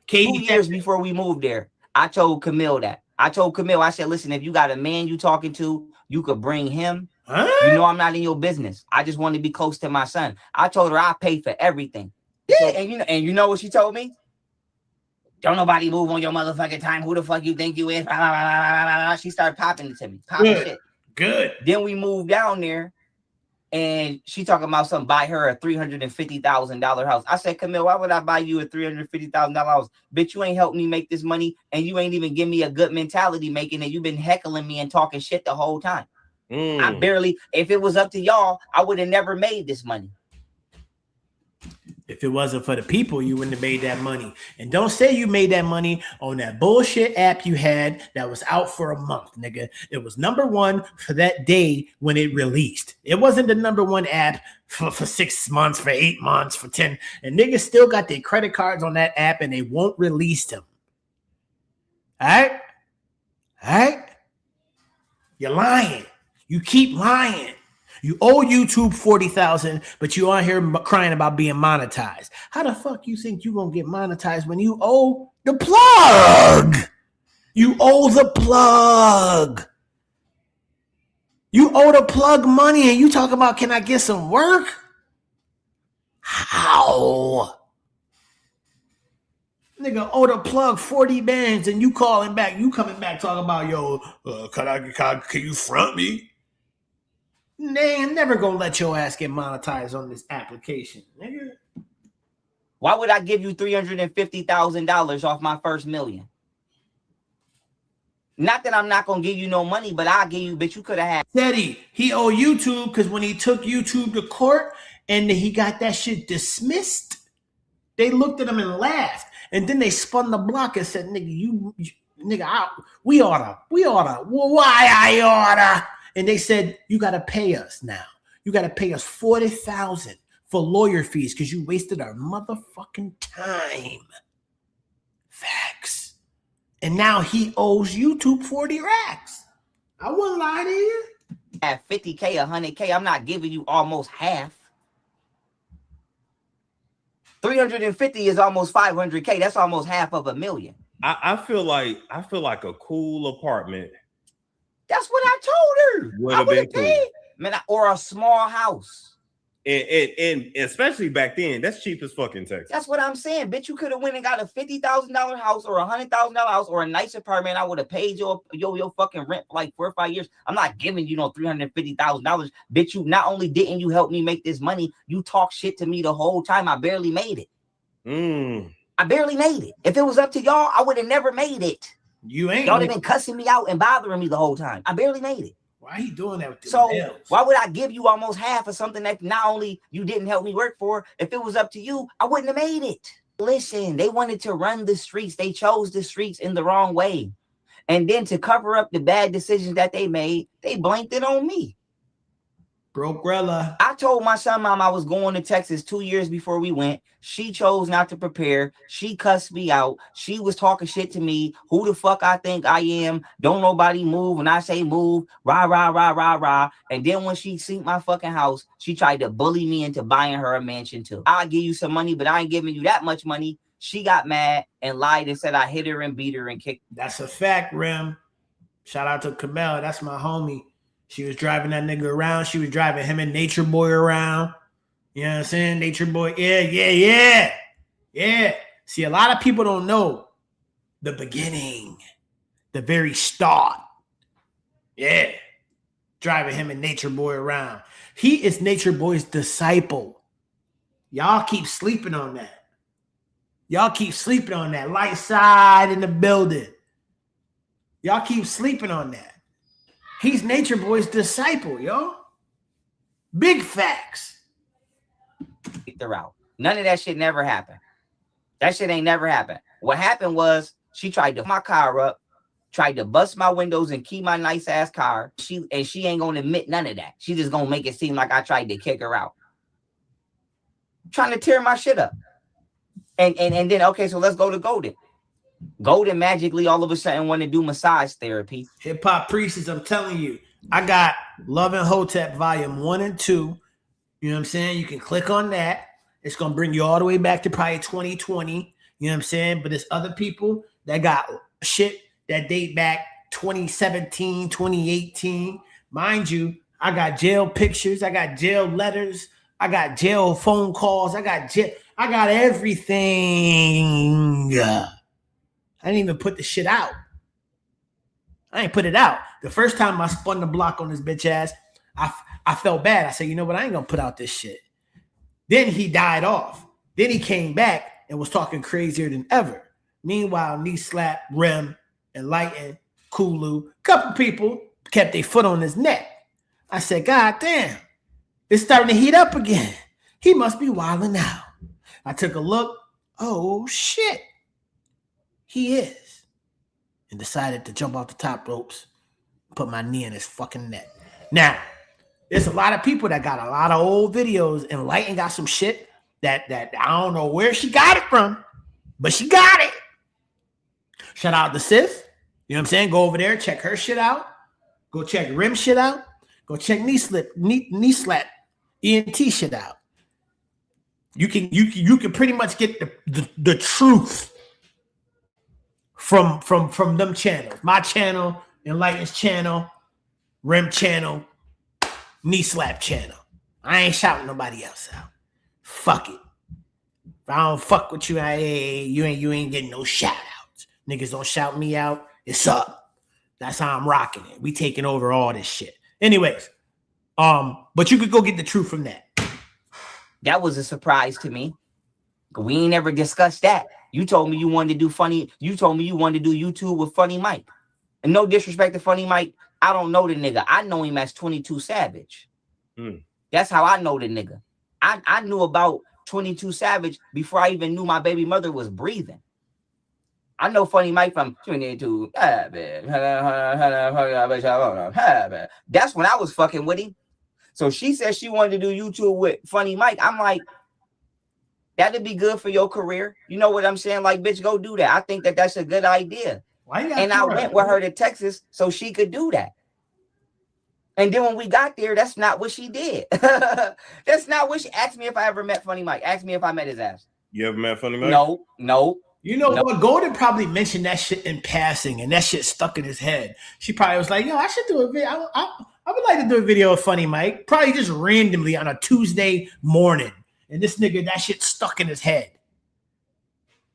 [SPEAKER 2] 2 years before we moved there, I told Camille that. I said, listen, if you got a man you talking to, you could bring him.
[SPEAKER 1] Huh?
[SPEAKER 2] You know I'm not in your business. I just want to be close to my son. I told her I pay for everything. Yeah, and you know what she told me? Don't nobody move on your motherfucking time. Who the fuck you think you is? She started popping it to me. Shit.
[SPEAKER 1] Good.
[SPEAKER 2] Then we moved down there, and she talking about something, buy her a $350,000 house. I said, Camille, why would I buy you a $350,000 house? Bitch, you ain't helped me make this money, and you ain't even give me a good mentality making it. You've been heckling me and talking shit the whole time. I barely, if it was up to y'all, I would have never made this money.
[SPEAKER 1] If it wasn't for the people, you wouldn't have made that money. And don't say you made that money on that bullshit app you had that was out for a month, nigga. It was #1 for that day when it released. It wasn't the number one app for 6 months, for 8 months, for 10. And niggas still got their credit cards on that app and they won't release them. All right? All right? You're lying. You keep lying. You owe YouTube $40,000, but you on here crying about being monetized. How the fuck you think you gonna get monetized when you owe the plug? You owe the plug. You owe the plug money, and you talk about, can I get some work? How? Nigga owe the plug 40 bands, and you calling back. You coming back talking about, yo, can you front me? They ain't never gonna let your ass get monetized on this application, nigga.
[SPEAKER 2] Why would I give you $350,000 off my first million? Not that I'm not gonna give you no money, but I'll give you, bitch, you could have had.
[SPEAKER 1] Teddy, he owe YouTube because when he took YouTube to court and he got that shit dismissed, they looked at him and laughed. And then they spun the block and said, nigga, we oughta, why I oughta? And they said, you got to pay us now. You got to pay us $40,000 for lawyer fees because you wasted our motherfucking time. Facts. And now he owes YouTube 40 racks. I wouldn't lie to you.
[SPEAKER 2] At 50K, 100K, I'm not giving you almost half. 350 is almost 500K. That's almost half of $1 million.
[SPEAKER 3] I feel like a cool apartment.
[SPEAKER 2] That's what I told her.
[SPEAKER 3] Would
[SPEAKER 2] I
[SPEAKER 3] have
[SPEAKER 2] would
[SPEAKER 3] been
[SPEAKER 2] have paid, man, or a small house.
[SPEAKER 3] And especially back then, that's cheap as fucking Texas.
[SPEAKER 2] That's what I'm saying, bitch. You could have went and got a $50,000 house or a $100,000 house or a nice apartment. I would have paid your fucking rent for like 4 or 5 years. I'm not giving you no $350,000, bitch. You not only didn't you help me make this money, you talk shit to me the whole time. I barely made it. I barely made it. If it was up to y'all, I would have never made it.
[SPEAKER 1] You ain't.
[SPEAKER 2] Y'all have been cussing me out and bothering me the whole time. I barely made it.
[SPEAKER 1] Why are you doing that with the
[SPEAKER 2] So
[SPEAKER 1] nails?
[SPEAKER 2] why would I give you almost half of something that not only you didn't help me work for, if it was up to you, I wouldn't have made it. Listen, they wanted to run the streets. They chose the streets in the wrong way. And then to cover up the bad decisions that they made, they blanked it on me.
[SPEAKER 1] Brokerella.
[SPEAKER 2] I told my son mom I was going to Texas 2 years before we went. She chose not to prepare. She cussed me out. She was talking shit to me. Who the fuck I think I am? Don't nobody move when I say move. Rah, rah, rah, rah, rah. And then when she seen my fucking house, she tried to bully me into buying her a mansion too. I'll give you some money, but I ain't giving you that much money. She got mad and lied and said I hit her and beat her and kicked.
[SPEAKER 1] That's a fact, Rim. Shout out to Kamel. That's my homie. She was driving that nigga around. She was driving him and Nature Boy around. You know what I'm saying? Nature Boy. Yeah. See, a lot of people don't know the beginning, the very start. Yeah. Driving him and Nature Boy around. He is Nature Boy's disciple. Y'all keep sleeping on that. Light side in the building. Y'all keep sleeping on that. He's Nature Boy's disciple, yo. Big facts.
[SPEAKER 2] Her out. None of that shit never happened. That shit ain't never happened. What happened was she tried to my car up, tried to bust my windows and keep my nice ass car. She ain't gonna admit none of that. She just gonna make it seem like I tried to kick her out. Trying to tear my shit up. And then okay, so let's go to Golden. Golden magically all of a sudden want to do massage therapy.
[SPEAKER 1] Hip Hop Priestess, I'm telling you, I got Love and Hotep Volume 1 and 2. You know what I'm saying? You can click on that. It's going to bring you all the way back to probably 2020. You know what I'm saying? But there's other people that got shit that date back 2017, 2018. Mind you, I got jail pictures. I got jail letters. I got jail phone calls. I got everything. I didn't even put the shit out. I ain't put it out. The first time I spun the block on this bitch ass, I felt bad. I said, you know what? I ain't going to put out this shit. Then he died off. Then he came back and was talking crazier than ever. Meanwhile, Knee Slap, Rem, Enlighten, Kulu, couple people kept their foot on his neck. I said, God damn, it's starting to heat up again. He must be wilding out. I took a look. Oh, shit. He is. And decided to jump off the top ropes, put my knee in his fucking neck. Now, There's a lot of people that got a lot of old videos, and Lighten got some shit that I don't know where she got it from, but she got it. Shout out to Sif. You know what I'm saying? Go over there, check her shit out. Go check Rim shit out. Go check knee slap, ENT shit out. You can pretty much get the truth from them channels. My channel, Enlighten's channel, Rim channel, knee slap channel. I ain't shouting nobody else out. Fuck it. If I don't fuck with you, you ain't getting no shout outs. Niggas don't shout me out. It's up. That's how I'm rocking it. We taking over all this shit. Anyways, but you could go get the truth from that.
[SPEAKER 2] That was a surprise to me. We ain't ever discussed that. You told me you wanted to do funny. You told me you wanted to do YouTube with Funny Mike. And no disrespect to Funny Mike, I don't know the nigga. I know him as 22 Savage. That's how I know the nigga. I knew about 22 Savage before I even knew my baby mother was breathing. I know Funny Mike from 22 Savage. That's when I was fucking with him. So she said she wanted to do YouTube with Funny Mike. I'm like, that'd be good for your career. You know what I'm saying? Like, bitch, go do that. I think that that's a good idea. And I went with her to Texas so she could do that. And then when we got there, that's not what she did. That's not what she asked me if I ever met Funny Mike. Asked me if I met his ass. You ever met Funny Mike? No.
[SPEAKER 1] You know what? Golden probably mentioned that shit in passing, and that shit stuck in his head. She probably was like, yo, I should do a video. I would like to do a video of Funny Mike, probably just randomly on a Tuesday morning. And this nigga, that shit stuck in his head.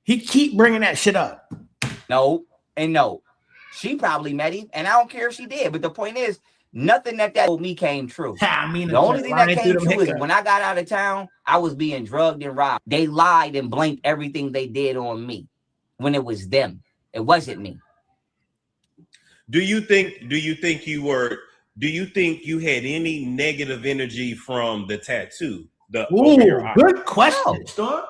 [SPEAKER 1] He keep bringing that shit up.
[SPEAKER 2] No. She probably met him, and I don't care if she did. But the point is, nothing that told me came true.
[SPEAKER 1] I mean,
[SPEAKER 2] the only thing that came true is when I got out of town, I was being drugged and robbed. They lied and blamed everything they did on me when it was them. It wasn't me.
[SPEAKER 3] Do you think you had any negative energy from the tattoo?
[SPEAKER 1] Good question, Storm.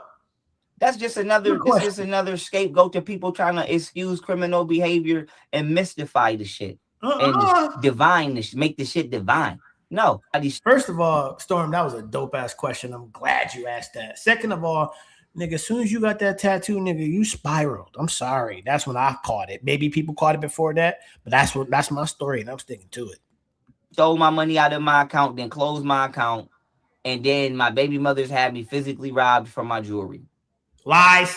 [SPEAKER 2] That's just another scapegoat to people trying to excuse criminal behavior and mystify the shit and divine this, make the shit divine. No.
[SPEAKER 1] First of all, Storm, that was a dope ass question. I'm glad you asked that. Second of all, nigga, as soon as you got that tattoo, nigga, you spiraled. I'm sorry. That's when I caught it. Maybe people caught it before that, but that's my story, and I'm sticking to it.
[SPEAKER 2] Stole my money out of my account, then closed my account, and then my baby mothers had me physically robbed from my jewelry.
[SPEAKER 1] Lies.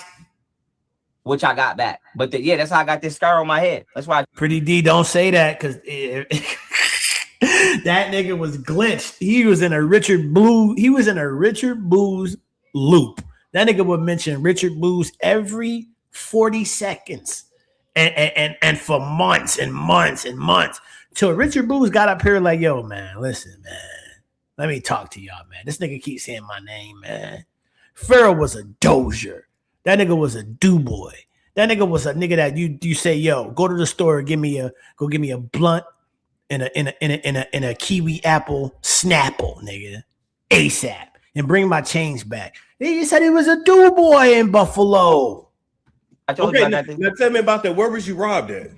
[SPEAKER 2] Which I got back. But that's how I got this scar on my head. That's why.
[SPEAKER 1] Pretty D, don't say that, because that nigga was glitched. He was in a Richard Blues loop. That nigga would mention Richard Blues every 40 seconds. And for months and months and months. Till Richard Blues got up here like, yo, man, listen, man. Let me talk to y'all, man. This nigga keeps saying my name, man. Pharaoh was a dozier. That nigga was a do-boy. That nigga was a nigga that you say, yo, go to the store, give me a blunt and a kiwi apple Snapple, nigga, ASAP, and bring my change back. He said he was a do-boy in Buffalo.
[SPEAKER 2] I told you that.
[SPEAKER 3] Now tell me about that. Where was you robbed at?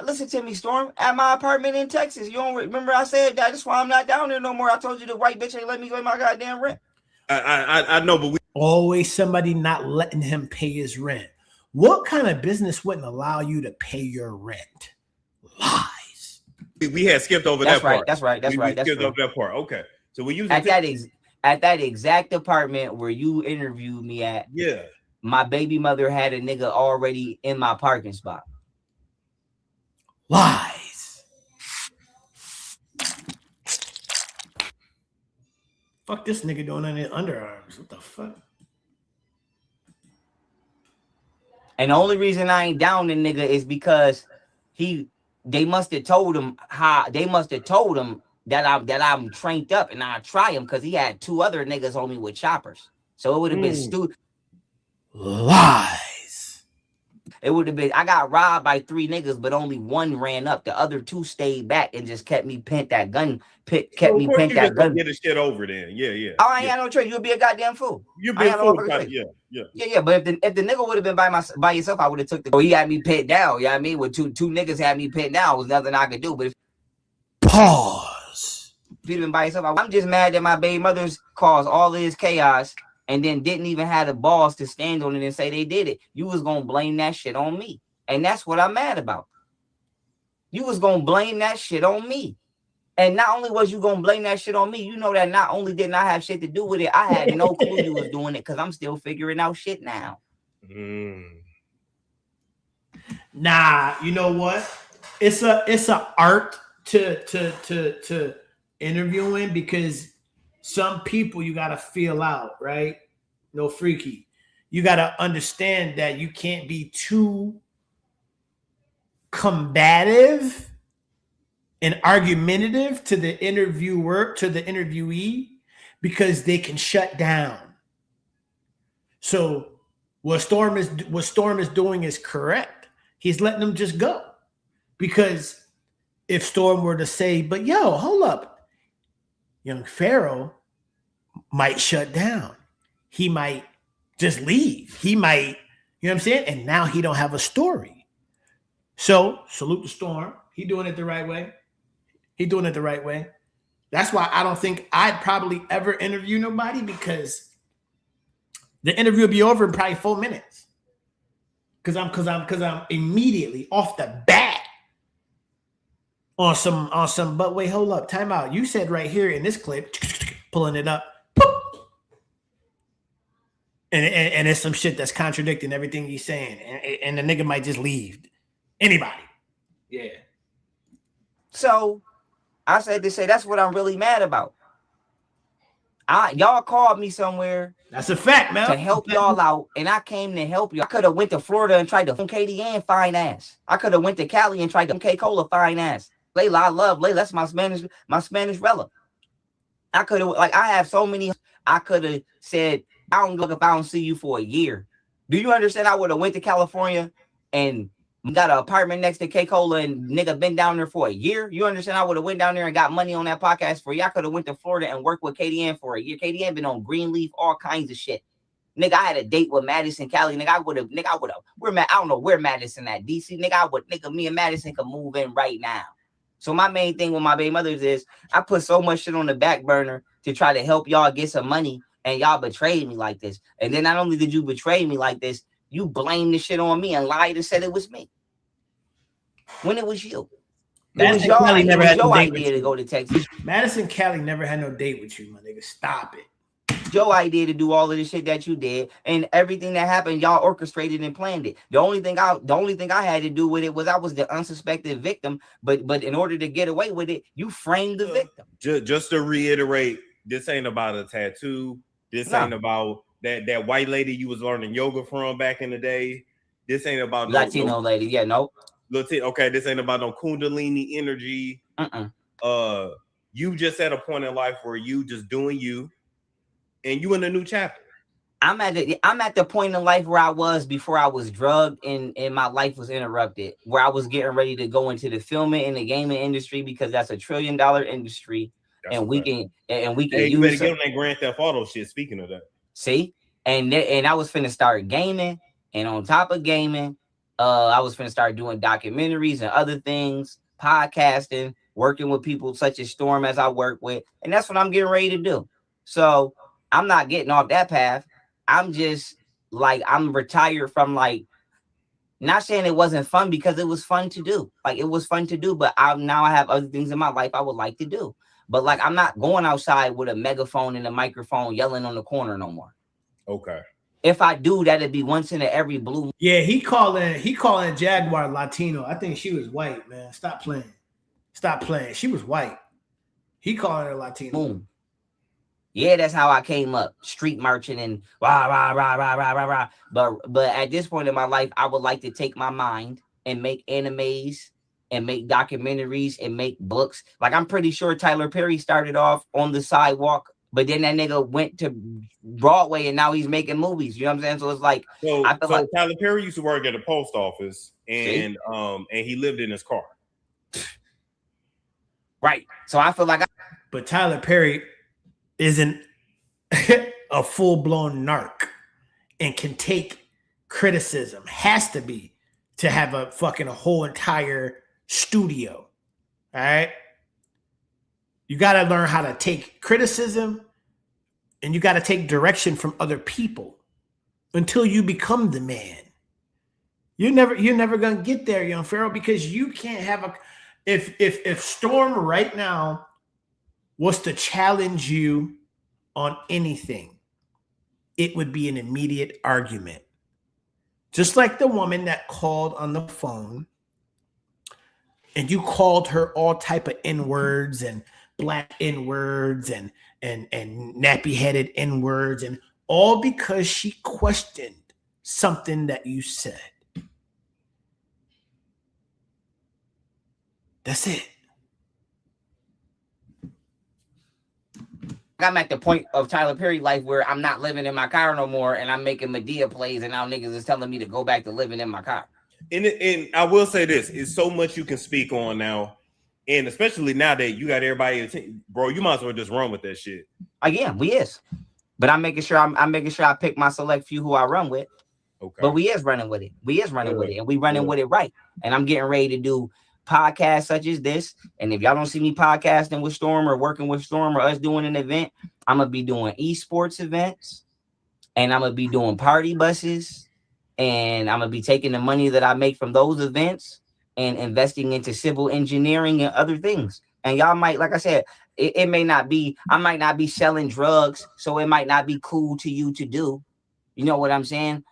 [SPEAKER 2] Listen to me, Storm. At my apartment in Texas. You don't remember I said that? That's why I'm not down there no more. I told you the white bitch ain't let me pay my goddamn rent.
[SPEAKER 3] I know, but
[SPEAKER 1] always somebody not letting him pay his rent. What kind of business wouldn't allow you to pay your rent? Lies.
[SPEAKER 3] We had skipped over that part.
[SPEAKER 2] That's right.
[SPEAKER 3] We skipped over that part. Okay. So we used
[SPEAKER 2] at that exact apartment where you interviewed me at.
[SPEAKER 3] Yeah.
[SPEAKER 2] My baby mother had a nigga already in my parking spot.
[SPEAKER 1] Lies. Fuck this nigga doing on his underarms. What the fuck?
[SPEAKER 2] And the only reason I ain't down the nigga is because they must have told him that I'm trained up and I try him because he had two other niggas on me with choppers. So it would have been stupid.
[SPEAKER 1] Lies.
[SPEAKER 2] It would have been, I got robbed by 3 niggas, but only one ran up. The other 2 stayed back and just kept me pent that gun. Kept me pent that gun.
[SPEAKER 3] Get the shit over then. Yeah.
[SPEAKER 2] Oh, I ain't had no choice. You'd be a goddamn fool.
[SPEAKER 3] You'd be a fool. Yeah.
[SPEAKER 2] But if the nigga would have been by yourself, I would have took the. He had me pent down. You know what I mean? With two niggas had me pent down, was nothing I could do. But
[SPEAKER 1] pause.
[SPEAKER 2] Even by yourself. I'm just mad that my baby mothers caused all of this chaos and then didn't even have the balls to stand on it and say they did it. You was gonna blame that shit on me, and that's what I'm mad about. You was gonna blame that shit on me. And not only was you gonna blame that shit on me, you know that not only didn't I have shit to do with it, I had no clue you was doing it because I'm still figuring out shit now.
[SPEAKER 1] Nah, you know what? It's a art to interviewing because some people you gotta feel out, right? No freaky. You gotta understand that you can't be too combative and argumentative to the interviewer, to the interviewee, because they can shut down. So what Storm is doing is correct. He's letting them just go. Because if Storm were to say, but yo, hold up, young Pharaoh might shut down. He might just leave. He might, you know what I'm saying? And now he don't have a story. So salute the Storm. He doing it the right way. That's why I don't think I'd probably ever interview nobody because the interview will be over in probably 4 minutes. Because I'm immediately off the bat on some. But wait, hold up, time out. You said right here in this clip, pulling it up, and it's some shit that's contradicting everything he's saying, and the nigga might just leave. Anybody, yeah.
[SPEAKER 2] So I said to say that's what I'm really mad about. Y'all called me somewhere.
[SPEAKER 1] That's a fact, man.
[SPEAKER 2] To help y'all out, and I came to help you. I could have went to Florida and tried to phone Katie Ann fine ass. I could have went to Cali and tried to K Cola fine ass. Layla, I love Layla. That's my Spanish Rella. I could have I have so many. I could have said I don't look if I don't see you for a year. Do you understand? I would have went to California and got an apartment next to K Cola and nigga been down there for a year. You understand? I would have went down there and got money on that podcast for you. I could have went to Florida and worked with Katie Ann for a year. Katie Ann been on Greenleaf, all kinds of shit. Nigga, I had a date with Madison Cali. Nigga, I would have. I don't know where Madison at. DC. Nigga, me and Madison could move in right now. So my main thing with my baby mothers is I put so much shit on the back burner to try to help y'all get some money, and y'all betrayed me like this. And then not only did you betray me like this, you blamed the shit on me and lied and said it was me. When it was you. It was your idea to go to Texas.
[SPEAKER 1] Madison Cali never had no date with you, my nigga. Stop it.
[SPEAKER 2] Your idea to do all of the shit that you did, and everything that happened, y'all orchestrated and planned it. The only thing I had to do with it was I was the unsuspected victim. But in order to get away with it, you framed the victim.
[SPEAKER 3] Just to reiterate, this ain't about a tattoo. This ain't about that white lady you was learning yoga from back in the day. This ain't about
[SPEAKER 2] Latino lady. Yeah, no.
[SPEAKER 3] Okay, this ain't about no Kundalini energy. You just at a point in life where you just doing you, and you in a new chapter.
[SPEAKER 2] I'm at the point in life where I was before I was drugged and my life was interrupted, where I was getting ready to go into the filming and the gaming industry because that's $1 trillion industry.
[SPEAKER 3] That's
[SPEAKER 2] we can use.
[SPEAKER 3] You better get on that Grand Theft Auto shit. Speaking of that,
[SPEAKER 2] see, and I was finna start gaming, and on top of gaming, I was finna start doing documentaries and other things, podcasting, working with people such as Storm as I work with, and that's what I'm getting ready to do. So I'm not getting off that path. I'm just I'm retired from not saying it wasn't fun because it was fun to do. It was fun to do, but I have other things in my life I would like to do. But I'm not going outside with a megaphone and a microphone yelling on the corner no more.
[SPEAKER 3] Okay.
[SPEAKER 2] If I do, that'd be once in every blue.
[SPEAKER 1] Yeah, he calling Jaguar Latino. I think she was white, man. Stop playing. She was white. He calling her Latino.
[SPEAKER 2] Boom. Yeah, that's how I came up, street marching and rah, rah, rah, rah, rah, rah, rah. But at this point in my life, I would like to take my mind and make animes and make documentaries and make books. I'm pretty sure Tyler Perry started off on the sidewalk, but then that nigga went to Broadway and now he's making movies. You know what I'm saying? So it's
[SPEAKER 3] so Tyler Perry used to work at the post office and he lived in his car.
[SPEAKER 2] Right. So I feel
[SPEAKER 1] but Tyler Perry isn't a full-blown narc and can take criticism, has to be, to have a whole entire studio. All right. You got to learn how to take criticism, and you got to take direction from other people until you become the man. You're never gonna get there, young Pharaoh, because you can't have a. If Storm right now was to challenge you on anything, it would be an immediate argument. Just like the woman that called on the phone, and you called her all type of N-words and black N-words and nappy-headed N-words, and all because she questioned something that you said. That's it.
[SPEAKER 2] I'm at the point of Tyler Perry life where I'm not living in my car no more, and I'm making Medea plays, and now niggas is telling me to go back to living in my car.
[SPEAKER 3] And I will say this: it's so much you can speak on now, and especially now that you got everybody, bro. You might as well just run with that shit.
[SPEAKER 2] Yeah, we is, but I'm making sure I pick my select few who I run with. Okay. But we is running with it. We is running with it, and we running with it right. And I'm getting ready to do podcasts such as this. And if y'all don't see me podcasting with Storm or working with Storm or us doing an event, I'm gonna be doing esports events, and I'm gonna be doing party buses, and I'm gonna be taking the money that I make from those events and investing into civil engineering and other things. And y'all might, like I said, it may not be, I might not be selling drugs, so it might not be cool to you to do. You know what I'm saying?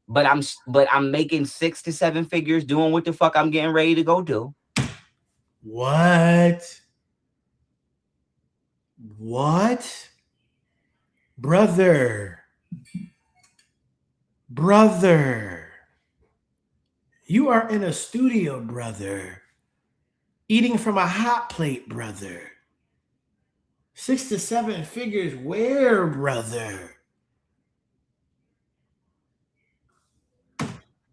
[SPEAKER 2] But I'm making 6 to 7 figures doing what the fuck I'm getting ready to go do.
[SPEAKER 1] What? Brother. You are in a studio, brother. Eating from a hot plate, brother. 6 to 7 figures where, brother?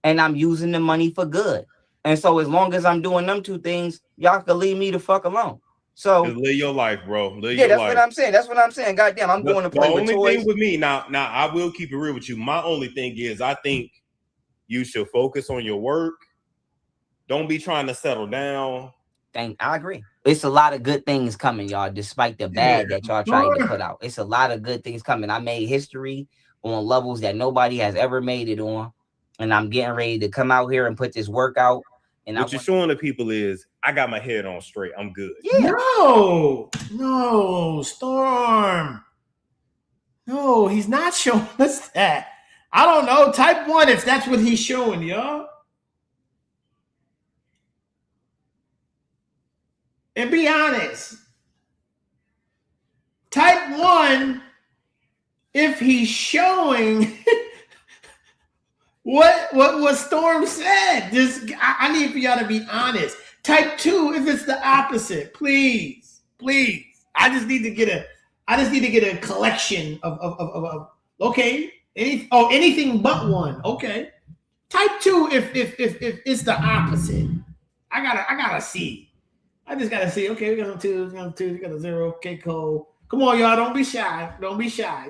[SPEAKER 2] And I'm using the money for good. And so as long as I'm doing them two things, y'all can leave me the fuck alone. So
[SPEAKER 3] just live your life, bro.
[SPEAKER 2] That's what I'm saying. That's what I'm saying. Goddamn, I'm going to play with toys.
[SPEAKER 3] The only thing with me now, I will keep it real with you. My only thing is, I think you should focus on your work. Don't be trying to settle down.
[SPEAKER 2] I agree. It's a lot of good things coming, y'all, despite the bad that y'all tried to put out. It's a lot of good things coming. I made history on levels that nobody has ever made it on. And I'm getting ready to come out here and put this work out. And
[SPEAKER 3] what you're showing the people is I got my head on straight. I'm good.
[SPEAKER 1] Yeah. No, Storm. No, he's not showing us that. I don't know. Type 1 if that's what he's showing, y'all. And be honest. Type 1 if he's showing what Storm said. Just I need for y'all to be honest. Type 2 if it's the opposite, please. I just need to get a collection of okay. Anything but one. Okay. Type 2 if it's the opposite. I gotta see. I just gotta see. Okay, we got some twos, we got a 0. Okay, cool. Come on, y'all. Don't be shy.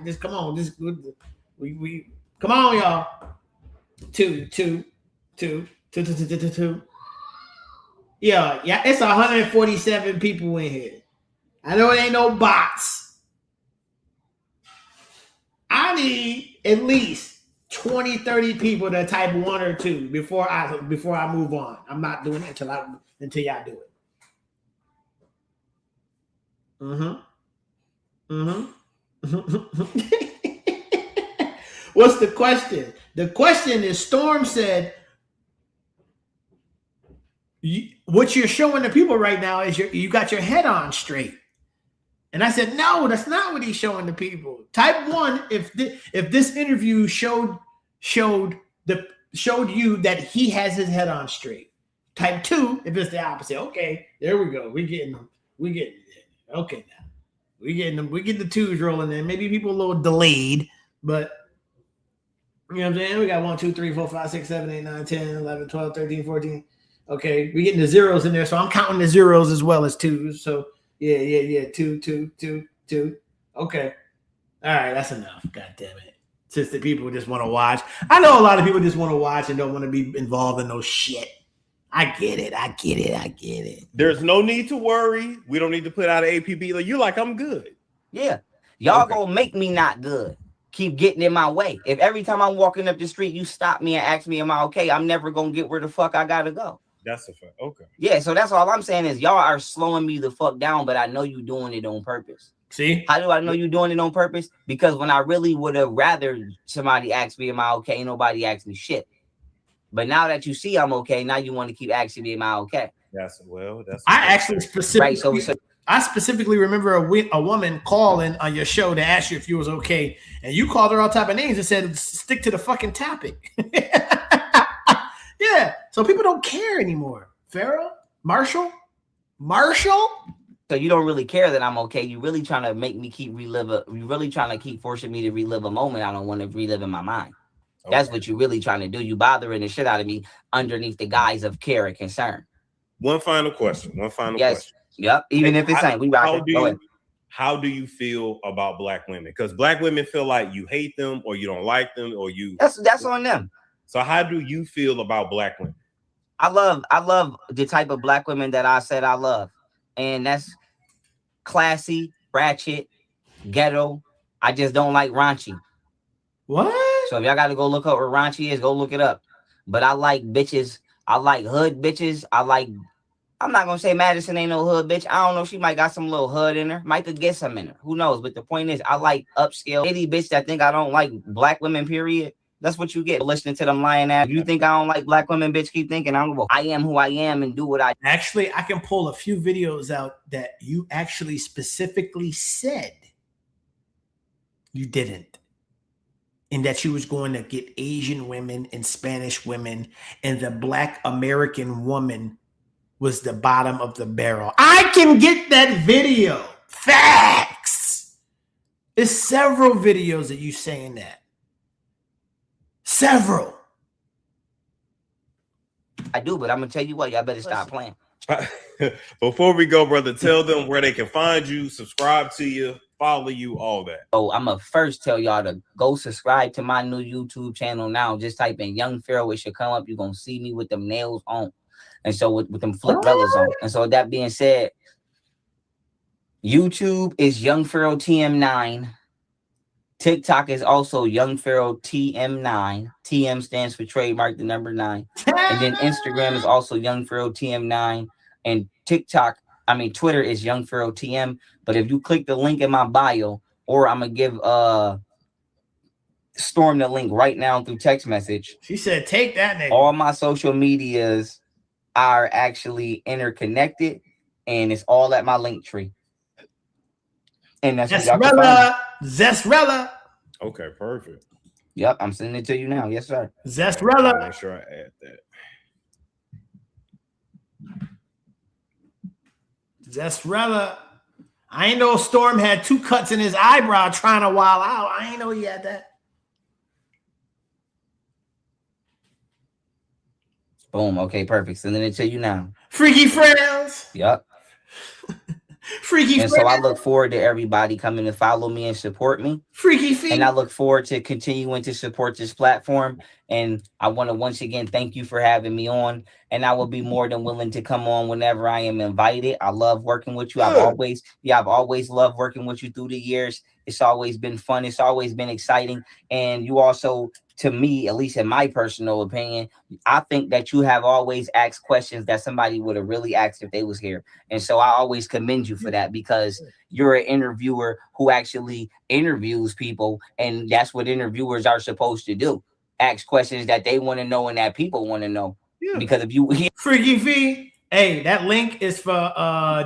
[SPEAKER 1] Just come on. We come on, y'all. 2. Yeah, it's 147 people in here. I know it ain't no bots. I need at least 20, 30 people to type 1 or 2 before I move on. I'm not doing it until y'all do it. What's the question? The question is, Storm said, what you're showing the people right now is you got your head on straight. And I said, no, that's not what he's showing the people. Type 1 if this interview showed you that he has his head on straight. Type 2 if it's the opposite. Okay, there we go. We're getting them. Okay, now we're getting them. We get the 2s rolling in. Maybe people a little delayed, but you know what I'm saying? We got 1, 2, 3, 4, 5, 6, 7, 8, 9, 10, 11, 12, 13, 14. Okay, we're getting the 0s in there, so I'm counting the 0s as well as 2s. So yeah. 2. Okay. All right, that's enough. God damn it. Since the people just want to watch. I know a lot of people just want to watch and don't want to be involved in no shit. I get it.
[SPEAKER 3] There's no need to worry. We don't need to put out an APB. Like, you like, I'm good.
[SPEAKER 2] Yeah. Y'all
[SPEAKER 3] Okay.
[SPEAKER 2] gonna make me not good. Keep getting in my way. If every time I'm walking up the street, you stop me and ask me, am I okay? I'm never gonna get where the fuck I gotta go.
[SPEAKER 3] That's a fact. Okay.
[SPEAKER 2] Yeah, so that's all I'm saying is y'all are slowing me the fuck down, but I know you doing it on purpose.
[SPEAKER 1] See?
[SPEAKER 2] How do I know you doing it on purpose? Because when I really would have rather somebody ask me, am I okay? Nobody asked me shit. But now that you see I'm okay, now you want to keep asking me, am I okay?
[SPEAKER 3] That's
[SPEAKER 1] I actually specifically,
[SPEAKER 2] right,
[SPEAKER 1] I specifically remember a woman calling on your show to ask you if you was okay, and you called her all type of names and said, stick to the fucking topic. Yeah, so people don't care anymore. Pharaoh? Marshall?
[SPEAKER 2] So you don't really care that I'm okay. You really trying to make me keep you really trying to keep forcing me to relive a moment I don't want to relive in my mind. Okay. That's what you really trying to do. You bothering the shit out of me underneath the guise of care and concern.
[SPEAKER 3] One final question.
[SPEAKER 2] Yes. Yep. Even if it's ain't, we
[SPEAKER 3] how do you feel about black women? Because black women feel like you hate them or you don't like them or you.
[SPEAKER 2] That's on them.
[SPEAKER 3] So how do you feel about black women?
[SPEAKER 2] I love the type of black women that I said I love, and that's classy, ratchet, ghetto. I just don't like raunchy.
[SPEAKER 1] What?
[SPEAKER 2] So if y'all got to go look up what raunchy is, go look it up. But I like bitches. I like hood bitches. I'm not gonna say Madison ain't no hood bitch. I don't know. She might got some little hood in her. Might could get some in her. Who knows? But the point is, I like upscale shitty bitch that think I don't like black women. Period. That's what you get listening to them lying ass. If you think I don't like black women, bitch, keep thinking I am who I am and do what I.
[SPEAKER 1] Actually, I can pull a few videos out that you actually specifically said you didn't. And that you was going to get Asian women and Spanish women, and the black American woman was the bottom of the barrel. I can get that video. Facts. There's several videos of you saying that. Several.
[SPEAKER 2] I do, but I'm gonna tell you what, y'all better stop playing.
[SPEAKER 3] Before we go, brother, tell them where they can find you, subscribe to you, follow you, all that.
[SPEAKER 2] Oh, I'm gonna first tell y'all to go subscribe to my new YouTube channel now. Just type in Young Pharaoh, it should come up. You're gonna see me with them nails on, and so with them flip bellas on. And so with that being said, YouTube is Young Pharaoh TM9. TikTok is also Young Pharaoh TM9. TM stands for trademark, the number 9. And then Instagram is also Young Pharaoh TM9. And Twitter is Young Pharaoh TM. But if you click the link in my bio, or I'm gonna give Storm the link right now through text message.
[SPEAKER 1] She said, take that nigga.
[SPEAKER 2] All my social medias are actually interconnected, and it's all at my link tree. And that's
[SPEAKER 1] Zesrella.
[SPEAKER 3] Okay, perfect.
[SPEAKER 2] Yep, I'm sending it to you now. Yes, sir.
[SPEAKER 1] Zesrella.
[SPEAKER 3] Make sure I add that.
[SPEAKER 1] Zesrella. I ain't know Storm had 2 cuts in his eyebrow trying to wild out. I ain't know he had that.
[SPEAKER 2] Boom. Okay, perfect. Sending it to you now.
[SPEAKER 1] Freaky friends.
[SPEAKER 2] Yep.
[SPEAKER 1] Freaky
[SPEAKER 2] and
[SPEAKER 1] friends.
[SPEAKER 2] So I look forward to everybody coming to follow me and support me.
[SPEAKER 1] Freaky feet.
[SPEAKER 2] And I look forward to continuing to support this platform. And I want to once again thank you for having me on. And I will be more than willing to come on whenever I am invited. I love working with you. I've always loved working with you through the years. It's always been fun. It's always been exciting. And you also, to me, at least in my personal opinion, I think that you have always asked questions that somebody would have really asked if they was here. And so I always commend you for that, because you're an interviewer who actually interviews people. And that's what interviewers are supposed to do. Ask questions that they want to know and that people want to know. Yeah. Because if you
[SPEAKER 1] Freaky V, hey, that link is for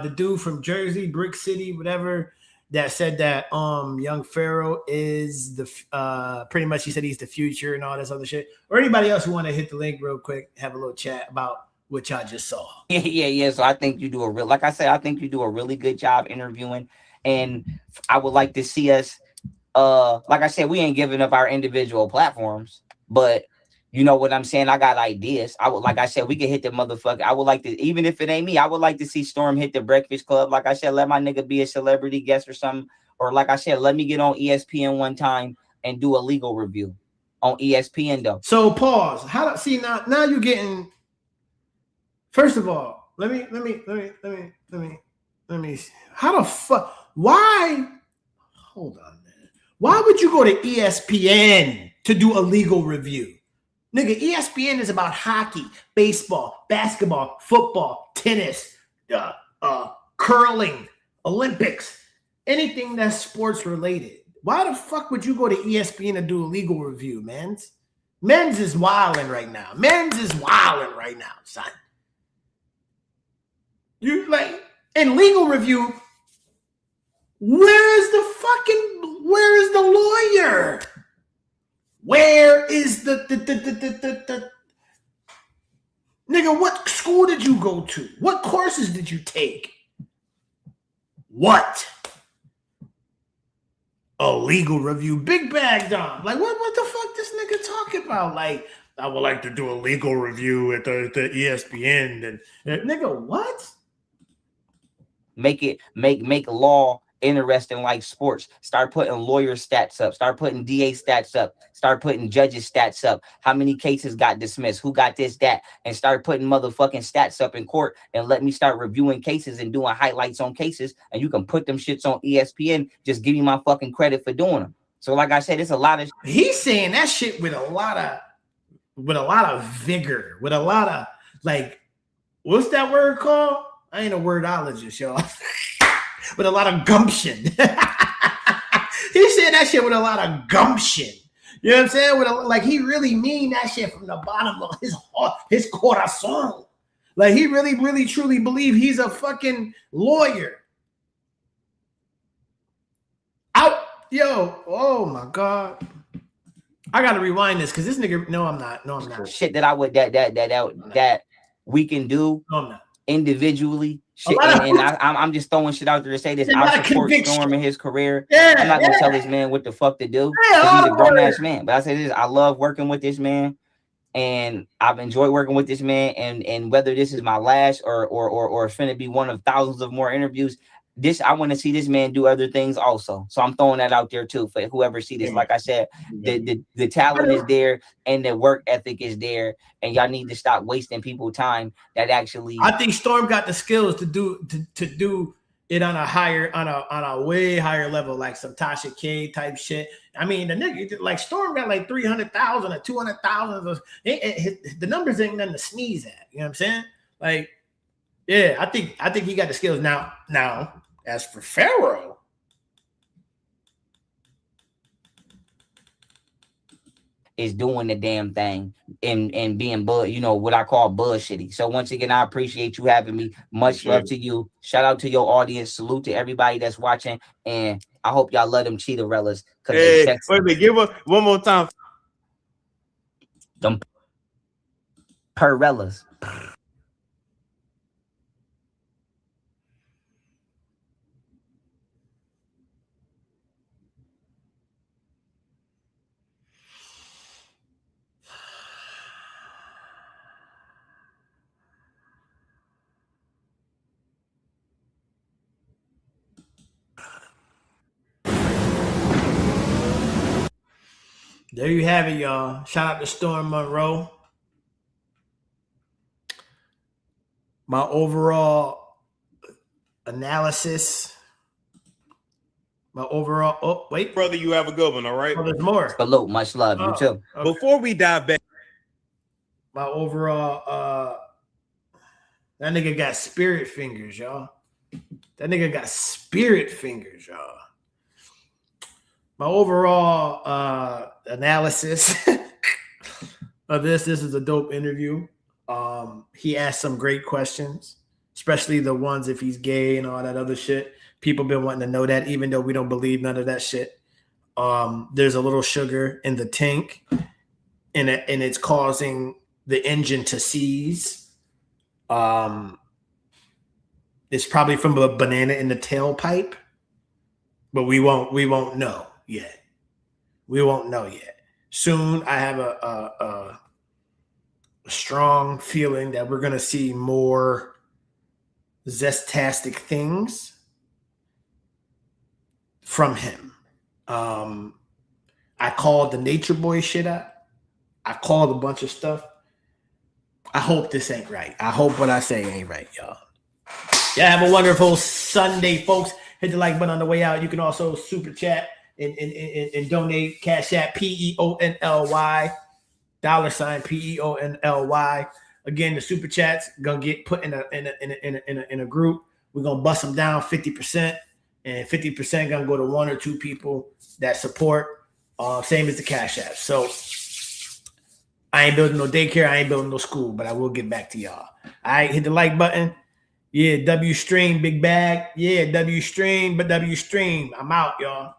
[SPEAKER 1] the dude from Jersey, Brick City, whatever, that said that Young Pharaoh is the pretty much, he said he's the future and all this other shit. Or anybody else who want to hit the link real quick, have a little chat about what y'all just saw.
[SPEAKER 2] Yeah. So I think you do I think you do a really good job interviewing, and I would like to see us. Like I said, we ain't giving up our individual platforms, but you know what I'm saying? I got ideas. Like I said, we can hit the motherfucker. I would like to, even if it ain't me, I would like to see Storm hit the Breakfast Club. Like I said, let my nigga be a celebrity guest or something. Or like I said, let me get on ESPN one time and do a legal review on ESPN though.
[SPEAKER 1] So pause. Now you're getting First of all, let me. How the fuck? Why? Hold on, man. Why would you go to ESPN to do a legal review? Nigga, ESPN is about hockey, baseball, basketball, football, tennis, curling, Olympics, anything that's sports related. Why the fuck would you go to ESPN to do a legal review, man? Men's is wilding right now. Son. You like in legal review, where is the lawyer? Where is the nigga? What school did you go to? What courses did you take? What? A legal review, big bag Dom. Like what the fuck this nigga talking about? Like, I would like to do a legal review at the ESPN and nigga, what?
[SPEAKER 2] Make law interesting like sports. Start putting lawyer stats up. Start putting DA stats up. Start putting judges stats up. How many cases got dismissed? Who got this, that? And start putting motherfucking stats up in court and let me start reviewing cases and doing highlights on cases. And you can put them shits on ESPN. Just give me my fucking credit for doing them. So like I said, it's a lot of.
[SPEAKER 1] He's saying that shit with a lot of vigor, with a lot of like, what's that word called? I ain't a wordologist, y'all. With a lot of gumption. He said that shit with a lot of gumption. You know what I'm saying? Like he really mean that shit from the bottom of his heart, his corazon. Like he really, really, truly believe he's a fucking lawyer. Oh my God. I gotta rewind this because this nigga. No, I'm not.
[SPEAKER 2] Shit that we can do.
[SPEAKER 1] No, I'm not.
[SPEAKER 2] Individually, shit, and I'm just throwing shit out there to say this. I support Storm in his career. I'm not gonna tell this man what the fuck to do. He's a grown ass man. But I say this: I love working with this man, and I've enjoyed working with this man. And whether this is my last or it's finna be one of thousands of more interviews, I want to see this man do other things also. So I'm throwing that out there too for whoever see this. Like I said, the talent is there and the work ethic is there, and y'all need to stop wasting people's time. That actually,
[SPEAKER 1] I think Storm got the skills to do it on a way higher level, like some Tasha K type shit. I mean, the nigga like Storm got like 300,000 or 200,000. The numbers ain't nothing to sneeze at. You know what I'm saying? Like, yeah, I think he got the skills now. As for Pharaoh,
[SPEAKER 2] is doing the damn thing and being what I call bullshitty. So once again, I appreciate you having me. Much love to you. Shout out to your audience. Salute to everybody that's watching, and I hope y'all love them cheetah-rellas.
[SPEAKER 3] Hey, wait a minute, give us one more time.
[SPEAKER 2] Them perrellas.
[SPEAKER 1] there you have it, y'all. Shout out to Storm Monroe. My overall analysis. Oh, wait.
[SPEAKER 3] Brother, you have a good one, all right?
[SPEAKER 1] Oh, there's more.
[SPEAKER 2] Salute, much love. You too.
[SPEAKER 3] Okay. Before we dive back.
[SPEAKER 1] My overall, that nigga got spirit fingers, y'all. My overall analysis of this is a dope interview. He asked some great questions, especially the ones if he's gay and all that other shit. People been wanting to know that, even though we don't believe none of that shit. There's a little sugar in the tank, and it's causing the engine to seize. It's probably from a banana in the tailpipe, but we won't know yet. Soon, I have a strong feeling that we're gonna see more zestastic things from him. I called the Nature Boy shit out. I called a bunch of stuff. I hope this ain't right. I hope what I say ain't right, y'all. Yeah, have a wonderful Sunday, folks. Hit the like button on the way out. You can also super chat and donate. Cash App PEONLY $PEONLY. Again, the super chats gonna get put in a group. We're gonna bust them down 50%, and 50% gonna go to one or two people that support. Same as the Cash App. So I ain't building no daycare. I ain't building no school, but I will get back to y'all. All right, hit the like button. Yeah, W Stream, big bag. Yeah, W Stream, but W Stream. I'm out, y'all.